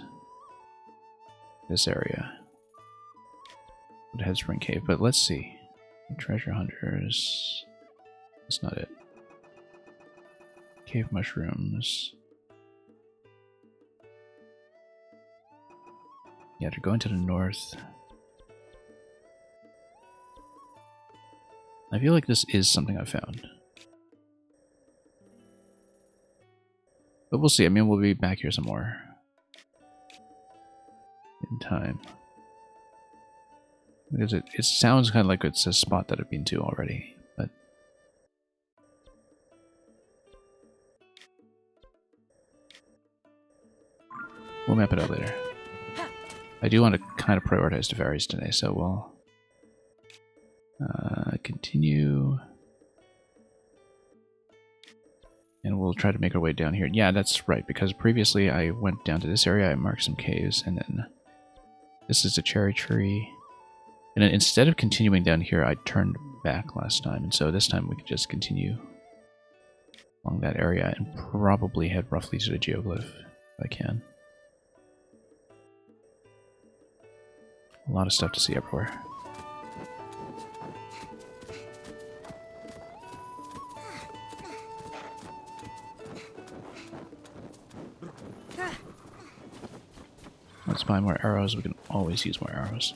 this area. The Headspring Cave, but let's see. Treasure hunters. That's not it. Cave mushrooms. Yeah, they're going to the north. I feel like this is something I found. But we'll see. I mean, we'll be back here some more in time. Because it sounds kind of like it's a spot that I've been to already, but... we'll map it out later. I do want to kind of prioritize the ferries today, so we'll continue. And we'll try to make our way down here. Yeah, that's right, because previously I went down to this area, I marked some caves, and then this is a cherry tree. And then instead of continuing down here, I turned back last time, and so this time we can just continue along that area and probably head roughly to the geoglyph if I can. A lot of stuff to see everywhere. Let's buy more arrows. We can always use more arrows.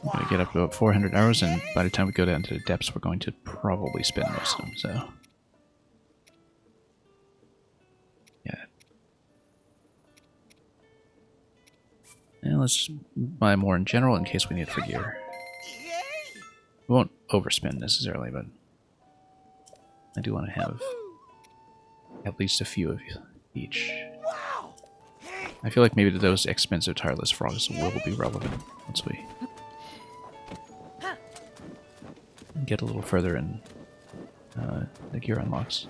I'm going to get up to about 400 arrows, and by the time we go down to the depths, we're going to probably spend most of them, so... yeah. And let's buy more in general in case we need it for gear. We won't overspend necessarily, but... I do want to have at least a few of each. I feel like maybe those expensive tireless frogs will be relevant once we get a little further in the gear unlocks.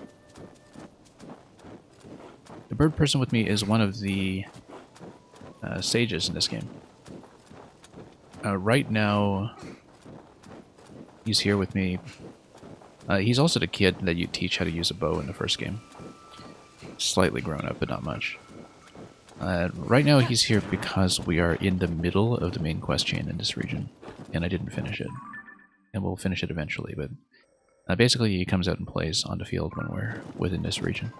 The bird person with me is one of the sages in this game. Right now, he's here with me. He's also the kid that you teach how to use a bow in the first game. Slightly grown up, but not much. Right now he's here because we are in the middle of the main quest chain in this region, and I didn't finish it. And we'll finish it eventually, but basically he comes out and plays on the field when we're within this region.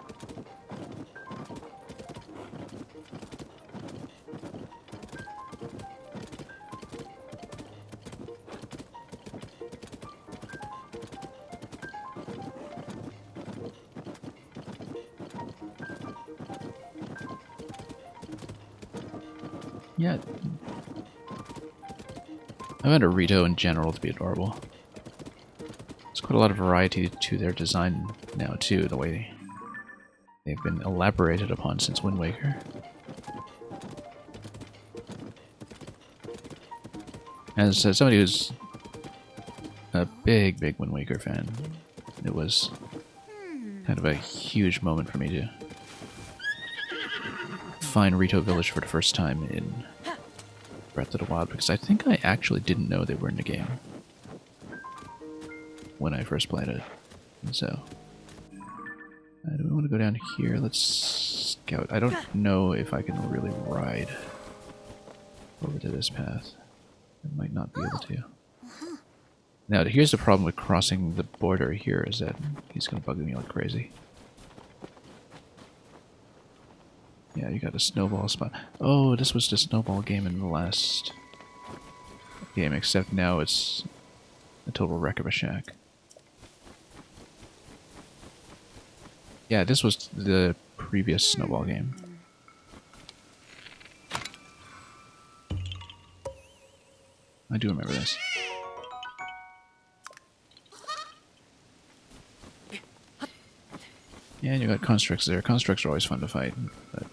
Yeah. I found Rito in general to be adorable. There's quite a lot of variety to their design now, too, the way they've been elaborated upon since Wind Waker. As somebody who's a big Wind Waker fan, it was kind of a huge moment for me to find Rito Village for the first time in Breath of the Wild, because I think I actually didn't know they were in the game when I first played it. And so, do we want to go down here? Let's scout. I don't know if I can really ride over to this path. I might not be able to. Now, here's the problem with crossing the border here, is that he's going to bug me like crazy. Yeah, you got a snowball spot. Oh, this was the snowball game in the last game, except now it's a total wreck of a shack. Yeah, this was the previous snowball game. I do remember this. Yeah, and you got constructs there. Constructs are always fun to fight, but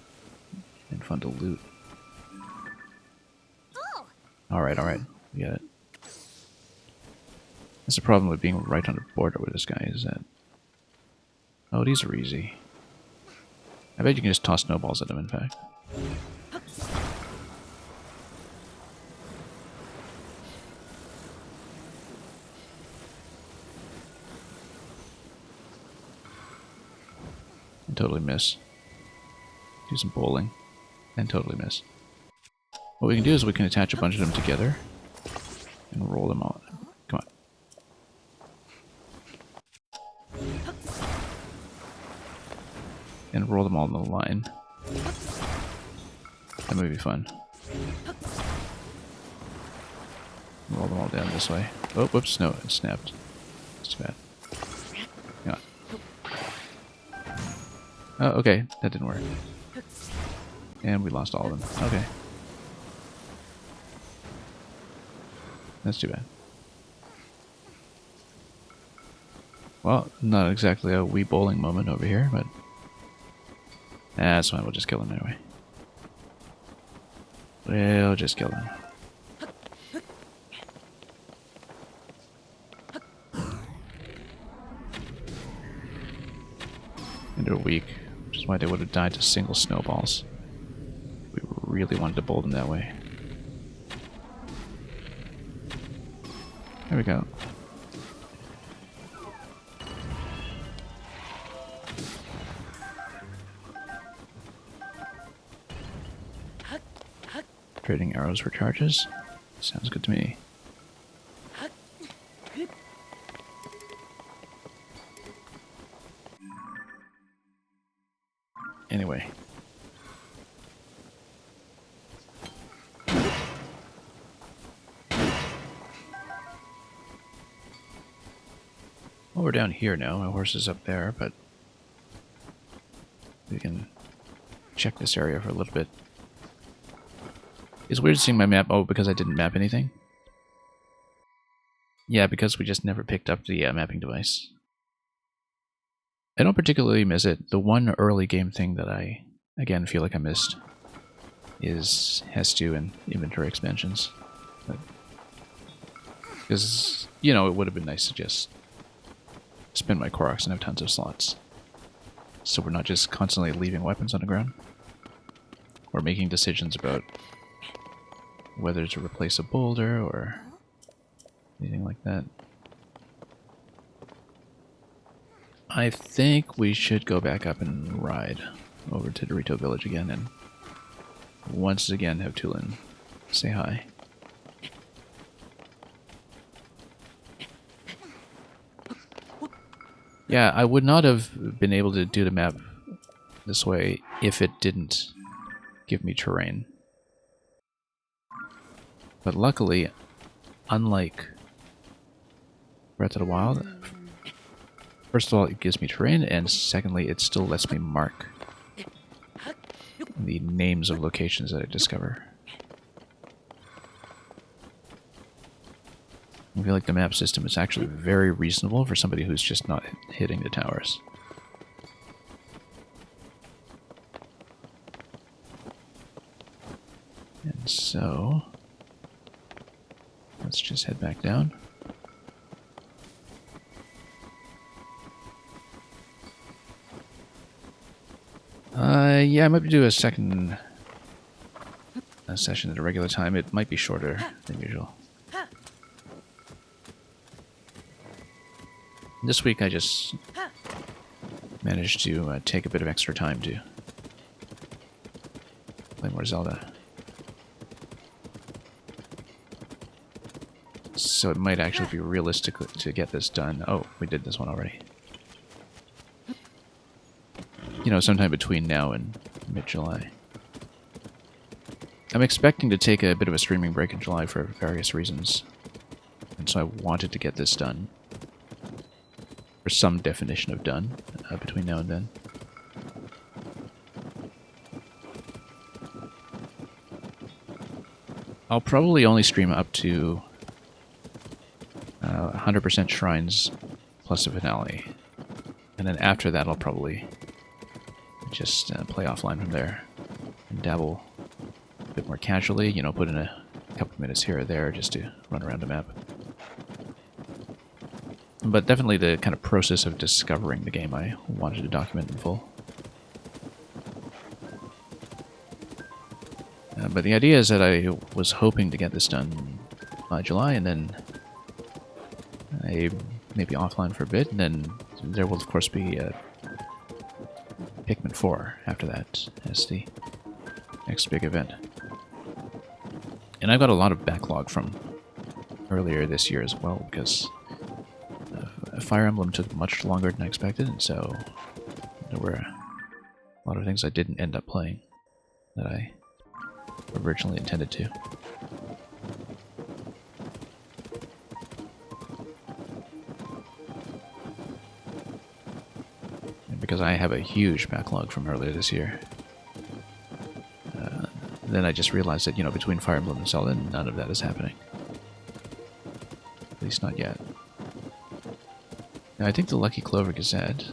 and fun to loot. Alright, we get it. That's the problem with being right on the border with this guy, is that... oh, these are easy. I bet you can just toss snowballs at them, in fact. And totally miss. Do some bowling. And totally miss. What we can do is we can attach a bunch of them together and roll them out. Come on. And roll them all in the line. That might be fun. Roll them all down this way. Oh, whoops, no, it snapped. That's too bad. Hang on. Oh, okay, that didn't work. And we lost all of them. Okay. That's too bad. Well, not exactly a Wii bowling moment over here, but that's fine, we'll just kill him anyway. We'll just kill him. And they're weak, which is why they would have died to single snowballs. We really wanted to bowl them that way. There we go. Trading arrows for charges? Sounds good to me. Anyway. Well, we're down here now. My horse is up there, but we can check this area for a little bit. It's weird seeing my map. Oh, because I didn't map anything? Yeah, because we just never picked up the mapping device. I don't particularly miss it. The one early game thing that I, again, feel like I missed is Hestu and inventory expansions. Because, you know, it would have been nice to just spin my Koroks and have tons of slots. So we're not just constantly leaving weapons on the ground. Or making decisions about whether to replace a boulder or anything like that. I think we should go back up and ride over to Dorito Village again and once again have Tulin say hi. Yeah, I would not have been able to do the map this way if it didn't give me terrain. But luckily, unlike Breath of the Wild, first of all, it gives me terrain, and secondly, it still lets me mark the names of locations that I discover. I feel like the map system is actually very reasonable for somebody who's just not hitting the towers. And so let's just head back down. Yeah, I might do a second session at a regular time. It might be shorter than usual. This week I just managed to take a bit of extra time to play more Zelda. So it might actually be realistic to get this done. Oh, we did this one already. You know, sometime between now and mid-July. I'm expecting to take a bit of a streaming break in July for various reasons. And so I wanted to get this done. Or some definition of done between now and then. I'll probably only stream up to 100% shrines plus a finale. And then after that I'll probably just play offline from there and dabble a bit more casually, you know, put in a couple of minutes here or there just to run around the map. But definitely the kind of process of discovering the game I wanted to document in full. But the idea is that I was hoping to get this done by July, and then I may be offline for a bit, and then there will of course be Pikmin 4 after that as the next big event. And I've got a lot of backlog from earlier this year as well, because Fire Emblem took much longer than I expected, and so there were a lot of things I didn't end up playing that I originally intended to. And because I have a huge backlog from earlier this year, then I just realized that, you know, between Fire Emblem and Zelda, none of that is happening. At least not yet. Now, I think the Lucky Clover Gazette,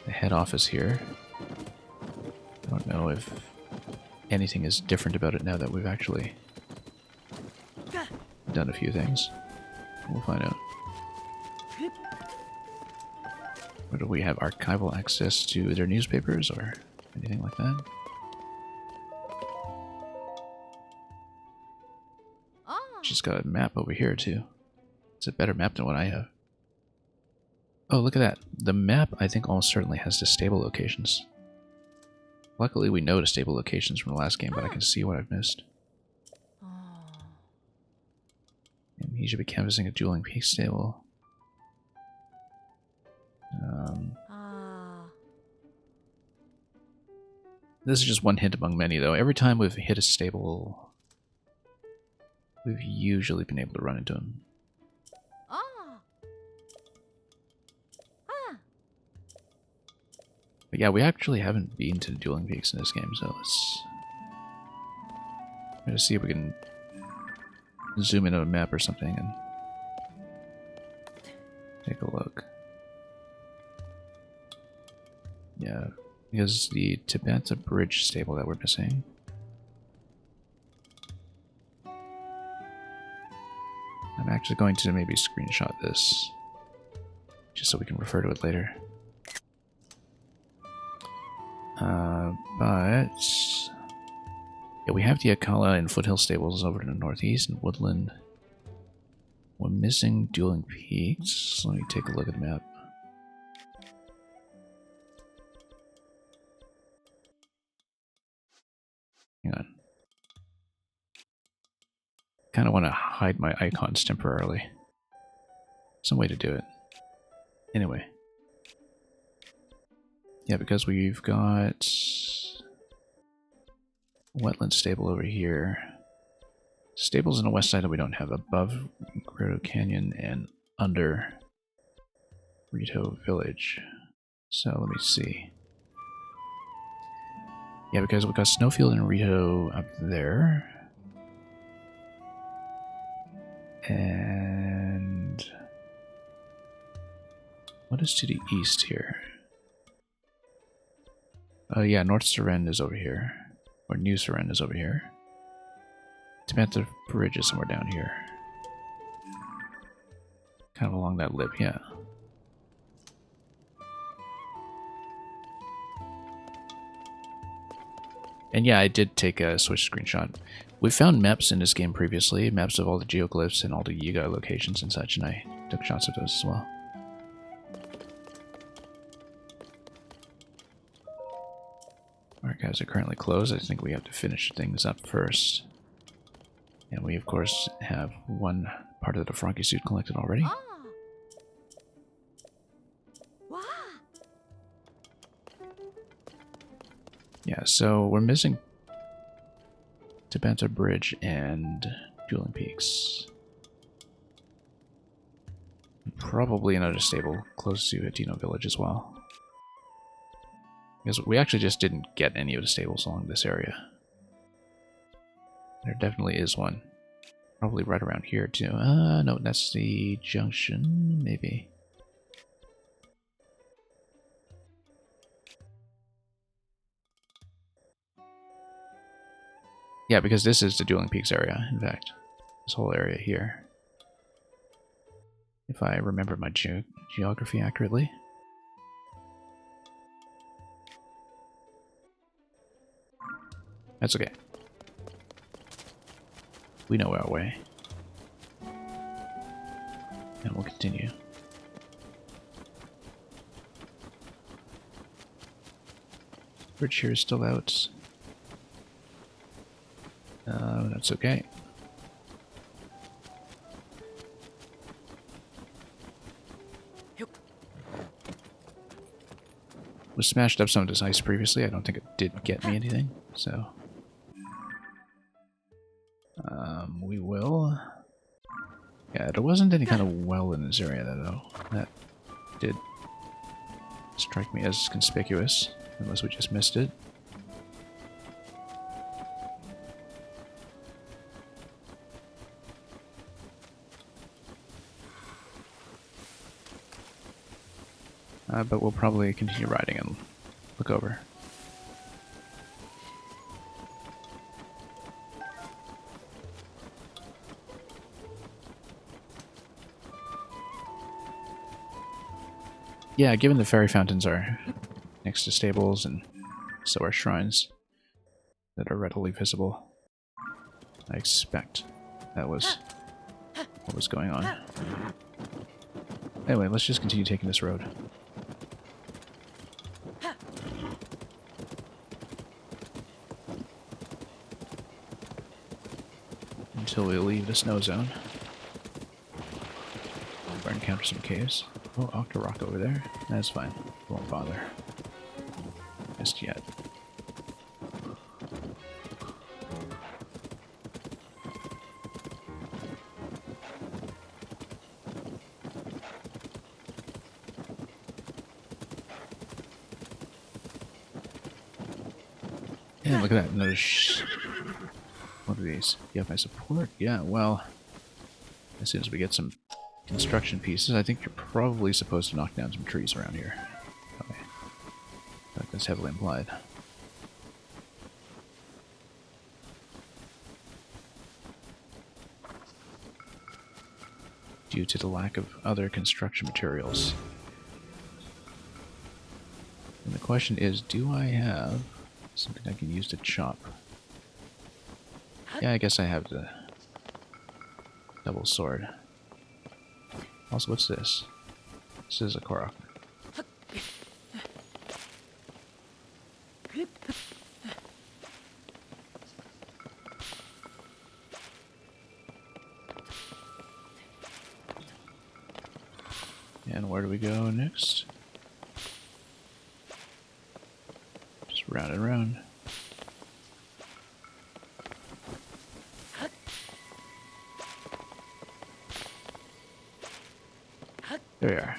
the head office here, I don't know if anything is different about it now that we've actually done a few things. We'll find out. Or do we have archival access to their newspapers or anything like that? Just got a map over here too. It's a better map than what I have. Oh, look at that. The map, I think, almost certainly has the stable locations. Luckily, we know the stable locations from the last game, but I can see what I've missed. And he should be canvassing a Dueling Peak stable. This is just one hint among many, though. Every time we've hit a stable, we've usually been able to run into him. But yeah, we actually haven't been to the Dueling Peaks in this game, so let's see if we can zoom in on a map or something and take a look. Yeah, because the Tabanta Bridge stable that we're missing. I'm actually going to maybe screenshot this, just so we can refer to it later. But yeah, we have the Akala and Foothill stables over to the northeast and Woodland. We're missing Dueling Peaks. Let me take a look at the map. Hang on. Kind of want to hide my icons temporarily. Some way to do it. Anyway. Yeah, because we've got Wetland stable over here. Stables on the west side that we don't have above Grotto Canyon and under Rito Village. So let me see. Yeah, because we've got Snowfield and Rito up there. And what is to the east here? Yeah, North Seren is over here. Or New Seren is over here. Tabanta Bridge is somewhere down here. Kind of along that lip, yeah. And yeah, I did take a switch screenshot. We found maps in this game previously, maps of all the geoglyphs and all the Yiga locations and such, and I took shots of those as well. Archives are currently closed. I think we have to finish things up first. And we, of course, have one part of the Frankie suit collected already. Yeah, so we're missing Tabanta Bridge and Dueling Peaks. Probably another stable close to Dino Village as well. Because we actually just didn't get any of the stables along this area. There definitely is one. Probably right around here too. No, that's the junction, maybe. Yeah, because this is the Dueling Peaks area, in fact. This whole area here. If I remember my geography accurately. That's okay. We know our way. And we'll continue. Bridge here is still out. That's okay. We smashed up some of this ice previously. I don't think it did get me anything, so We will. Yeah, there wasn't any kind of well in this area, though. That did strike me as conspicuous, unless we just missed it. But we'll probably continue riding and look over. Yeah, given the fairy fountains are next to stables and so are shrines that are readily visible, I expect that was what was going on. Anyway, let's just continue taking this road. Until we leave the snow zone. Or encounter some caves. Oh, Octorok over there. That's fine. Won't bother. Just yet. Yeah, look at that. Another what are these? You have my support? Yeah, well, as soon as we get some construction pieces, I think you're probably supposed to knock down some trees around here. Okay. I think that's heavily implied. Due to the lack of other construction materials. And the question is, do I have something I can use to chop? Yeah, I guess I have the double sword. Also, what's this? This is a Korok. And where do we go next? Just round and round. There we are.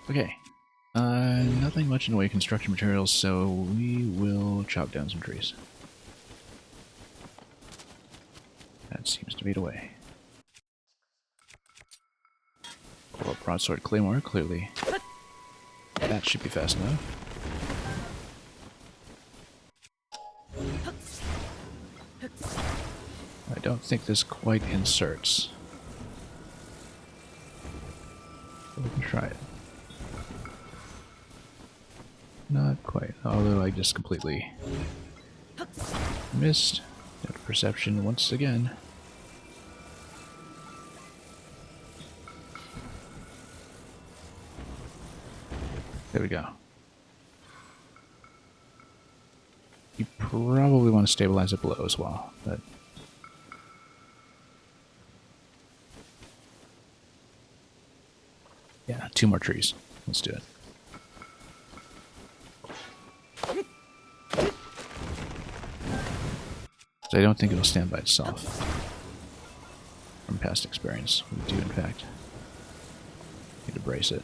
Okay. Nothing much in the way of construction materials, so we will chop down some trees. That seems to be the way. Pull up broadsword claymore, clearly. That should be fast enough. I don't think this quite inserts. But we can try it. Not quite, although I just completely missed depth perception once again. There we go. You probably want to stabilize it below as well, but yeah, 2 more trees. Let's do it. So I don't think it'll stand by itself. From past experience, we do in fact need to brace it.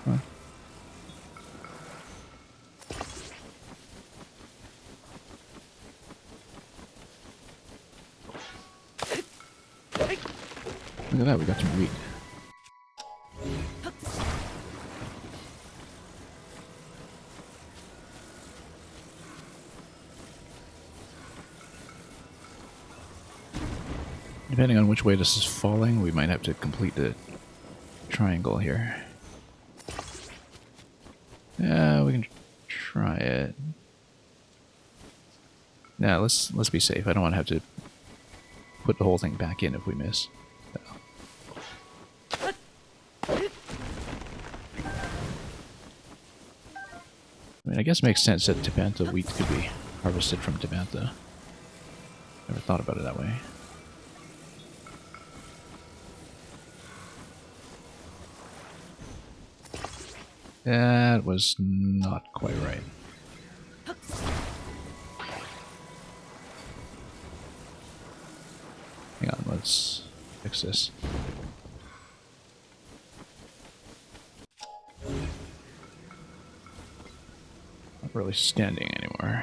Huh? Look at that, we got some wheat. Depending on which way this is falling, we might have to complete the triangle here. Yeah, we can try it. Nah, let's be safe. I don't want to have to put the whole thing back in if we miss. I mean, I guess it makes sense that Tabantha wheat could be harvested from Tabantha. Never thought about it that way. That was not quite right. Hang on, let's fix this. Not really standing anymore.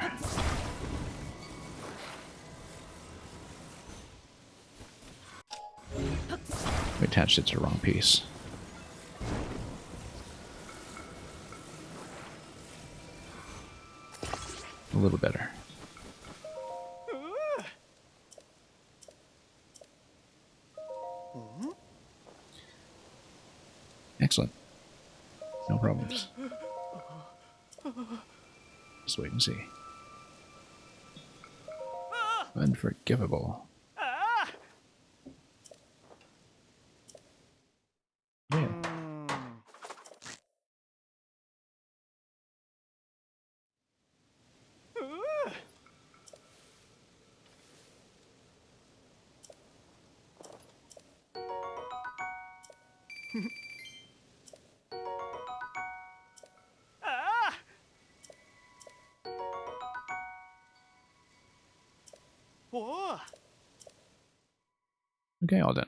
We attached it to the wrong piece. A little better. Excellent. No problems. Just wait and see. Unforgivable. Yeah. Okay, all done.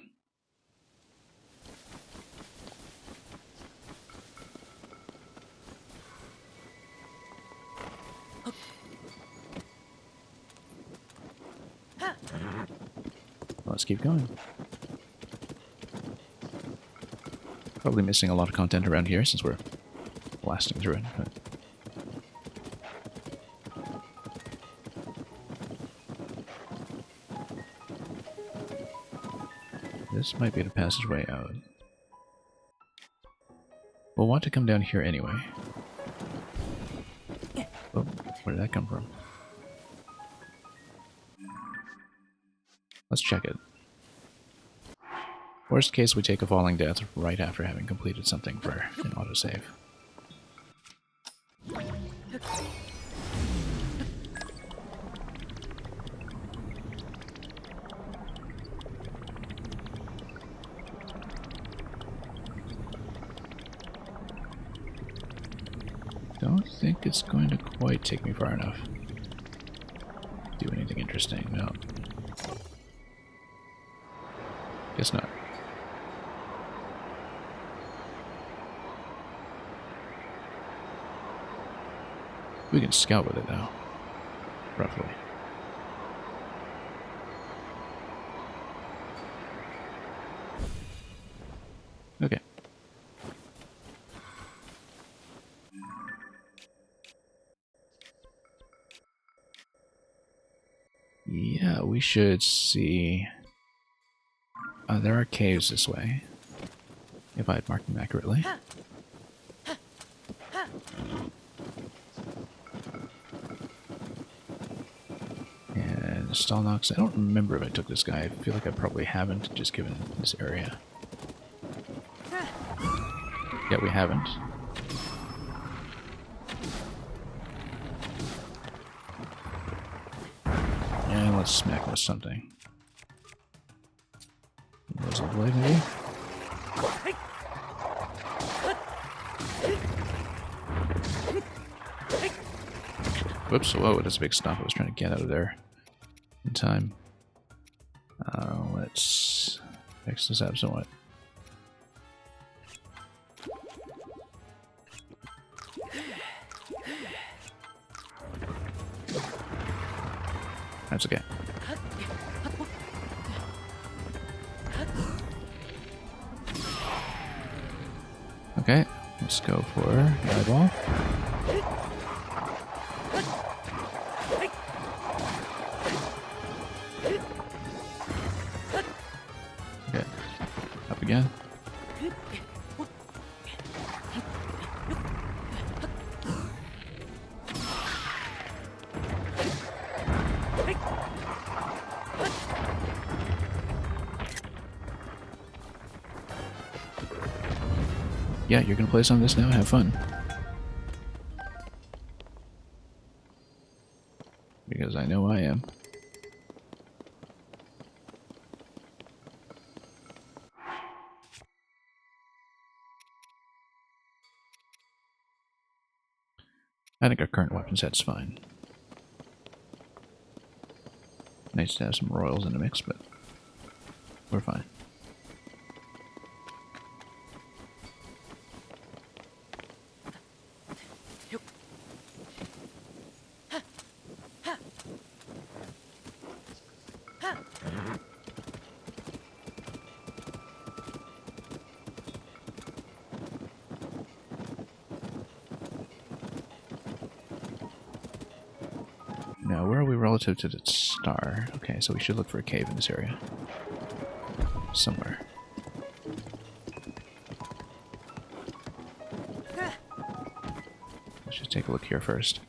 Let's keep going. Probably missing a lot of content around here since we're blasting through it. But this might be the passageway out. We'll want to come down here anyway. Oh, where did that come from? Let's check it. Worst case, we take a falling death right after having completed something for an autosave. Don't think it's going to quite take me far enough. Do anything interesting, no. Guess not. We can scout with it now. Roughly. Okay. Yeah, we should see... there are caves this way. If I had marked them accurately. And Stalnox, I don't remember if I took this guy. I feel like I probably haven't, just given this area. Yeah, we haven't. And let's smack with something. Was it blade maybe? Whoops, whoa, that's a big stop. I was trying to get out of there in time. Let's fix this up somewhat. That's okay. Okay, let's go for the eyeball. Okay, up again. Yeah, you're gonna play some of this now? Have fun. Because I know I am. I think our current weapon set's fine. Nice to have some royals in the mix, but we're fine. Now, where are we relative to the star? Okay, so we should look for a cave in this area. Somewhere. Let's just take a look here first.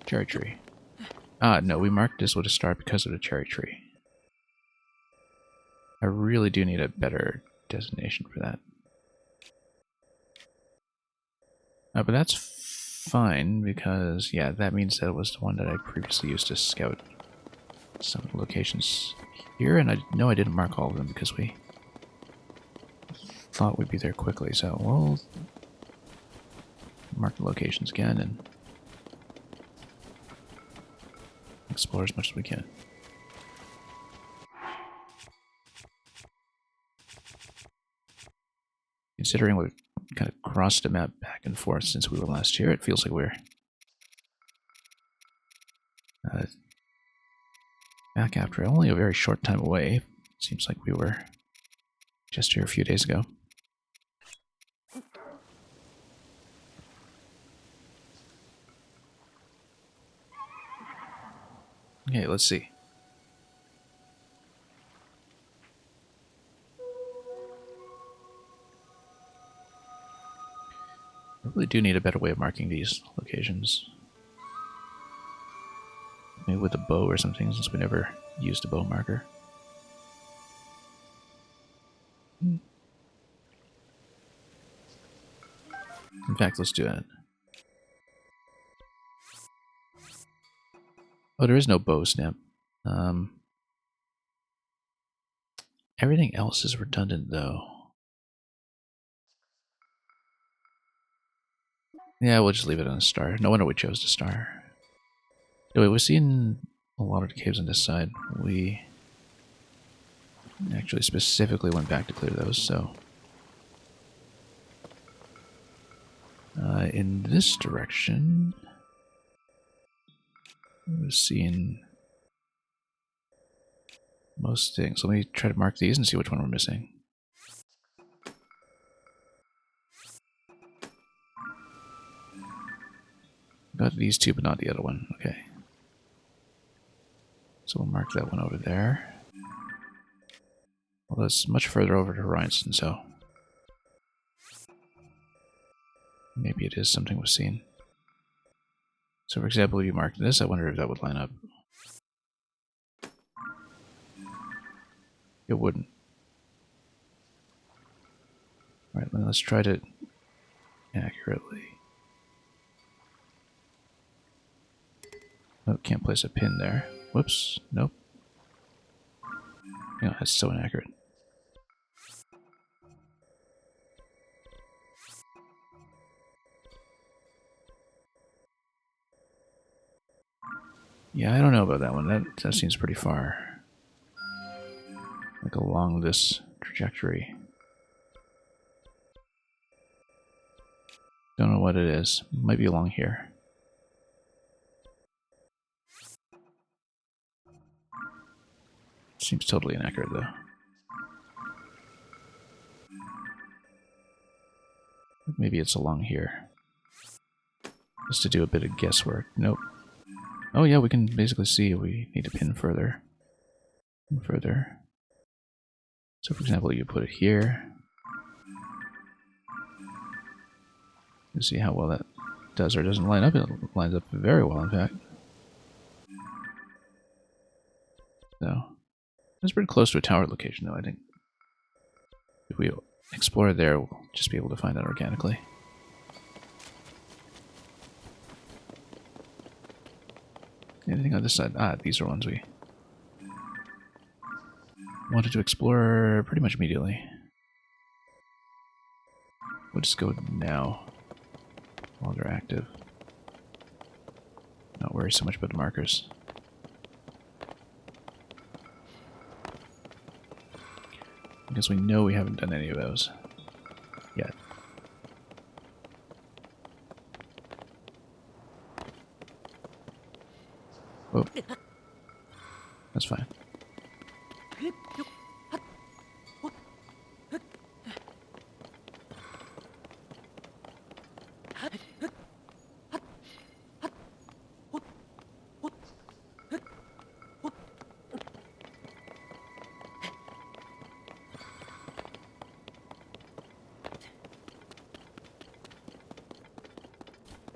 Cherry tree. Ah, no, we marked this with a star because of the cherry tree. I really do need a better designation for that. But that's fine, because, yeah, that means that it was the one that I previously used to scout some of the locations here, and I know I didn't mark all of them because we thought we'd be there quickly, so we'll mark the locations again and explore as much as we can. Considering we've kind of crossed the map back and forth since we were last here, it feels like we're back after only a very short time away. Seems like we were just here a few days ago. Okay, let's see. I really do need a better way of marking these locations. Maybe with a bow or something, since we never used a bow marker. In fact, let's do that. Oh, there is no bow snap. Everything else is redundant, though. Yeah, we'll just leave it on a star. No wonder we chose the star. Anyway, we're seeing a lot of the caves on this side. We actually specifically went back to clear those, so... in this direction... we're seeing most things. Let me try to mark these and see which one we're missing. Got these two, but not the other one. Okay. So we'll mark that one over there. Well, that's much further over to Horizon, so... maybe it is something we've seen. So for example, if you marked this, I wonder if that would line up. It wouldn't. Alright, then let's try to accurately... oh, can't place a pin there. Whoops, nope. You know, that's so inaccurate. Yeah, I don't know about that one. That seems pretty far. Like along this trajectory. Don't know what it is. Might be along here. Seems totally inaccurate, though. Maybe it's along here. Just to do a bit of guesswork. Nope. Oh yeah, we can basically see we need to pin further. And further. So for example, you put it here. You see how well that does or doesn't line up. It lines up very well, in fact. So, it's pretty close to a tower location, though, I think. If we explore there, we'll just be able to find that organically. Anything on this side? Ah, these are ones we wanted to explore pretty much immediately. We'll just go now while they're active. Not worry so much about the markers. Because we know we haven't done any of those yet. Oh. That's fine.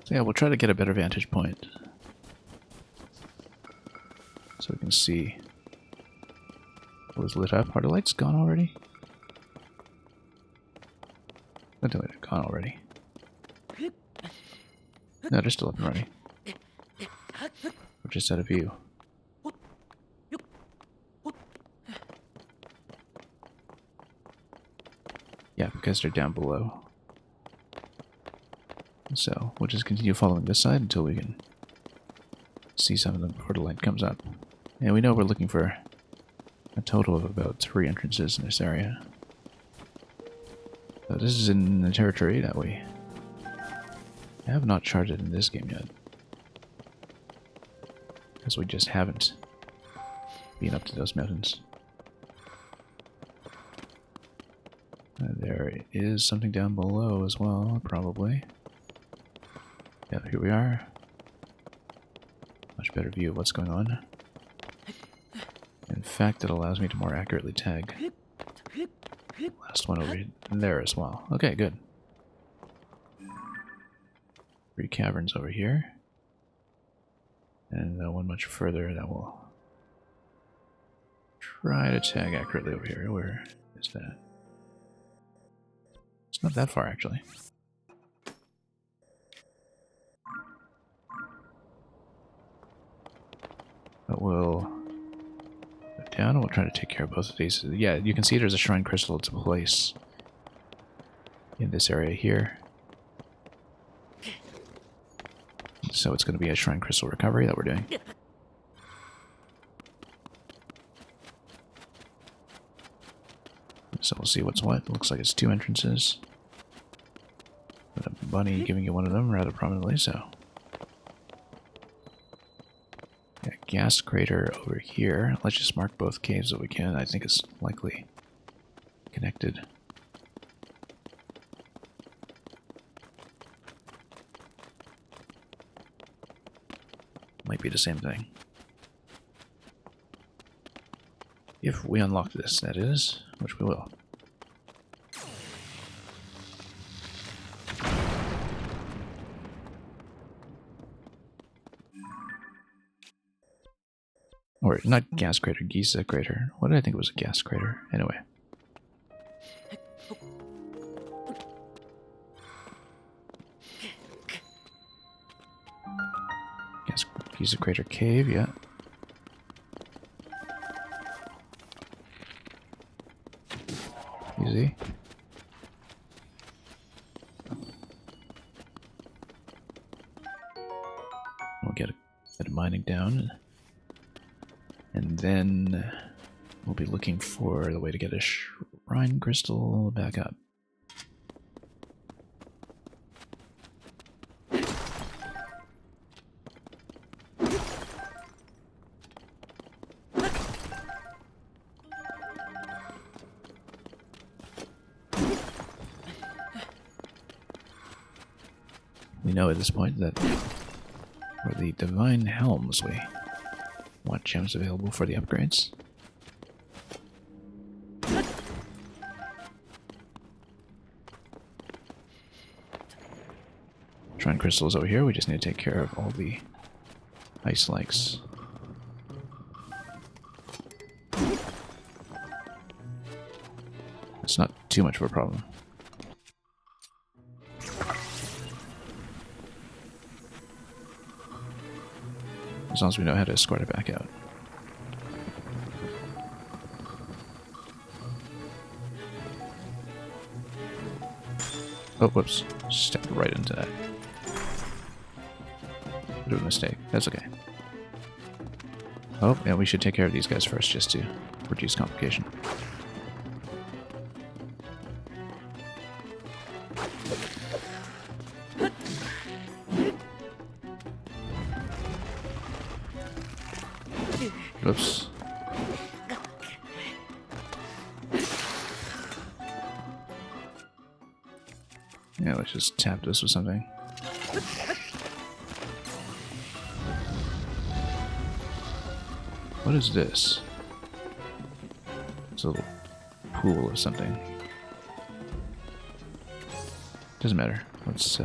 So yeah, we'll try to get a better vantage point. So we can see what was lit up. Are the lights gone already? I don't think they're gone already. No, they're still up and running. We're just out of view. Yeah, because they're down below. So we'll just continue following this side until we can see some of them before the light comes up. And we know we're looking for a total of about 3 entrances in this area. So this is in the territory that we have not charted in this game yet. Because we just haven't been up to those mountains. There is something down below as well, probably. Yeah, here we are. Much better view of what's going on. In fact, it allows me to more accurately tag. Last one over there as well. Okay, good. 3 caverns over here. And one much further that will try to tag accurately over here. Where is that? It's not that far, actually. But we'll go down and we'll try to take care of both of these. Yeah, you can see there's a shrine crystal to place in this area here. So it's going to be a shrine crystal recovery that we're doing. So we'll see what's what. Looks like it's 2 entrances. With a bunny giving you one of them rather prominently, so. Yeah, gas crater over here. Let's just mark both caves that we can. I think it's likely connected. Might be the same thing. If we unlock this, that is, which we will. Or, not gas crater, Giza crater. What did I think it was a gas crater? Anyway. Giza crater cave, yeah. Easy. We'll get a bit of mining down. And then we'll be looking for the way to get a shrine crystal back up. We know at this point that for the divine helms we want gems available for the upgrades. Shrine crystals over here, we just need to take care of all the ice likes. It's not too much of a problem. as long as we know how to escort it back out. Oh, whoops. Stepped right into that. Bit of a mistake. That's okay. Oh, and we should take care of these guys first just to reduce complication. Oops. Yeah, let's just tap this with something. What is this? It's a little pool of something. Doesn't matter. Let's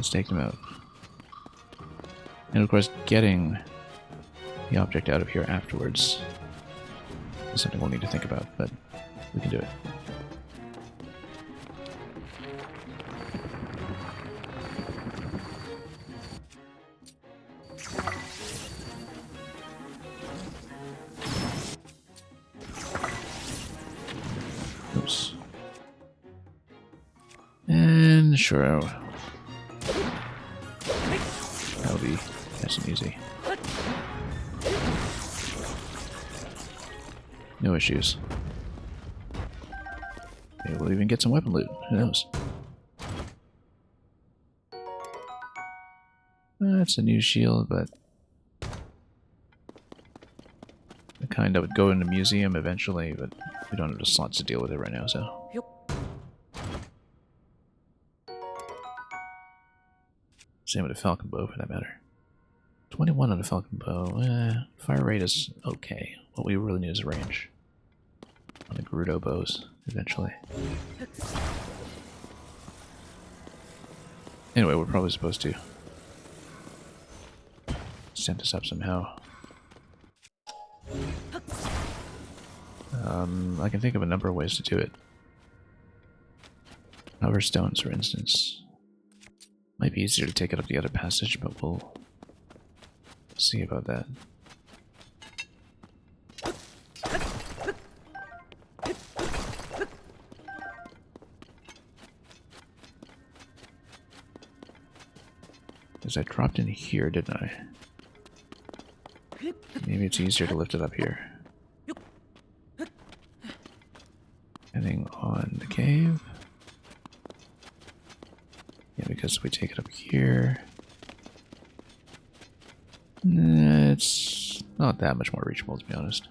take them out. And of course, getting the object out of here afterwards is something we'll need to think about, but we can do it. Oops. And sure. That'll be nice and easy. No issues. Maybe we'll even get some weapon loot. Who knows? That's a new shield, but the kind that would go in a museum eventually, but we don't have the slots to deal with it right now, so. Same with the Falcon Bow, for that matter. 21 on the Falcon Bow. Fire rate is okay. What we really need is range. On the Gerudo bows, eventually. Anyway, we're probably supposed to set this up somehow. I can think of a number of ways to do it. Hover stones, for instance. Might be easier to take it up the other passage, but we'll see about that. Because I dropped in here, didn't I? Maybe it's easier to lift it up here. Depending on the cave. Yeah, because we take it up here. It's not that much more reachable, to be honest.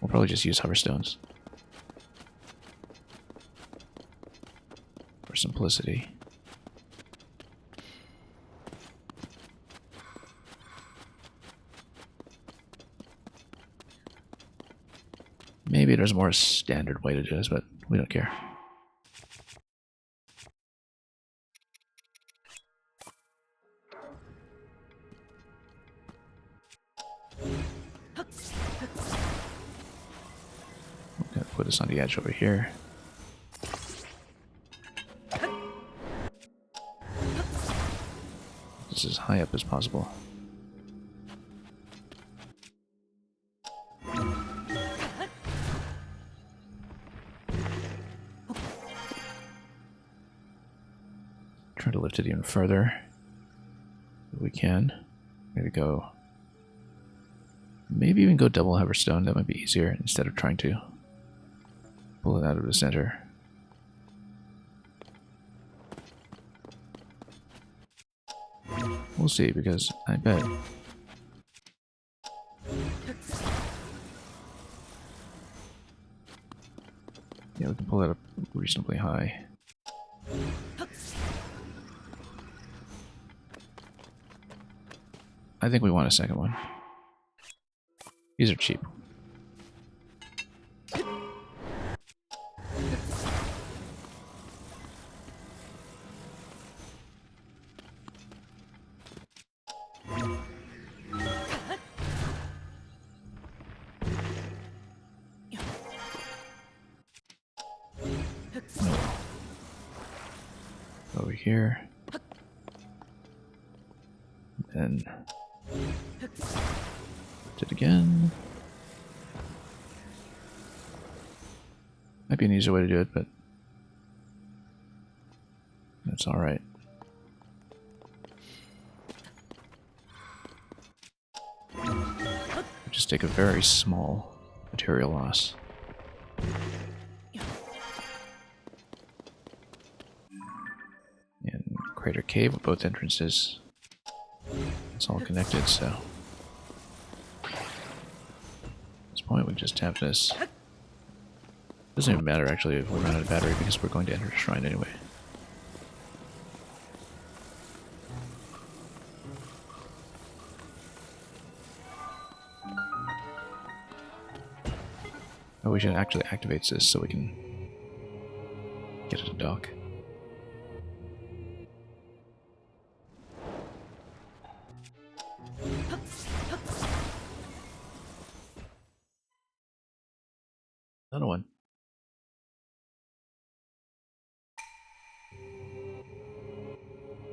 We'll probably just use hover stones. For simplicity. Maybe there's a more standard way to do this, but we don't care. I'm gonna put this on the edge over here. This is as high up as possible. Try to lift it even further if we can. Maybe go. Maybe even go double hoverstone. That might be easier instead of trying to pull it out of the center. We'll see, because I bet yeah, we can pull that up reasonably high. I think we want a second one. These are cheap. Over here. then lift it again. Might be an easier way to do it, but that's alright. Just take a very small material loss. And Crater Cave with both entrances. It's all connected, so at this point we just have this. Doesn't even matter actually if we run out of battery because we're going to enter the shrine anyway. Oh, we should actually activate this so we can get it to dock. Another one.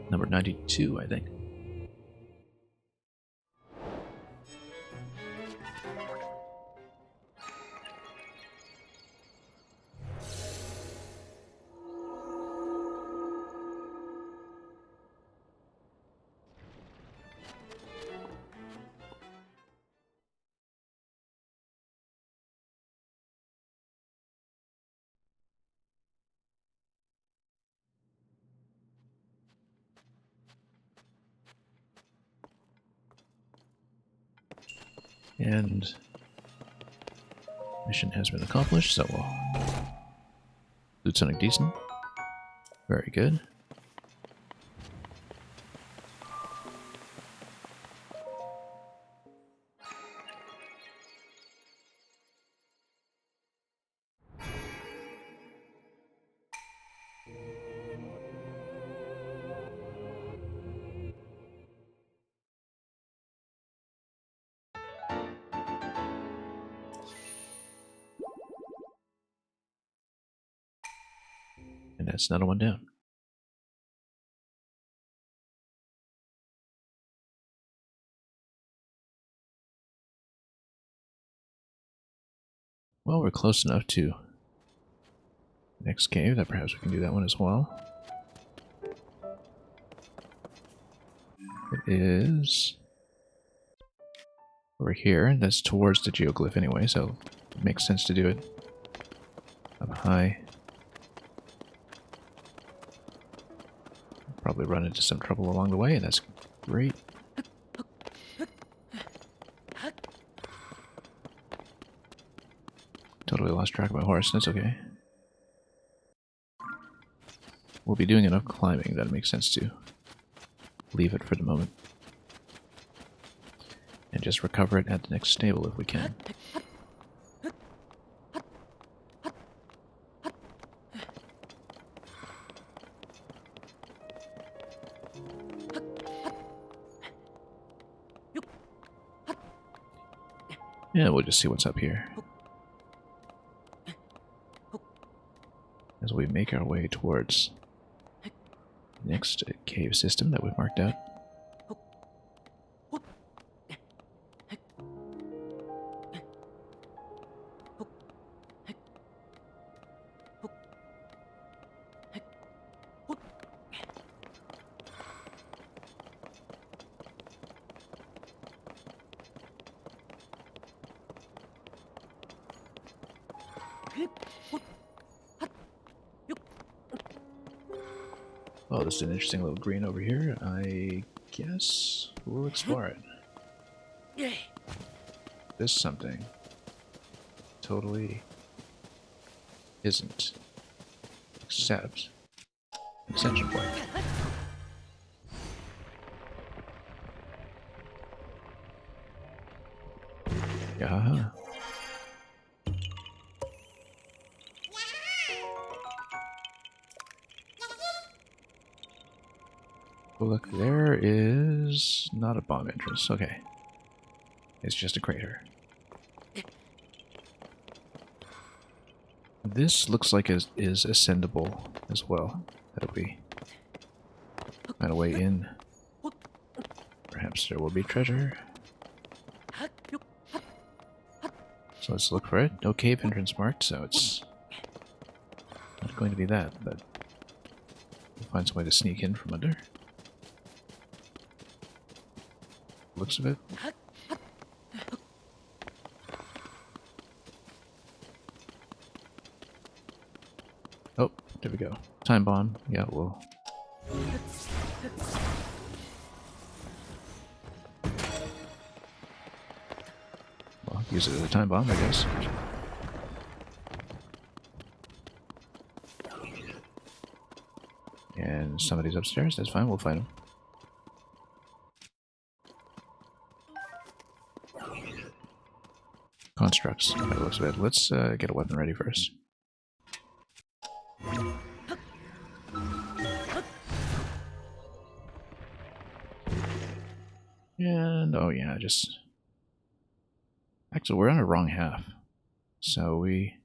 Number 92, I think. And mission has been accomplished, so we'll loot something decent. Very good. And that's another one down. Well, we're close enough to the next cave that perhaps we can do that one as well. It is over here, and that's towards the geoglyph anyway, so it makes sense to do it up high. Probably run into some trouble along the way, and that's great. Totally lost track of my horse, that's okay. We'll be doing enough climbing that it makes sense to leave it for the moment. And just recover it at the next stable if we can. Yeah, we'll just see what's up here as we make our way towards the next cave system that we've marked out. Oh, there's an interesting little green over here. I guess we'll explore it. This something totally isn't, except ascension point. Yeah. Oh, look, there is not a bomb entrance. Okay. It's just a crater. This looks like it is ascendable as well. That'll be find a way in. Perhaps perhaps there will be treasure. So let's look for it. No cave entrance marked, so it's not going to be that, but we'll find some way to sneak in from under. Looks of it. Oh, there we go. Time bomb. Yeah, we'll... Well, use it as a time bomb, I guess. And somebody's upstairs. That's fine. We'll find him. Constructs. By the looks of it. Let's get a weapon ready first. And, oh yeah, just... Actually, we're on the wrong half. So we...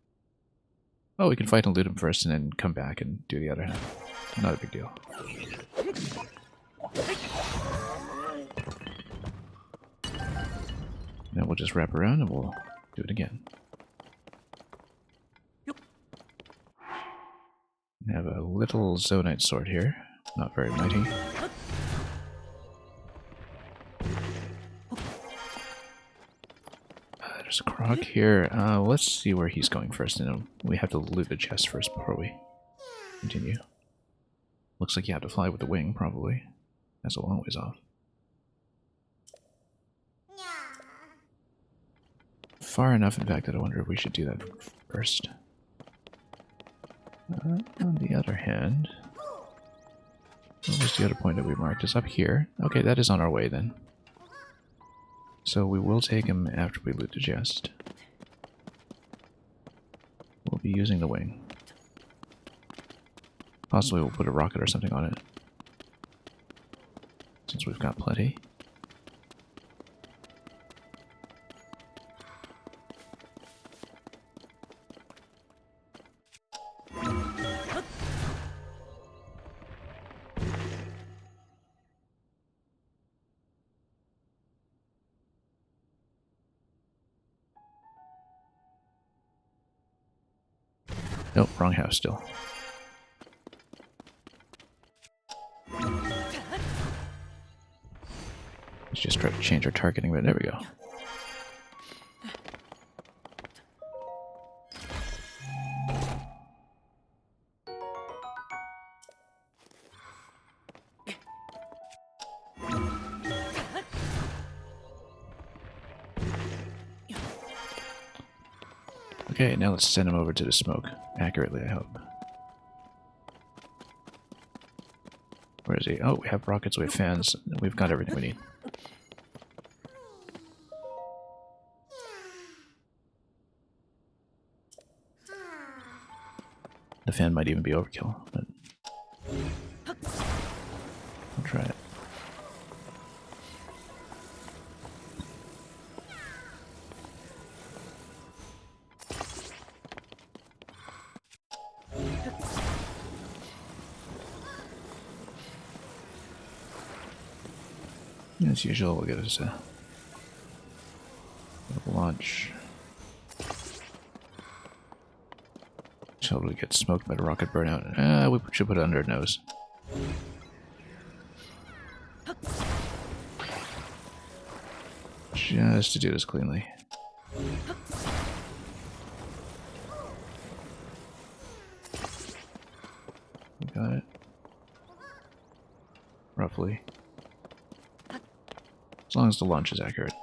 Oh, we can fight and loot him first and then come back and do the other half. Not a big deal. Then we'll just wrap around and we'll do it again. We have a little Zonite sword here. Not very mighty. There's a Krog here. Let's see where he's going first, and we have to loot the chest first before we continue. Looks like you have to fly with the wing, probably. That's a long ways off. Far enough, in fact, that I wonder if we should do that first. On the other hand, what was the other point that we marked? It's up here. Okay, that is on our way then. So we will take him after we loot the chest. We'll be using the wing. Possibly we'll put a rocket or something on it, since we've got plenty. Nope, wrong house still. Let's just try to change our targeting, but there we go. Okay, now let's send him over to the smoke. Accurately, I hope. Where is he? Oh, we have rockets, we have fans. We've got everything we need. The fan might even be overkill, but I'll try it. As usual, we'll get us a launch. Totally get smoked by the rocket burnout. We should put it under our nose. Just to do this cleanly. We got it. Roughly. As long as the launch is accurate.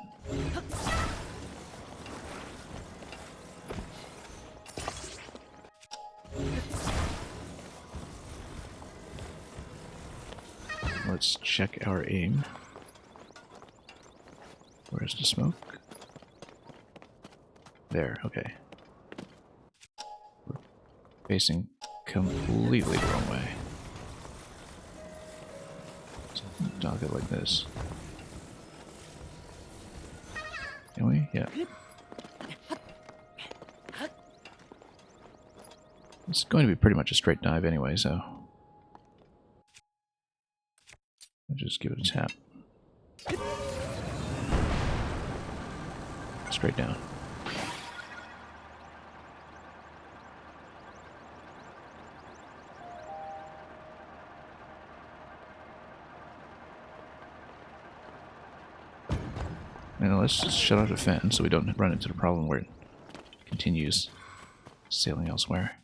Let's check our aim. Where's the smoke? There, okay. We're facing completely the wrong way. So dog it like this. Can we? Yeah. It's going to be pretty much a straight dive anyway, so I'll just give it a tap. Straight down. Now let's just shut off the fan so we don't run into the problem where it continues sailing elsewhere.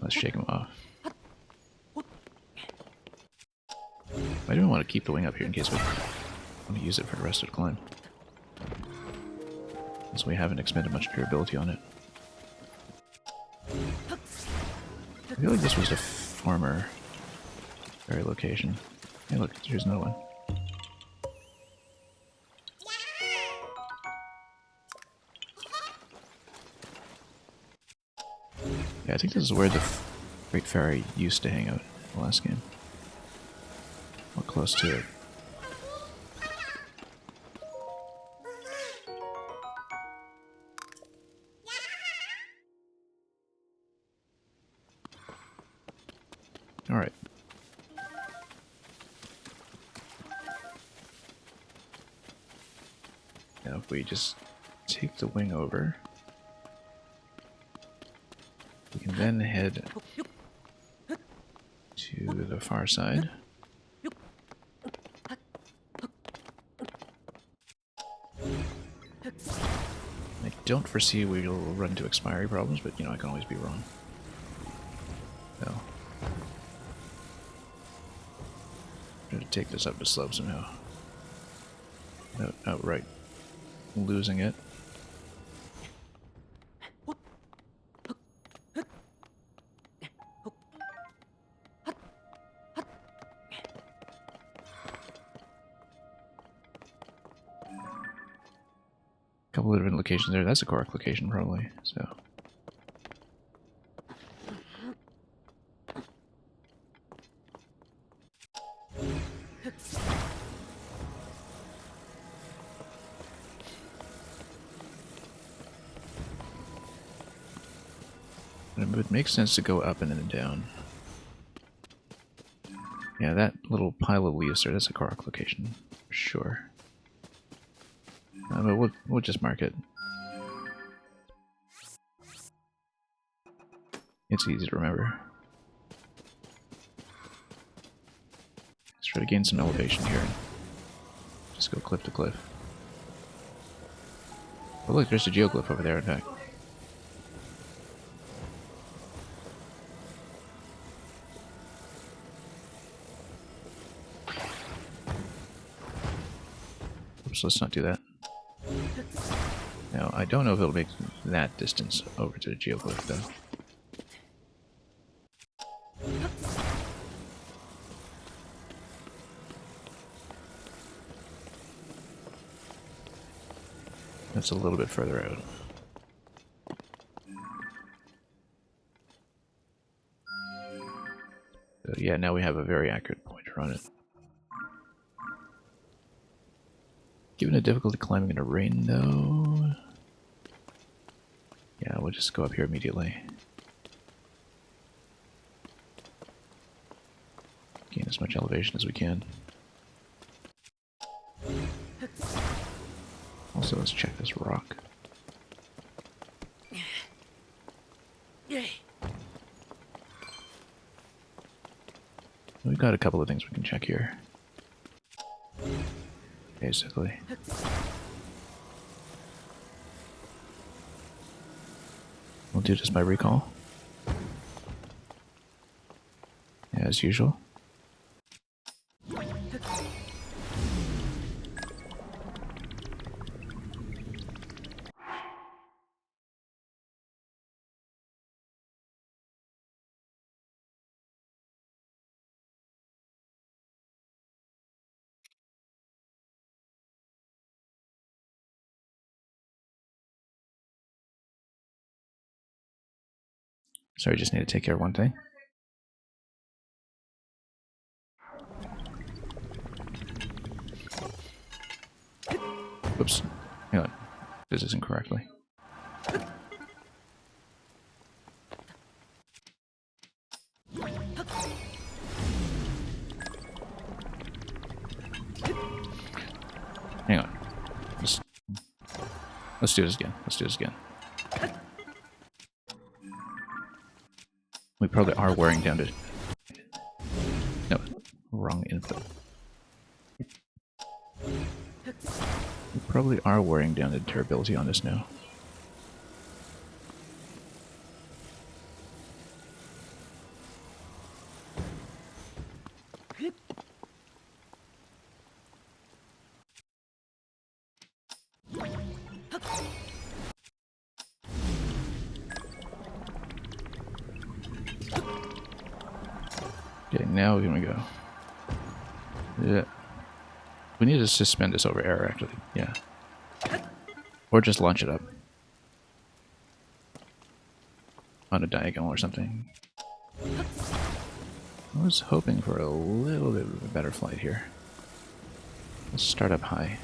Let's shake him off. I do want to keep the wing up here in case we want to use it for the rest of the climb. Since we haven't expended much durability on it. I feel like this was the former ferry location. Hey look, here's another one. Yeah, I think this is where the Great Ferry used to hang out in the last game. Or close to it. Alright. Now if we just take the wing over, we can then head to the far side. I don't foresee we'll run into expiry problems, but you know, I can always be wrong. So, try to take this up the slope somehow. Without outright losing it. Couple of different locations there. That's a correct location, probably. So. It would make sense to go up and then down. Yeah, that little pile of leaves there, that's a correct location. For sure. But we'll just mark it. It's easy to remember. Let's try to gain some elevation here. Just go cliff to cliff. Oh look, there's a geoglyph over there in fact. Oops, let's not do that. Now, I don't know if it'll make that distance over to the geoglyph, though. That's a little bit further out. So, yeah, now we have a very accurate pointer on it. Given the difficulty climbing in the rain, though... Yeah, we'll just go up here immediately. Gain as much elevation as we can. Also, let's check this rock. We've got a couple of things we can check here. Basically. We'll do this by recall. As usual. Sorry, just need to take care of one thing. Whoops. Hang on. This isn't correctly. Hang on. Let's do this again. Let's do this again. We probably are wearing down to... No, wrong input. We probably are wearing down the durability on this now. Okay, now here we go. Yeah. We need to suspend this over air, actually. Yeah. Or just launch it up. On a diagonal or something. I was hoping for a little bit of a better flight here. Let's start up high.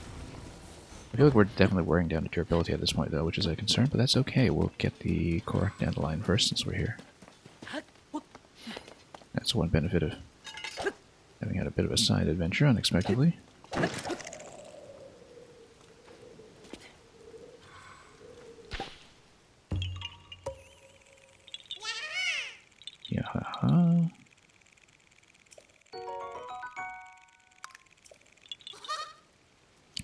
I feel like we're definitely wearing down the durability at this point, though, which is a concern, but that's okay. We'll get the correct dandelion first since we're here. That's one benefit of having had a bit of a side adventure unexpectedly. Yeah, haha.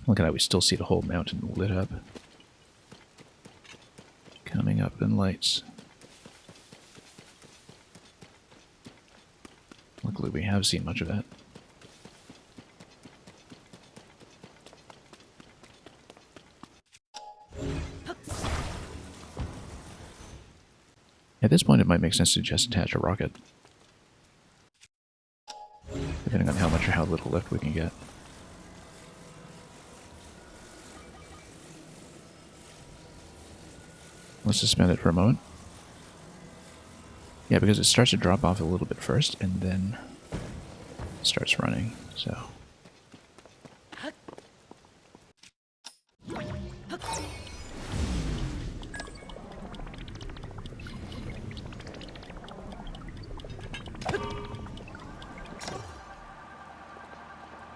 Look at that, we still see the whole mountain lit up. Coming up in lights. Luckily we have seen much of that. At this point it might make sense to just attach a rocket. Depending on how much or how little lift we can get. Let's suspend it for a moment. Yeah, because it starts to drop off a little bit first, and then it starts running, so...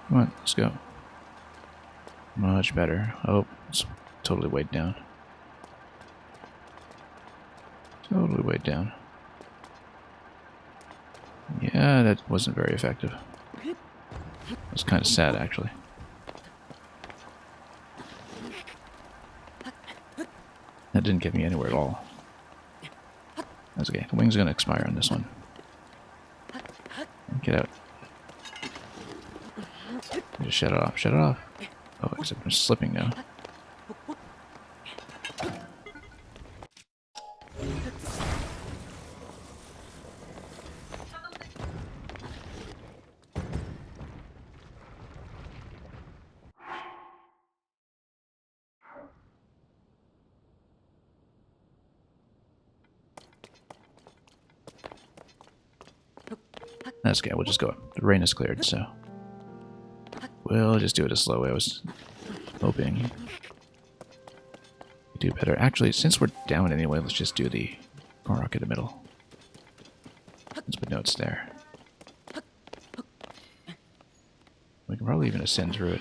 Come on, let's go. Much better. Oh, it's totally weighed down. Totally weighed down. Yeah, that wasn't very effective. It was kind of sad, actually. That didn't get me anywhere at all. That's okay. The wing's going to expire on this one. Get out. Just shut it off. Shut it off. Oh, except I'm slipping now. That's okay, we'll just go up. The rain is cleared, so... We'll just do it a slow way. I was hoping we do better. Actually, since we're down anyway, let's just do the rock in the middle. Let's put notes there. We can probably even ascend through it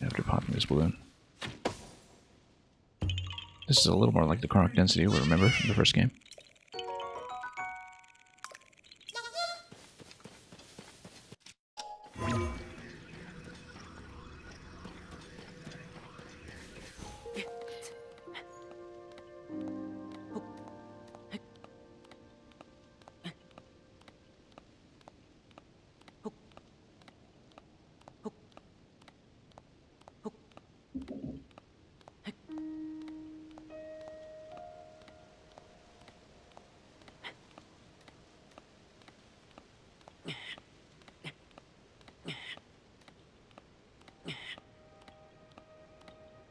after popping this balloon. This is a little more like the Korok density we remember from the first game.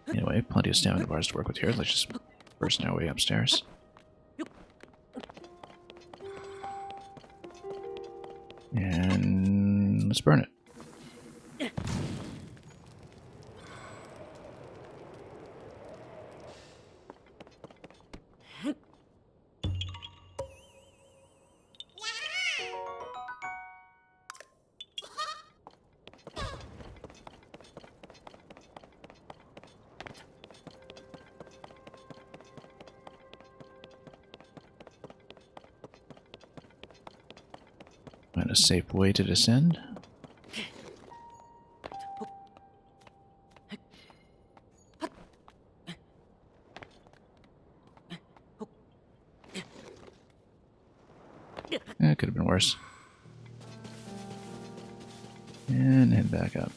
Anyway, plenty of stamina bars to work with here. Let's just burst our way upstairs. And let's burn it. find a safe way to descend. It could have been worse. And head back up.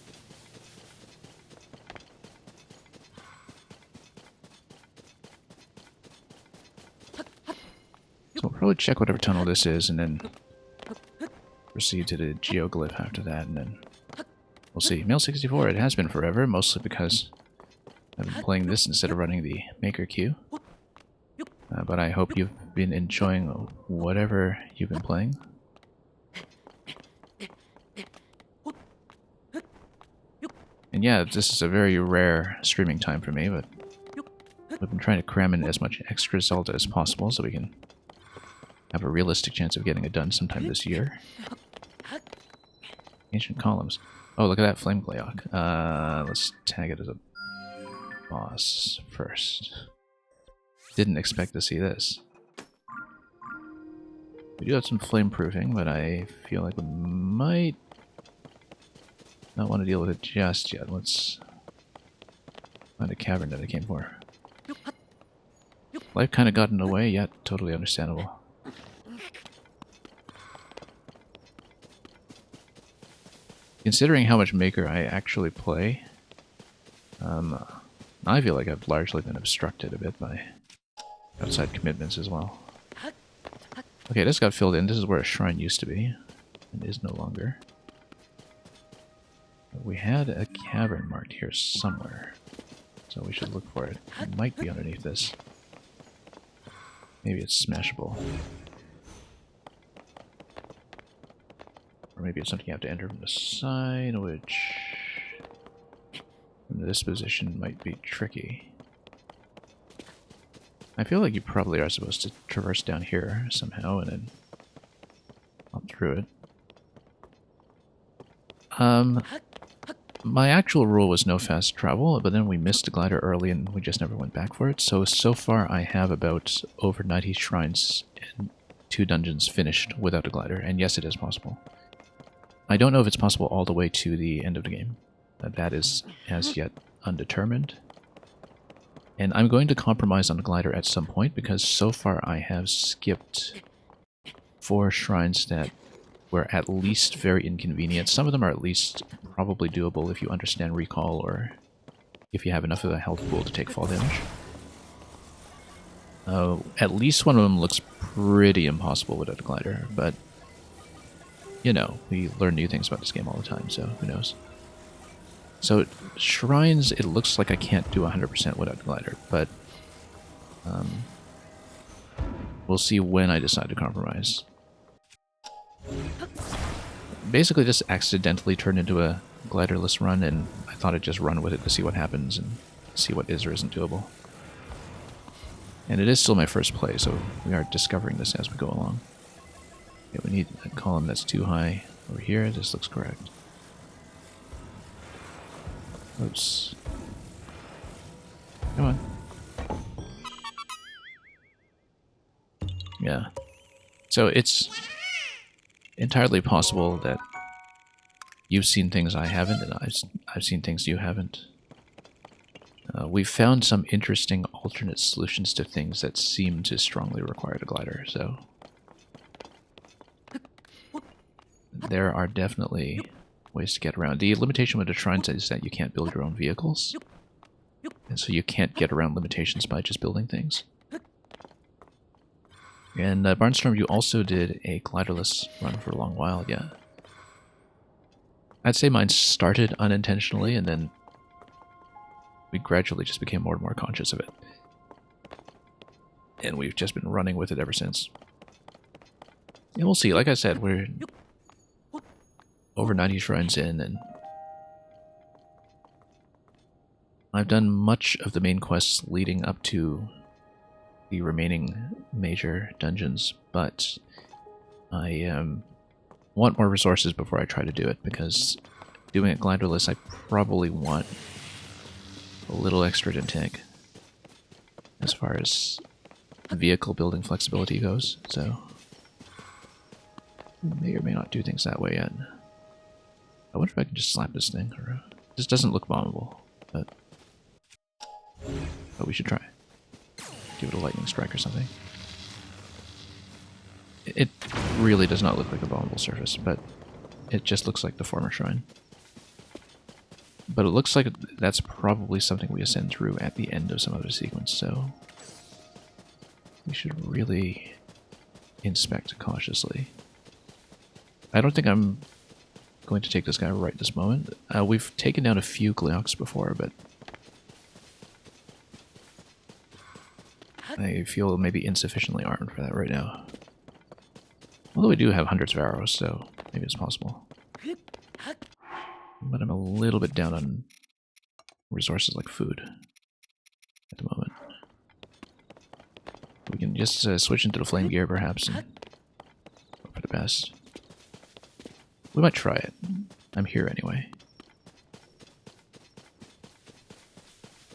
So we'll probably check whatever tunnel this is and then proceed to the geoglyph after that, and then we'll see. Mail 64, it has been forever, mostly because I've been playing this instead of running the maker queue. But I hope you've been enjoying whatever you've been playing. And yeah, this is a very rare streaming time for me, but I've been trying to cram in as much extra Zelda as possible so we can have a realistic chance of getting it done sometime this year. Ancient columns. Oh, look at that flame Gleok. Let's tag it as a boss first. Didn't expect to see this. We do have some flame proofing, but I feel like we might not want to deal with it just yet. Let's find a cavern that I came for. Life kind of got in the way, yet totally understandable. Considering how much Maker I actually play, I feel like I've largely been obstructed a bit by outside commitments as well. Okay, this got filled in. This is where a shrine used to be. It is no longer. But we had a cavern marked here somewhere, so we should look for it. It might be underneath this. Maybe it's smashable. Or maybe it's something you have to enter from the side, which from this position might be tricky. I feel like you probably are supposed to traverse down here somehow and then hop through it. My actual rule was no fast travel, but then we missed the glider early and we just never went back for it. So far I have about over 90 shrines and 2 dungeons finished without a glider, and yes, it is possible. I don't know if it's possible all the way to the end of the game. That is as yet undetermined. And I'm going to compromise on the glider at some point, because so far I have skipped 4 shrines that were at least very inconvenient. Some of them are at least probably doable if you understand recall or if you have enough of a health pool to take fall damage. At least one of them looks pretty impossible without a glider, but you know, we learn new things about this game all the time, so who knows. So, shrines, it looks like I can't do 100% without a glider, but we'll see when I decide to compromise. Basically, this accidentally turned into a gliderless run, and I thought I'd just run with it to see what happens and see what is or isn't doable. And it is still my first play, so we are discovering this as we go along. Okay, we need a column that's too high over here. This looks correct. Oops. Come on. Yeah. So it's entirely possible that you've seen things I haven't, and I've seen things you haven't. We've found some interesting alternate solutions to things that seem to strongly require a glider, so there are definitely ways to get around. The limitation with the shrines is that you can't build your own vehicles, and so you can't get around limitations by just building things. And Barnstorm, you also did a gliderless run for a long while, yeah. I'd say mine started unintentionally, and then we gradually just became more and more conscious of it. And we've just been running with it ever since. And we'll see. Like I said, we're over 90 shrines in, and I've done much of the main quests leading up to the remaining major dungeons, but I want more resources before I try to do it, because doing it gliderless, I probably want a little extra to tank as far as vehicle building flexibility goes, so may or may not do things that way yet. I wonder if I can just slap this thing. Or, this doesn't look bombable, but we should try. Give it a lightning strike or something. It really does not look like a bombable surface, but it just looks like the former shrine. But it looks like that's probably something we ascend through at the end of some other sequence, so we should really inspect cautiously. I don't think I'm going to take this guy right this moment. We've taken down a few Gleoks before, but I feel maybe insufficiently armed for that right now. Although we do have hundreds of arrows, so maybe it's possible. But I'm a little bit down on resources like food at the moment. We can just switch into the flame gear perhaps and hope for the best. We might try it. I'm here anyway.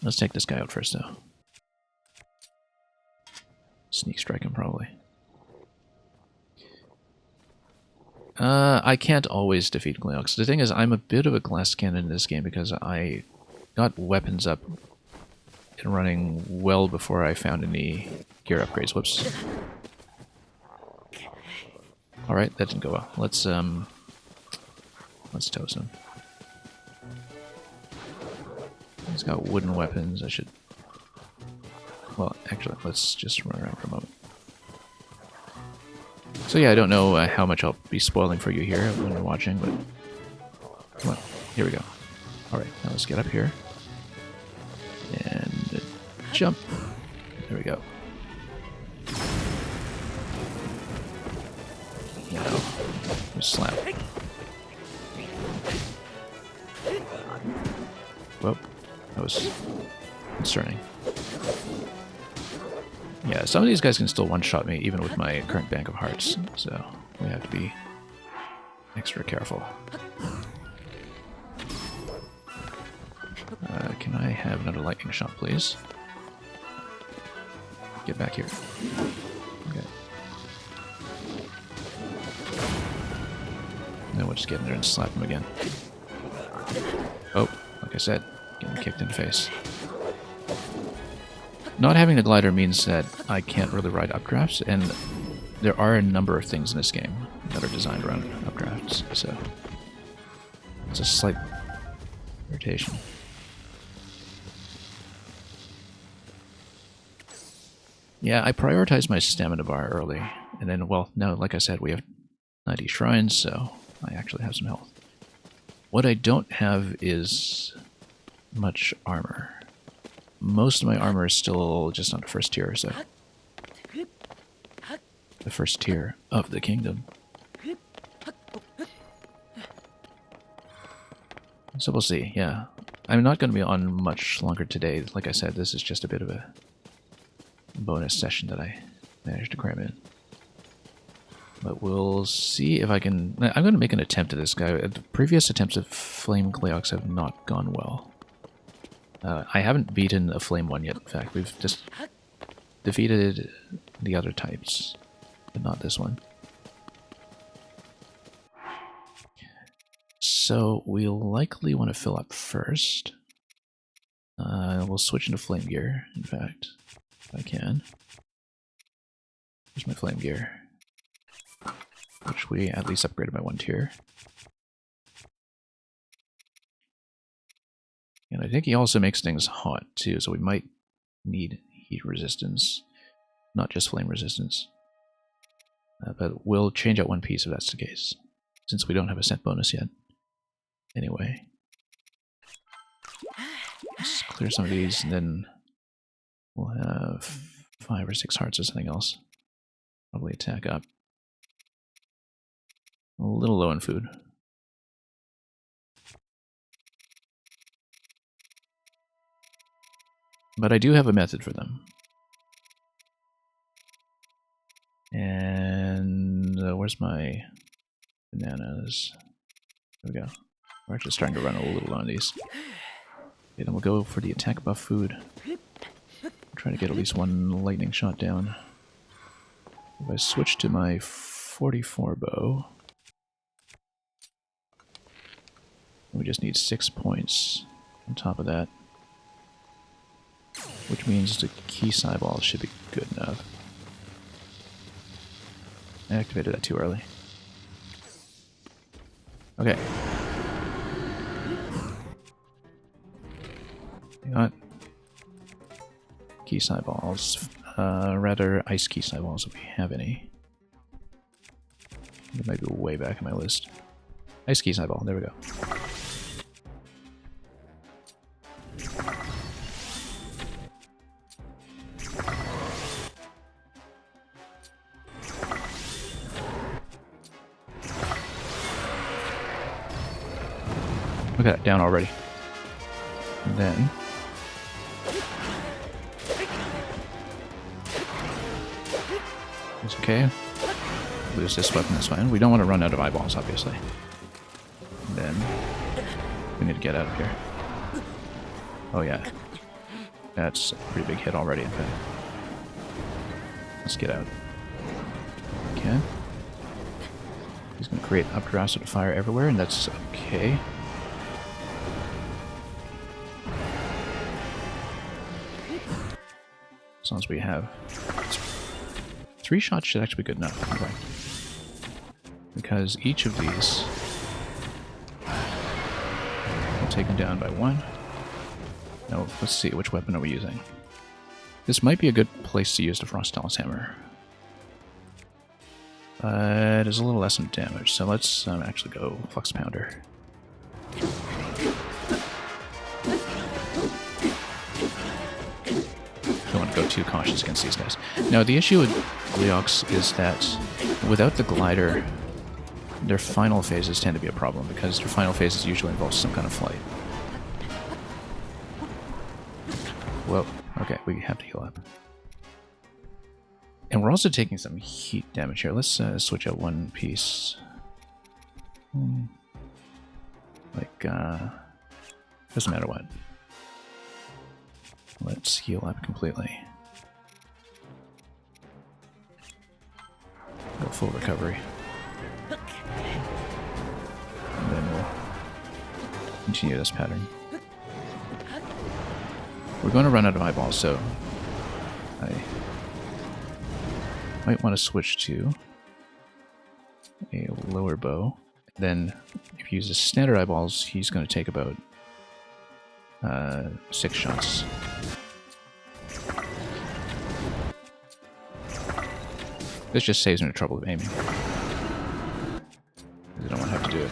Let's take this guy out first though. Sneak strike him probably. I can't always defeat Gleoks. The thing is, I'm a bit of a glass cannon in this game because I got weapons up and running well before I found any gear upgrades. Whoops. Alright, that didn't go well. Let's toast him. He's got wooden weapons. I should... Well, actually, let's just run around for a moment. So yeah, I don't know how much I'll be spoiling for you here when you're watching, but... Come on, here we go. Alright, now let's get up here. And jump. There we go. Now, just slap. Whoa, that was concerning. Yeah, some of these guys can still one-shot me, even with my current bank of hearts, so we have to be extra careful. Can I have another lightning shot, please? Get back here. Okay. Then we'll just get in there and slap him again. Oh, like I said, getting kicked in the face. Not having the glider means that I can't really ride updrafts, and there are a number of things in this game that are designed around updrafts, so it's a slight irritation. Yeah, I prioritized my stamina bar early, and then, well, no, like I said, we have 90 shrines, so I actually have some health. What I don't have is much armor. Most of my armor is still just on the first tier, so... The first tier of the kingdom. So we'll see, yeah. I'm not going to be on much longer today. Like I said, this is just a bit of a bonus session that I managed to cram in. But we'll see if I can... I'm going to make an attempt at this guy. The previous attempts at Flame Gleoks have not gone well. I haven't beaten a flame one yet, in fact. We've just defeated the other types, but not this one. So we'll likely want to fill up first. We'll switch into flame gear, in fact, if I can. Here's my flame gear, which we at least upgraded by 1 tier. And I think he also makes things hot, too, so we might need heat resistance, not just flame resistance. But we'll change out one piece if that's the case, since we don't have a set bonus yet. Anyway. Let's clear some of these, and then we'll have 5 or 6 hearts or something else. Probably attack up. A little low on food. But I do have a method for them. And where's my bananas? There we go. We're actually starting to run a little low on these. Okay, then we'll go for the attack buff food. Try to get at least 1 lightning shot down. If I switch to my 44 bow, We just need 6 points on top of that. Which means the key eyeballs should be good enough. I activated that too early. Okay. We got key eyeballs. Rather, ice key eyeballs if we have any. It might be way back in my list. Ice key eyeball, there we go. Look at that, down already. And then... it's okay. Lose this weapon, that's fine. We don't want to run out of eyeballs, obviously. And then... we need to get out of here. Oh yeah. That's a pretty big hit already, in fact. Let's get out. Okay. He's going to create updrafts of fire everywhere, and that's okay. As long as we have... 3 shots should actually be good enough, in fact. Because each of these will take him down by 1. Now, let's see, which weapon are we using? This might be a good place to use the Frostalis Hammer. It is a little less in damage, so let's actually go Flux Pounder. Don't want to go too cautious against these guys. Now, the issue with Gleox is that without the glider, their final phases tend to be a problem, because their final phases usually involve some kind of flight. Whoa, okay, we have to heal up. And we're also taking some heat damage here. Let's switch out one piece. Doesn't matter what. Let's heal up completely. Go full recovery. And then we'll continue this pattern. We're going to run out of eyeballs, so I might want to switch to a lower bow. Then, if he uses standard eyeballs, he's going to take about 6 shots. This just saves me the trouble of aiming. I don't want to have to do it.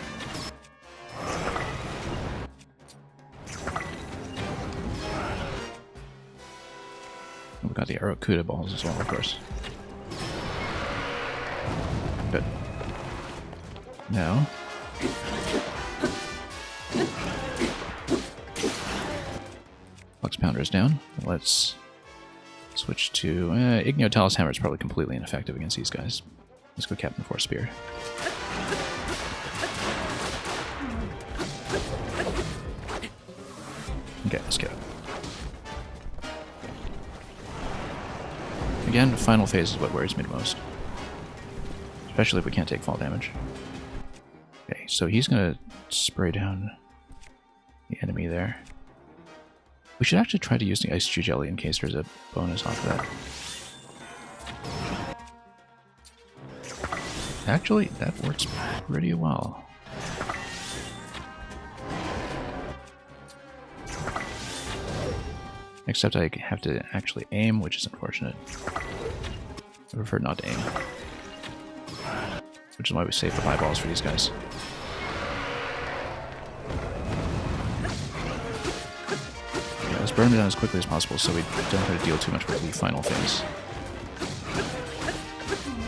We've got the Aracuda balls as well, of course. Good. Now... Flux Pounder is down. Let's switch to... Igniotalis Hammer is probably completely ineffective against these guys. Let's go Captain Force Spear. Okay, let's get it. Again, the final phase is what worries me the most. Especially if we can't take fall damage. Okay, so he's gonna spray down the enemy there. We should actually try to use the Ice Chew Jelly in case there's a bonus off of that. Actually, that works pretty well. Except I have to actually aim, which is unfortunate. I prefer not to aim. Which is why we save the eyeballs for these guys. Yeah, let's burn them down as quickly as possible so we don't have to deal too much with the final phase.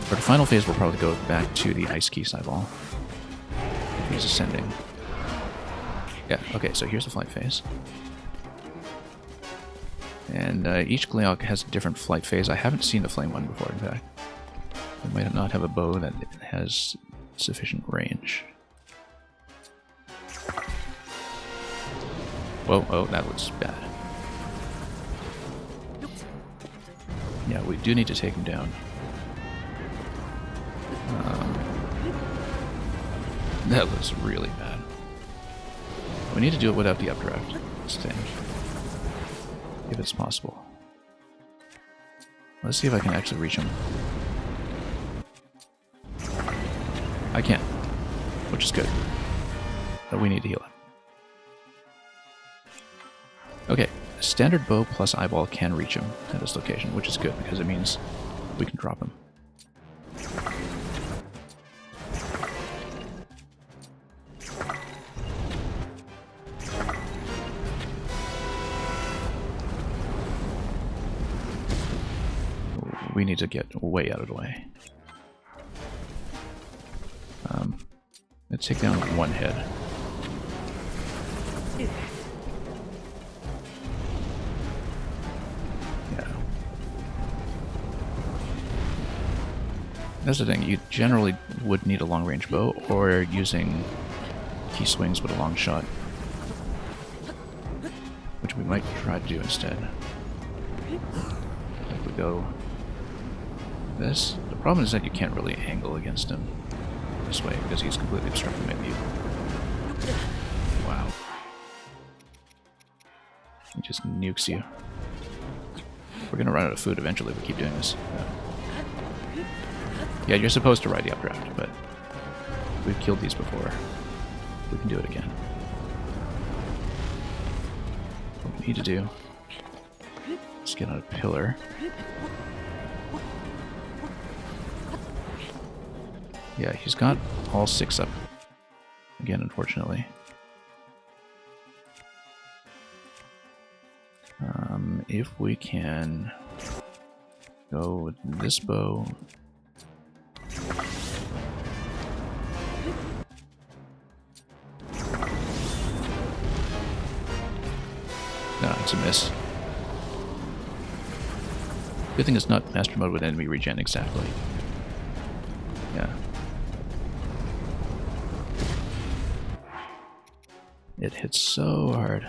For the final phase, we'll probably go back to the Ice Key Eyeball. If he's ascending. Yeah, okay, so here's the flight phase. And each Gleok has a different flight phase. I haven't seen the flame one before, in fact. I might not have a bow that has sufficient range. Whoa, oh, that was bad. Yeah, we do need to take him down. That was really bad. We need to do it without the updraft this thing, if it's possible. Let's see if I can actually reach him. I can, which is good. But we need to heal him. Okay, standard bow plus eyeball can reach him at this location, which is good because it means we can drop him. We need to get way out of the way. Let's take down one head. Yeah. That's the thing, you generally would need a long-range bow, or using key swings with a long shot. Which we might try to do instead. If we go this. The problem is that you can't really angle against him this way because he's completely obstructing my view. Wow. He just nukes you. We're gonna run out of food eventually if we keep doing this. Yeah, you're supposed to ride the updraft, but we've killed these before. We can do it again. What we need to do is get on a pillar. Yeah, he's got all 6 up. Again, unfortunately. If we can go with this bow. No, it's a miss. Good thing it's not master mode with enemy regen exactly. Yeah. It hits so hard.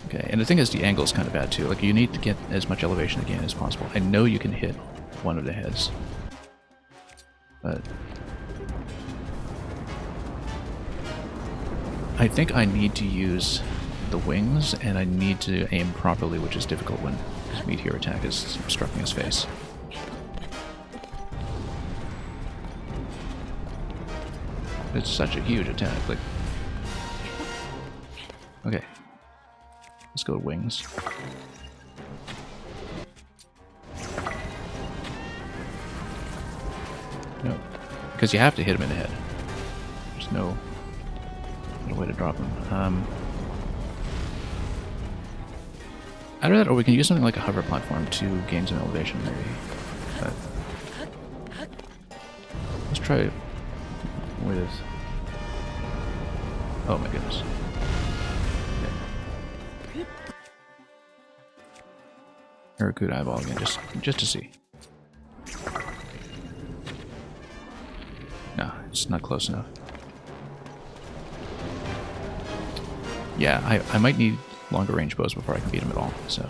Okay, and the thing is the angle is kind of bad too. Like, you need to get as much elevation again as possible. I know you can hit one of the heads, but I think I need to use the wings, and I need to aim properly, which is difficult when his meteor attack is obstructing his face. It's such a huge attack. Like, okay, let's go with wings. No, because you have to hit him in the head. There's no way to drop him. Either that, or we can use something like a hover platform to gain some elevation, maybe. But let's try it with. Oh my goodness. Okay. Or a good eyeball again, just to see. No, it's not close enough. Yeah, I might need longer range bows before I can beat him at all, so.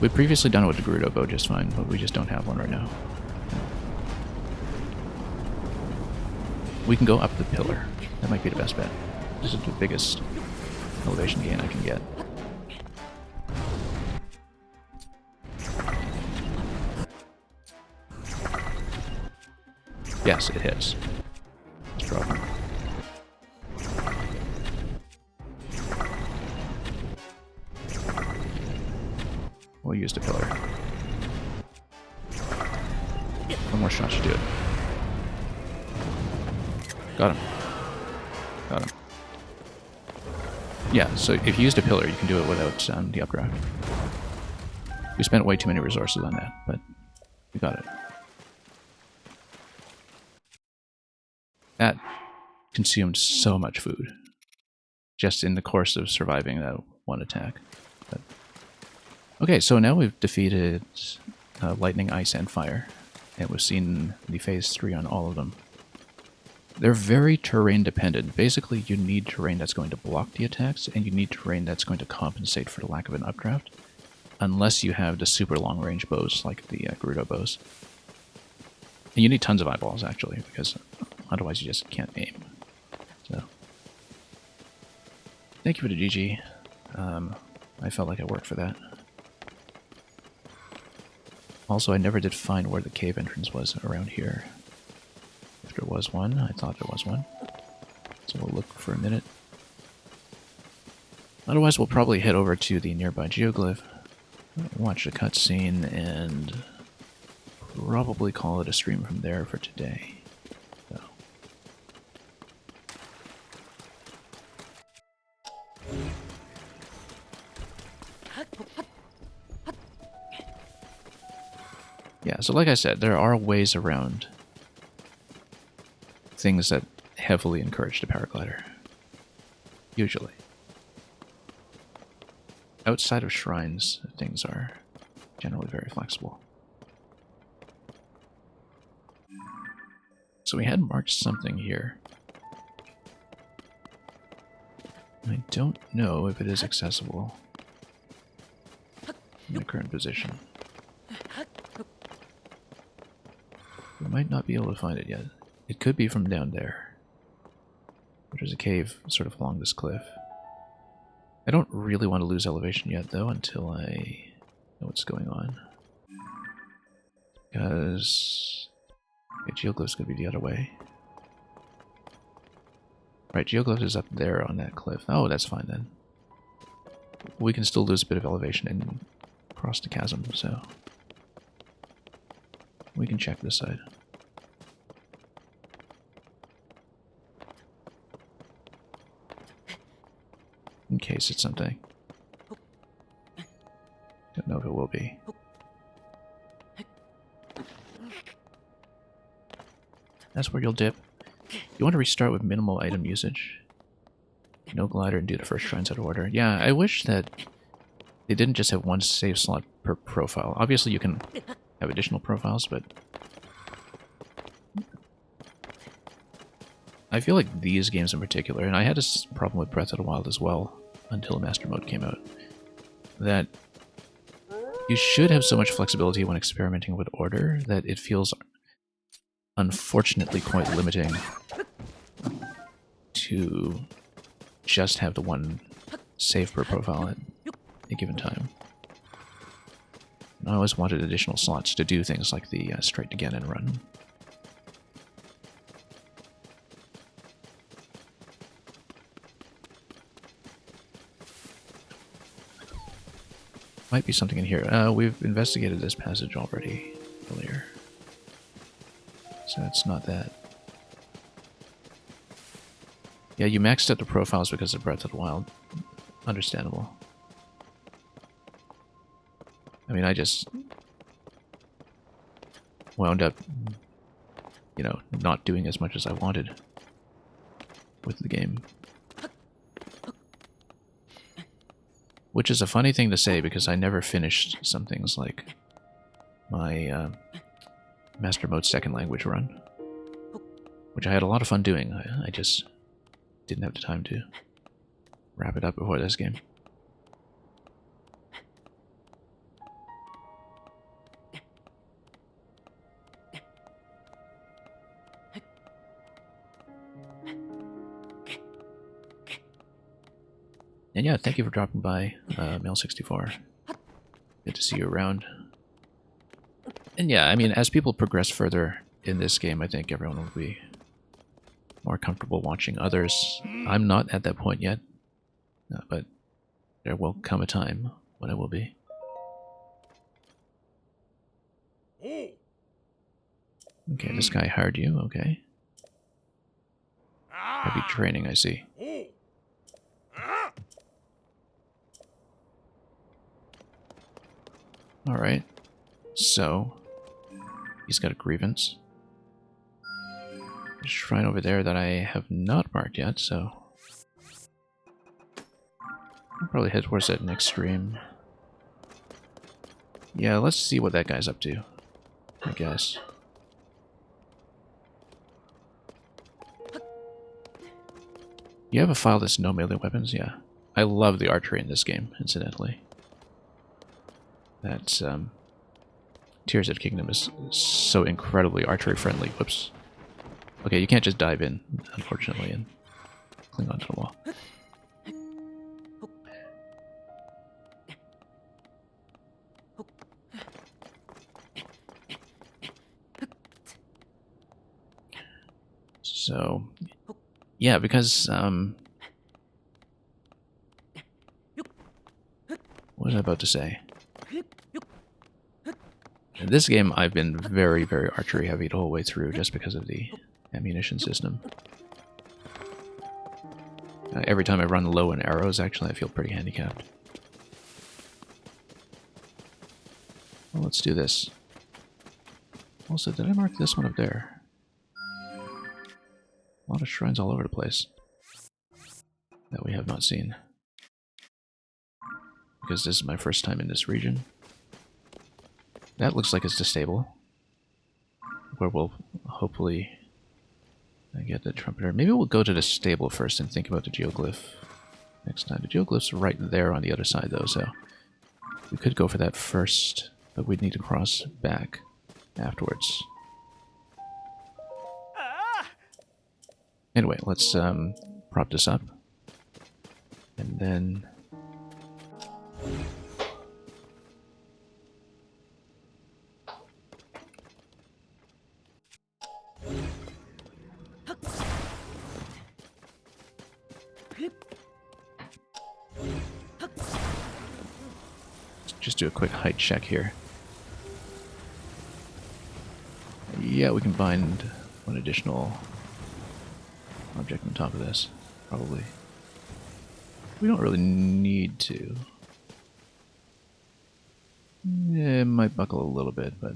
We've previously done it with the Gerudo bow just fine, but we just don't have one right now. We can go up the pillar. That might be the best bet. This is the biggest elevation gain I can get. Yes, it hits. Let's drop him. We'll use the pillar. One more shot should do it. Got him. Got him. Yeah, so if you used a pillar, you can do it without the updraft. We spent way too many resources on that, but we got it. That consumed so much food just in the course of surviving that one attack. But, okay, so now we've defeated lightning, ice, and fire, and we've seen the phase 3 on all of them. They're very terrain dependent. Basically, you need terrain that's going to block the attacks, and you need terrain that's going to compensate for the lack of an updraft, unless you have the super long range bows like the Gerudo bows. And you need tons of eyeballs, actually, because otherwise you just can't aim. So, Thank you for the GG. I felt like I worked for that. Also, I never did find where the cave entrance was around here. If there was one, I thought there was one. So we'll look for a minute. Otherwise, we'll probably head over to the nearby geoglyph, watch the cutscene, and probably call it a stream from there for today. So. Yeah, so like I said, there are ways around things that heavily encourage the paraglider. Usually. Outside of shrines, things are generally very flexible. So we had marked something here. I don't know if it is accessible in the current position. We might not be able to find it yet. It could be from down there. There's a cave sort of along this cliff. I don't really want to lose elevation yet, though, until I know what's going on. Because... okay, Geoglyph's going to be the other way. Right, Geoglyph is up there on that cliff. Oh, that's fine then. We can still lose a bit of elevation and cross the chasm, so... we can check this side. In case it's something. Don't know if it will be. That's where you'll dip. You want to restart with minimal item usage. No glider and do the first shrines out of order. Yeah, I wish that they didn't just have one save slot per profile. Obviously you can have additional profiles, but I feel like these games in particular, and I had this problem with Breath of the Wild as well, until Master Mode came out, that you should have so much flexibility when experimenting with order that it feels unfortunately quite limiting to just have the one save per profile at a given time. And I always wanted additional slots to do things like the straight again and run. Might be something in here. We've investigated this passage already earlier. So it's not that. Yeah, you maxed out the profiles because of Breath of the Wild. Understandable. I mean, I just wound up, you know, not doing as much as I wanted with the game. Which is a funny thing to say because I never finished some things like my Master Mode second language run, which I had a lot of fun doing. I just didn't have the time to wrap it up before this game. And yeah, thank you for dropping by, Mail64. Good to see you around. And yeah, I mean, as people progress further in this game, I think everyone will be more comfortable watching others. I'm not at that point yet, but there will come a time when I will be. Okay, this guy hired you, okay. Heavy training, I see. Alright, so he's got a grievance. There's a shrine over there that I have not marked yet, so I'll probably head towards that next stream. Yeah, let's see what that guy's up to, I guess. You have a file that's no melee weapons? Yeah. I love the archery in this game, incidentally. That's, Tears of the Kingdom is so incredibly archery friendly. Whoops. Okay, you can't just dive in, unfortunately, and cling onto the wall. So, yeah, because, what was I about to say? In this game, I've been very, very archery heavy the whole way through just because of the ammunition system. Every time I run low in arrows, actually, I feel pretty handicapped. Well, let's do this. Also, did I mark this one up there? A lot of shrines all over the place that we have not seen. Because this is my first time in this region. That looks like it's the stable, where we'll hopefully get the trumpeter. Maybe we'll go to the stable first and think about the geoglyph next time. The geoglyph's right there on the other side, though, so we could go for that first, but we'd need to cross back afterwards. Anyway, let's prop this up, and then just do a quick height check here. Yeah, we can bind one additional object on top of this, probably. We don't really need to. Yeah, it might buckle a little bit, but...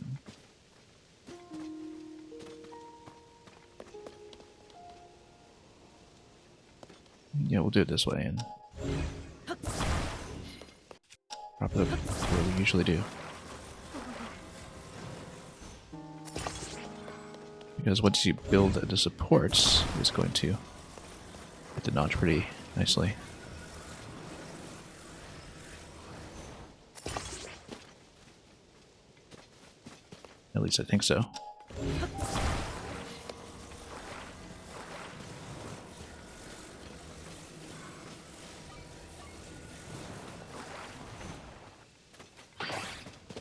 yeah, we'll do it this way and prop it up where we usually do. Because once you build the supports, it's going to hit the notch pretty nicely. At least I think so.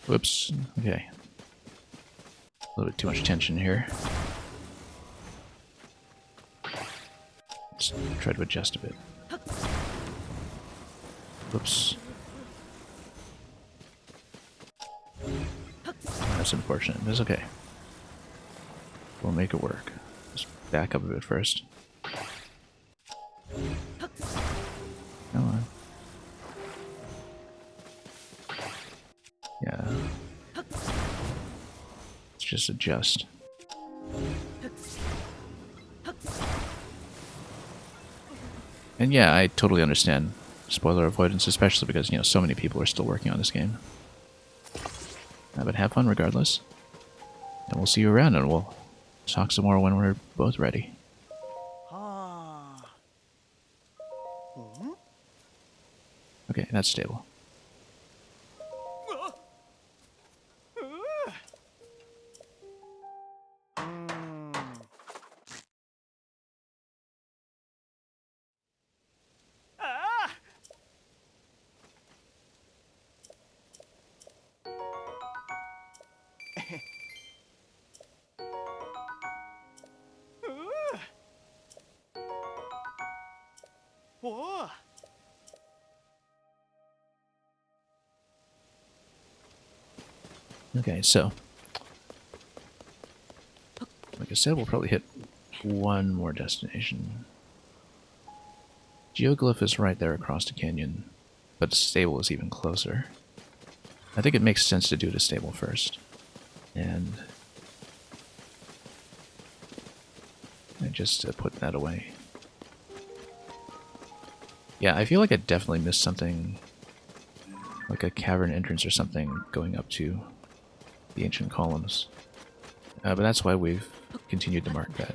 Whoops. Okay. A little bit too much tension here. Let's try to adjust a bit. Whoops. That's unfortunate, but it's okay. We'll make it work. Just back up a bit first. Come on. Yeah. Let's just adjust. And yeah, I totally understand spoiler avoidance, especially because, you know, so many people are still working on this game. But have fun regardless. And we'll see you around, and we'll talk some more when we're both ready. Okay, that's stable. Okay, so like I said, we'll probably hit one more destination. Geoglyph is right there across the canyon, but the stable is even closer. I think it makes sense to do the stable first. And I just put that away. Yeah, I feel like I definitely missed something, like a cavern entrance or something going up to the ancient columns. But that's why we've continued to mark that.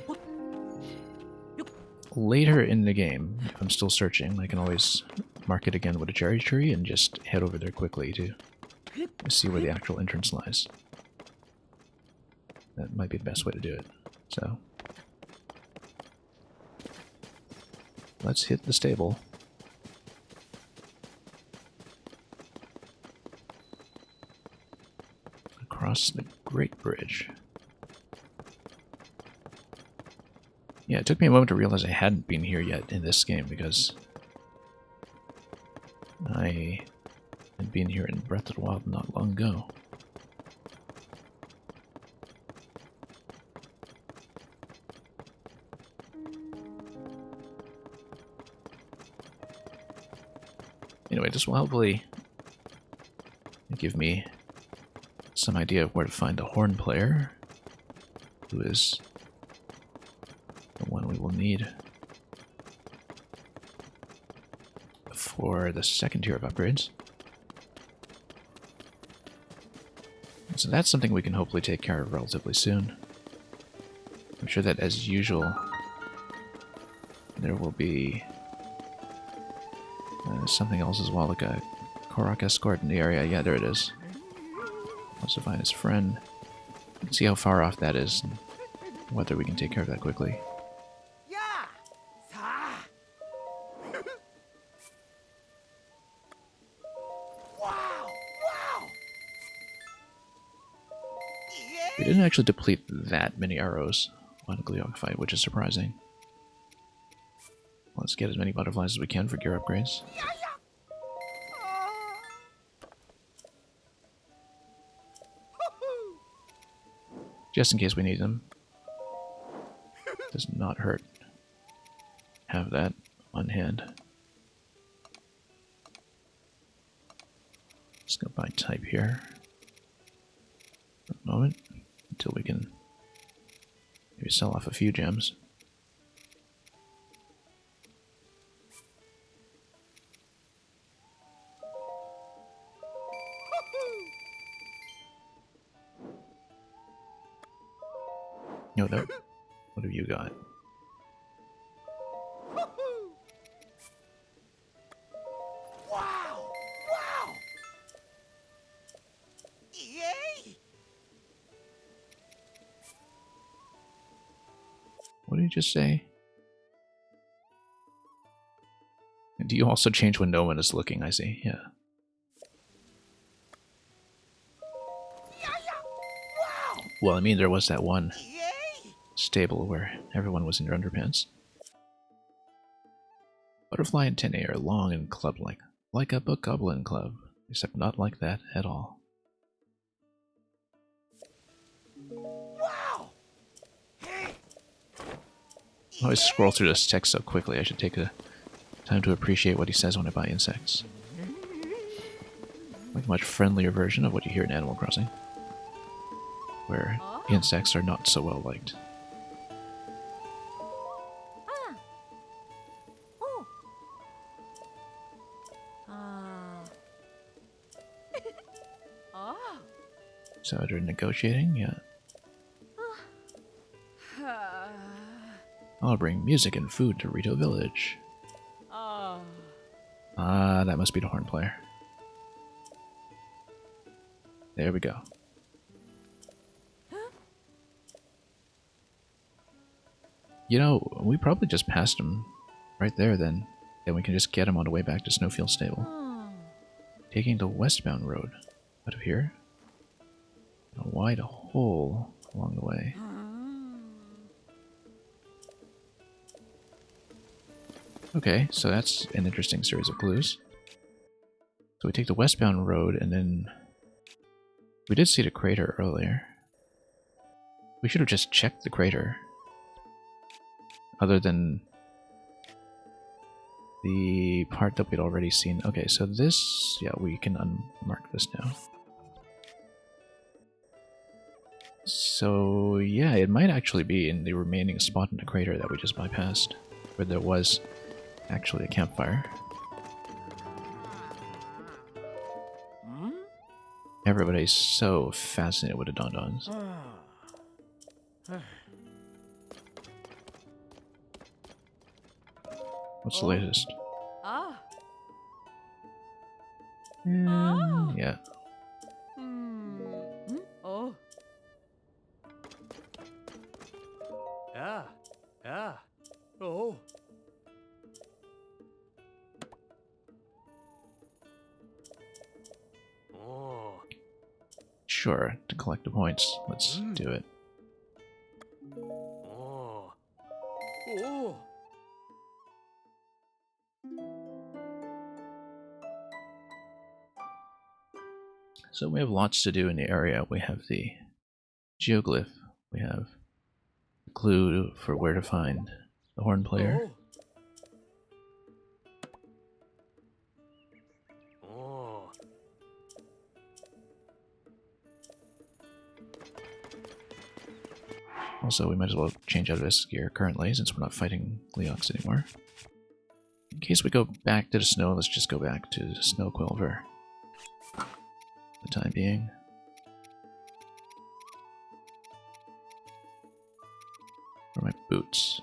Later in the game, if I'm still searching, I can always mark it again with a cherry tree and just head over there quickly to see where the actual entrance lies. That might be the best way to do it. So, let's hit the stable. Across the Great Bridge. Yeah, it took me a moment to realize I hadn't been here yet in this game because I had been here in Breath of the Wild not long ago. Anyway, this will hopefully give me some idea of where to find the horn player, who is the one we will need for the second tier of upgrades. So that's something we can hopefully take care of relatively soon. I'm sure that, as usual, there will be something else as well, like a Korok escort in the area. Yeah, there it is. Wants to find his friend. Let's see how far off that is, and whether we can take care of that quickly. Yeah. Sa. Wow. Wow. We didn't actually deplete that many arrows on a Gleeok fight, which is surprising. Let's get as many butterflies as we can for gear upgrades. Yeah. Just in case we need them. Does not hurt. Have that on hand. Just go by type here for a moment until we can maybe sell off a few gems. No, no. What have you got? Wow. Wow. Yay. What did you just say? And do you also change when no one is looking? I see, yeah. Wow. Well, I mean, there was that one Yay. stable where everyone was in their underpants. Butterfly antennae are long and club-like, like a bokoblin club, except not like that at all. Wow. Hey. I always scroll through this text so quickly, I should take the time to appreciate what he says when I buy insects. Like a much friendlier version of what you hear in Animal Crossing, where insects are not so well liked. Oh. Ah. Ah. So they're negotiating, yeah. I'll bring music and food to Rito Village. Ah. Ah, that must be the horn player. There we go. You know, we probably just passed him right there then. Then we can just get him on the way back to Snowfield Stable. Taking the westbound road out of here. A wide hole along the way. Okay, so that's an interesting series of clues. So we take the westbound road and then... We did see the crater earlier. We should have just checked the crater. Other than the part that we'd already seen. Okay, so this... Yeah, we can unmark this now. So, yeah, it might actually be in the remaining spot in the crater that we just bypassed. Where there was actually a campfire. Everybody's so fascinated with the Don-Dons. What's the latest? Ah. Yeah. Oh. Yeah. Yeah. Oh. Oh. Sure, to collect the points. Let's do it. Oh. So we have lots to do in the area. We have the geoglyph. We have a clue for where to find the horn player. Oh. Also, we might as well change out of this gear currently, since we're not fighting Leox anymore. In case we go back to the snow, let's just go back to the Snow Quill for the time being. Where are my boots?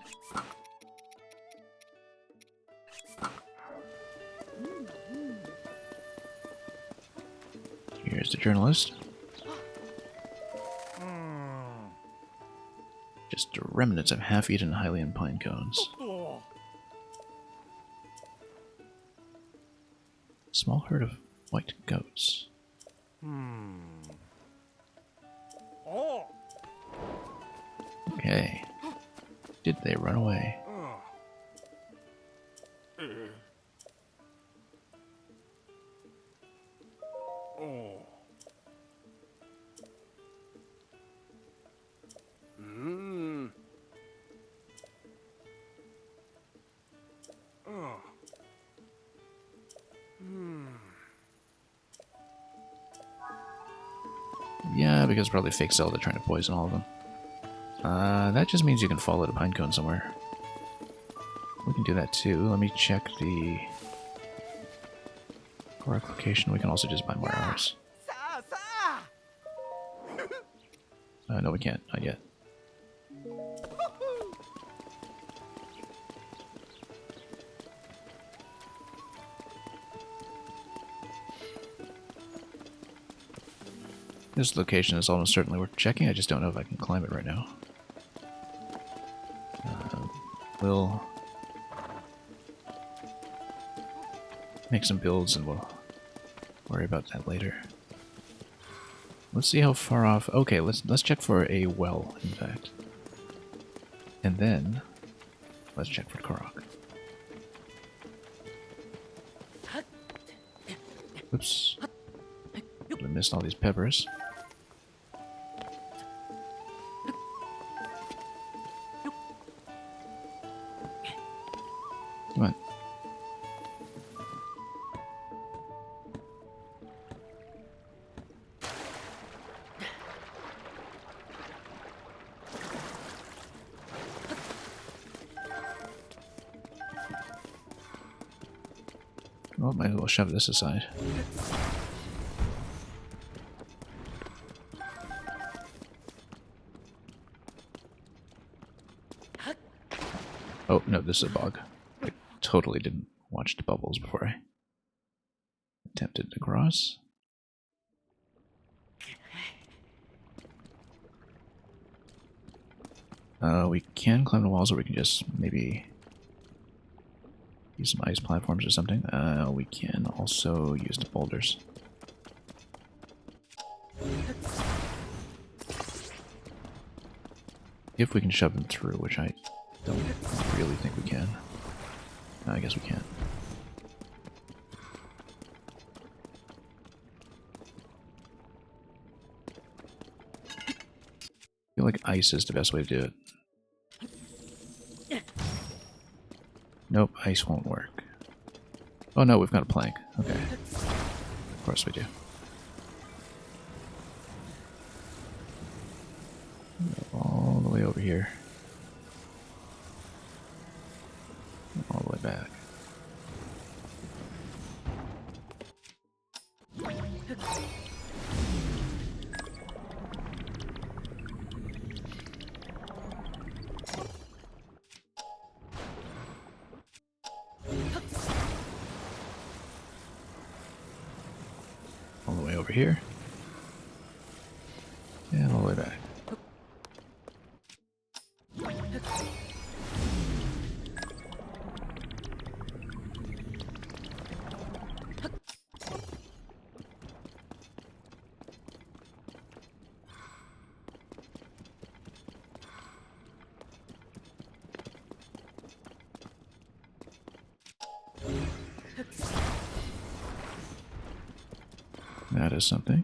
Here's the journalist. Just remnants of half-eaten Hylian pine cones. Oh. Small herd of white goats. Oh. Okay. Did they run away? Oh. Mmm. Oh. Yeah, because probably fake Zelda trying to poison all of them. That just means you can follow the pinecone somewhere. We can do that too. Let me check the correct location. We can also just buy more arrows. No, we can't. Not yet. This location is almost certainly worth checking. I just don't know if I can climb it right now. We'll make some builds and we'll worry about that later. Let's see how far off. Okay, let's check for a well, in fact. And then let's check for Korok. Oops. I missed all these peppers. Come on. Well, might as well shove this aside. Oh, no, this is a bog. I totally didn't watch the bubbles before I attempted to cross. We can climb the walls, or we can just maybe use some ice platforms or something. We can also use the boulders. If we can shove them through, which I don't really think we can. No, I guess we can. I feel like ice is the best way to do it. Nope, ice won't work. Oh no, we've got a plank. Okay. Of course we do. All the way over here. All the way back. All the way over here. And all the way back. That is something.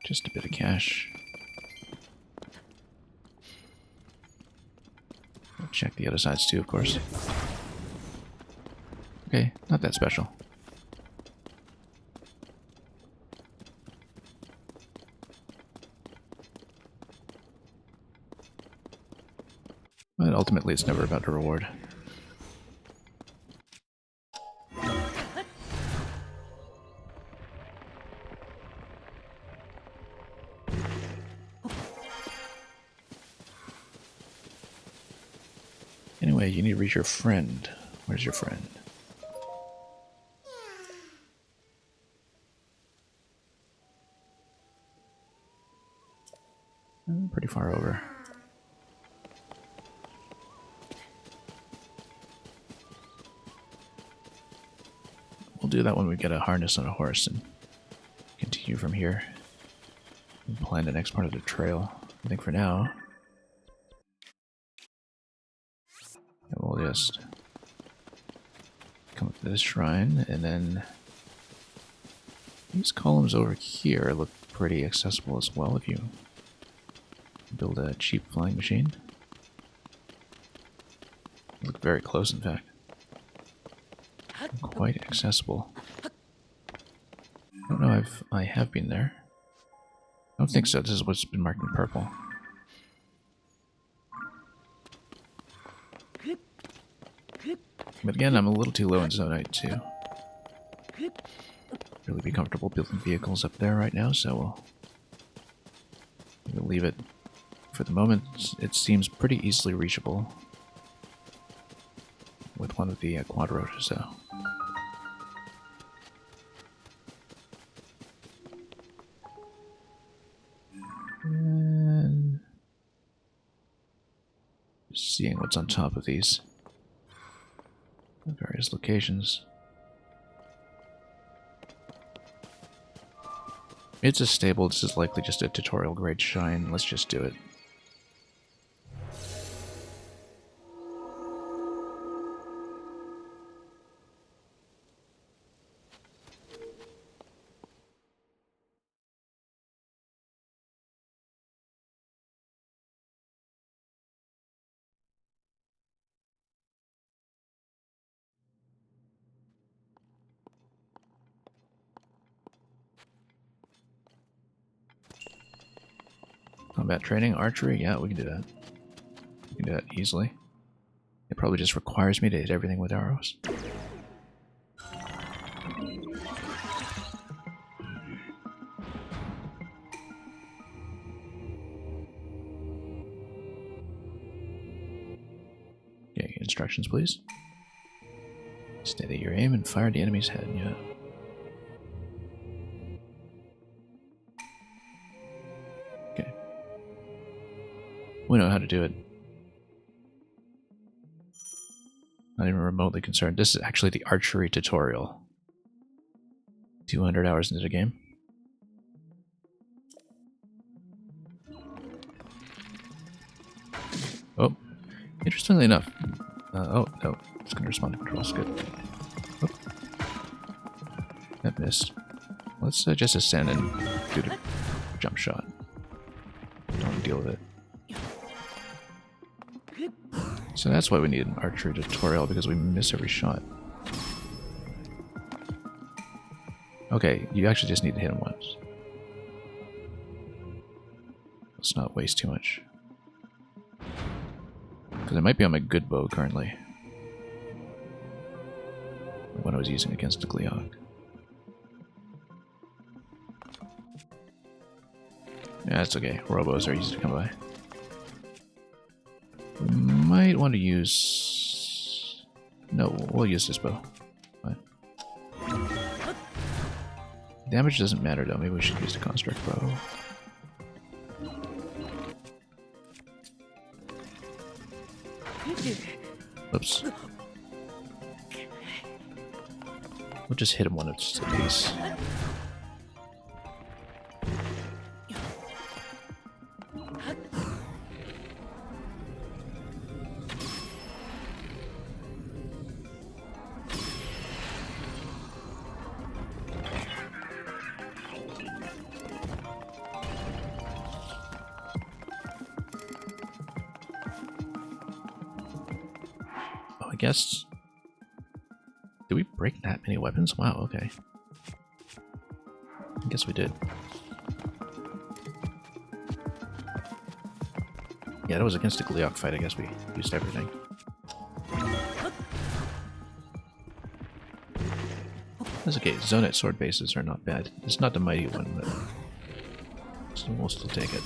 Just a bit of cash. I'll check the other sides too, of course. Okay, not that special. But ultimately, it's never about the reward. Anyway, you need to reach your friend. Where's your friend? Pretty far over. We'll do that when we get a harness on a horse and continue from here and plan the next part of the trail. I think for now, we'll just come up to this shrine, and then these columns over here look pretty accessible as well if you build a cheap flying machine. They look very close, in fact. Quite accessible. I don't know if I have been there. I don't think so. This is what's been marked in purple. But again, I'm a little too low in Zonite to really be comfortable building vehicles up there right now, so we'll leave it. For the moment, it seems pretty easily reachable with one of the quad rotors, so. And just seeing what's on top of these various locations. It's a stable. This is likely just a tutorial grade shrine. Let's just do it. Combat training, archery, yeah, we can do that. We can do that easily. It probably just requires me to hit everything with arrows. Okay, instructions please. Steady your aim and fire the enemy's head, yeah. We know how to do it. Not even remotely concerned. This is actually the archery tutorial. 200 hours into the game. Oh, interestingly enough. Oh, no. It's going to respond to controls. Good. Oh. That missed. Let's just ascend and do the jump shot. Don't deal with it. So that's why we need an archery tutorial, because we miss every shot. Okay, you actually just need to hit him once. Let's not waste too much. Because I might be on my good bow currently. The one I was using against the Gleog. Yeah, that's okay. Robos are easy to come by. We might want to use... No, we'll use this bow. Fine. Damage doesn't matter though. Maybe we should use the construct bow. Oops. We'll just hit him one of just a piece. guess... Did we break that many weapons? Wow, okay. I guess we did. Yeah, that was against a Gleok fight. I guess we used everything. That's okay. Zonite sword bases are not bad. It's not the mighty one, but we'll still take it.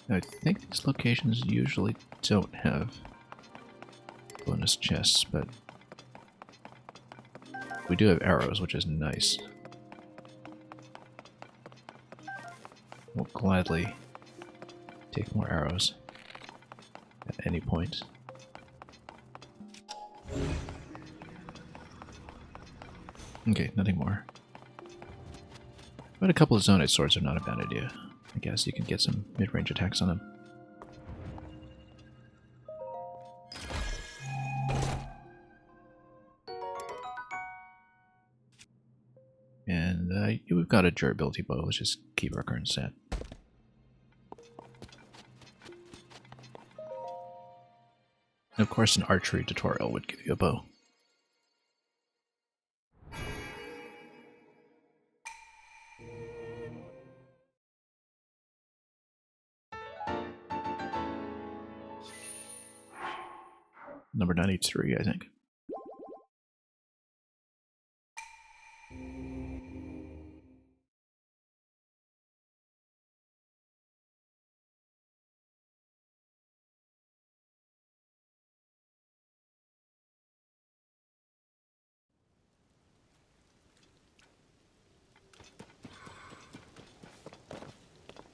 I think these locations usually don't have bonus chests, but we do have arrows, which is nice. We'll gladly take more arrows at any point. Okay, nothing more. But a couple of Zonite swords are not a bad idea. I guess you can get some mid-range attacks on them. And we've got a durability bow. Let's just keep our current set. And of course, an archery tutorial would give you a bow. Number 93, I think.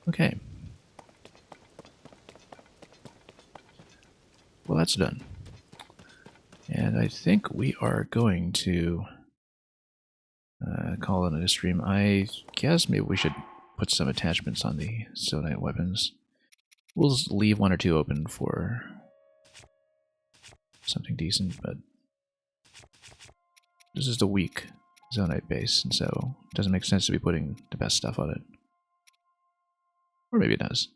Okay. Well, that's done. And I think we are going to call it a stream. I guess maybe we should put some attachments on the Zonite weapons. We'll just leave one or two open for something decent, but this is the weak Zonite base, and so it doesn't make sense to be putting the best stuff on it. Or maybe it does.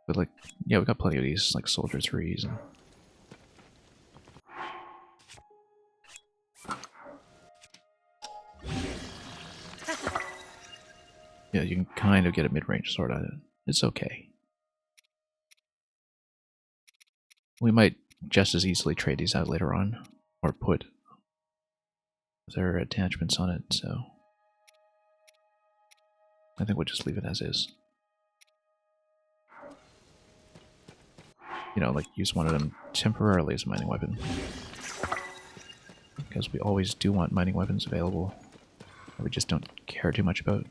But like, yeah, we got plenty of these, like Soldier 3s and... Yeah, you can kind of get a mid-range sword out of it. It's okay. We might just as easily trade these out later on, or put their attachments on it, so... I think we'll just leave it as is. You know, like use one of them temporarily as a mining weapon. Because we always do want mining weapons available. That we just don't care too much about.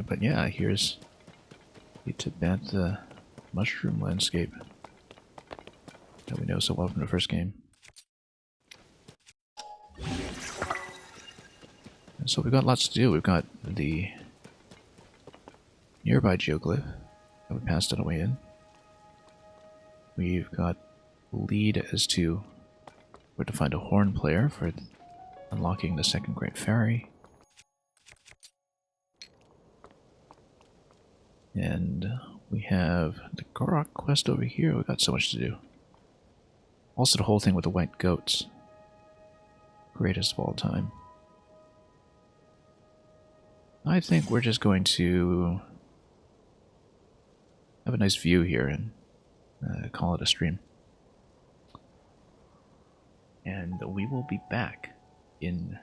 But yeah, here's the Tibet mushroom landscape that we know so well from the first game. And so we've got lots to do. We've got the nearby geoglyph that we passed on the way in. We've got lead as to where to find a horn player for unlocking the second Great Ferry. And we have the Gorok quest over here. We've got so much to do. Also the whole thing with the white goats. Greatest of all time. I think we're just going to have a nice view here and call it a stream. And we will be back in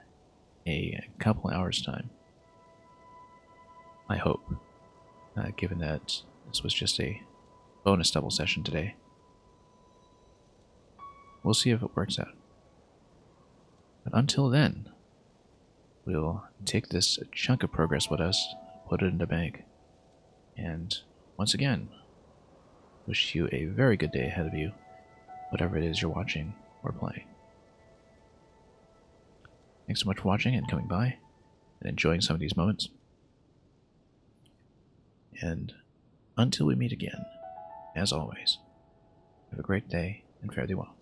a couple hours' time. I hope. Given that this was just a bonus double session today. We'll see if it works out. But until then, we'll take this chunk of progress with us, put it in the bank, and once again, wish you a very good day ahead of you, whatever it is you're watching or playing. Thanks so much for watching and coming by. and enjoying some of these moments. And until we meet again, as always, have a great day and fare thee well.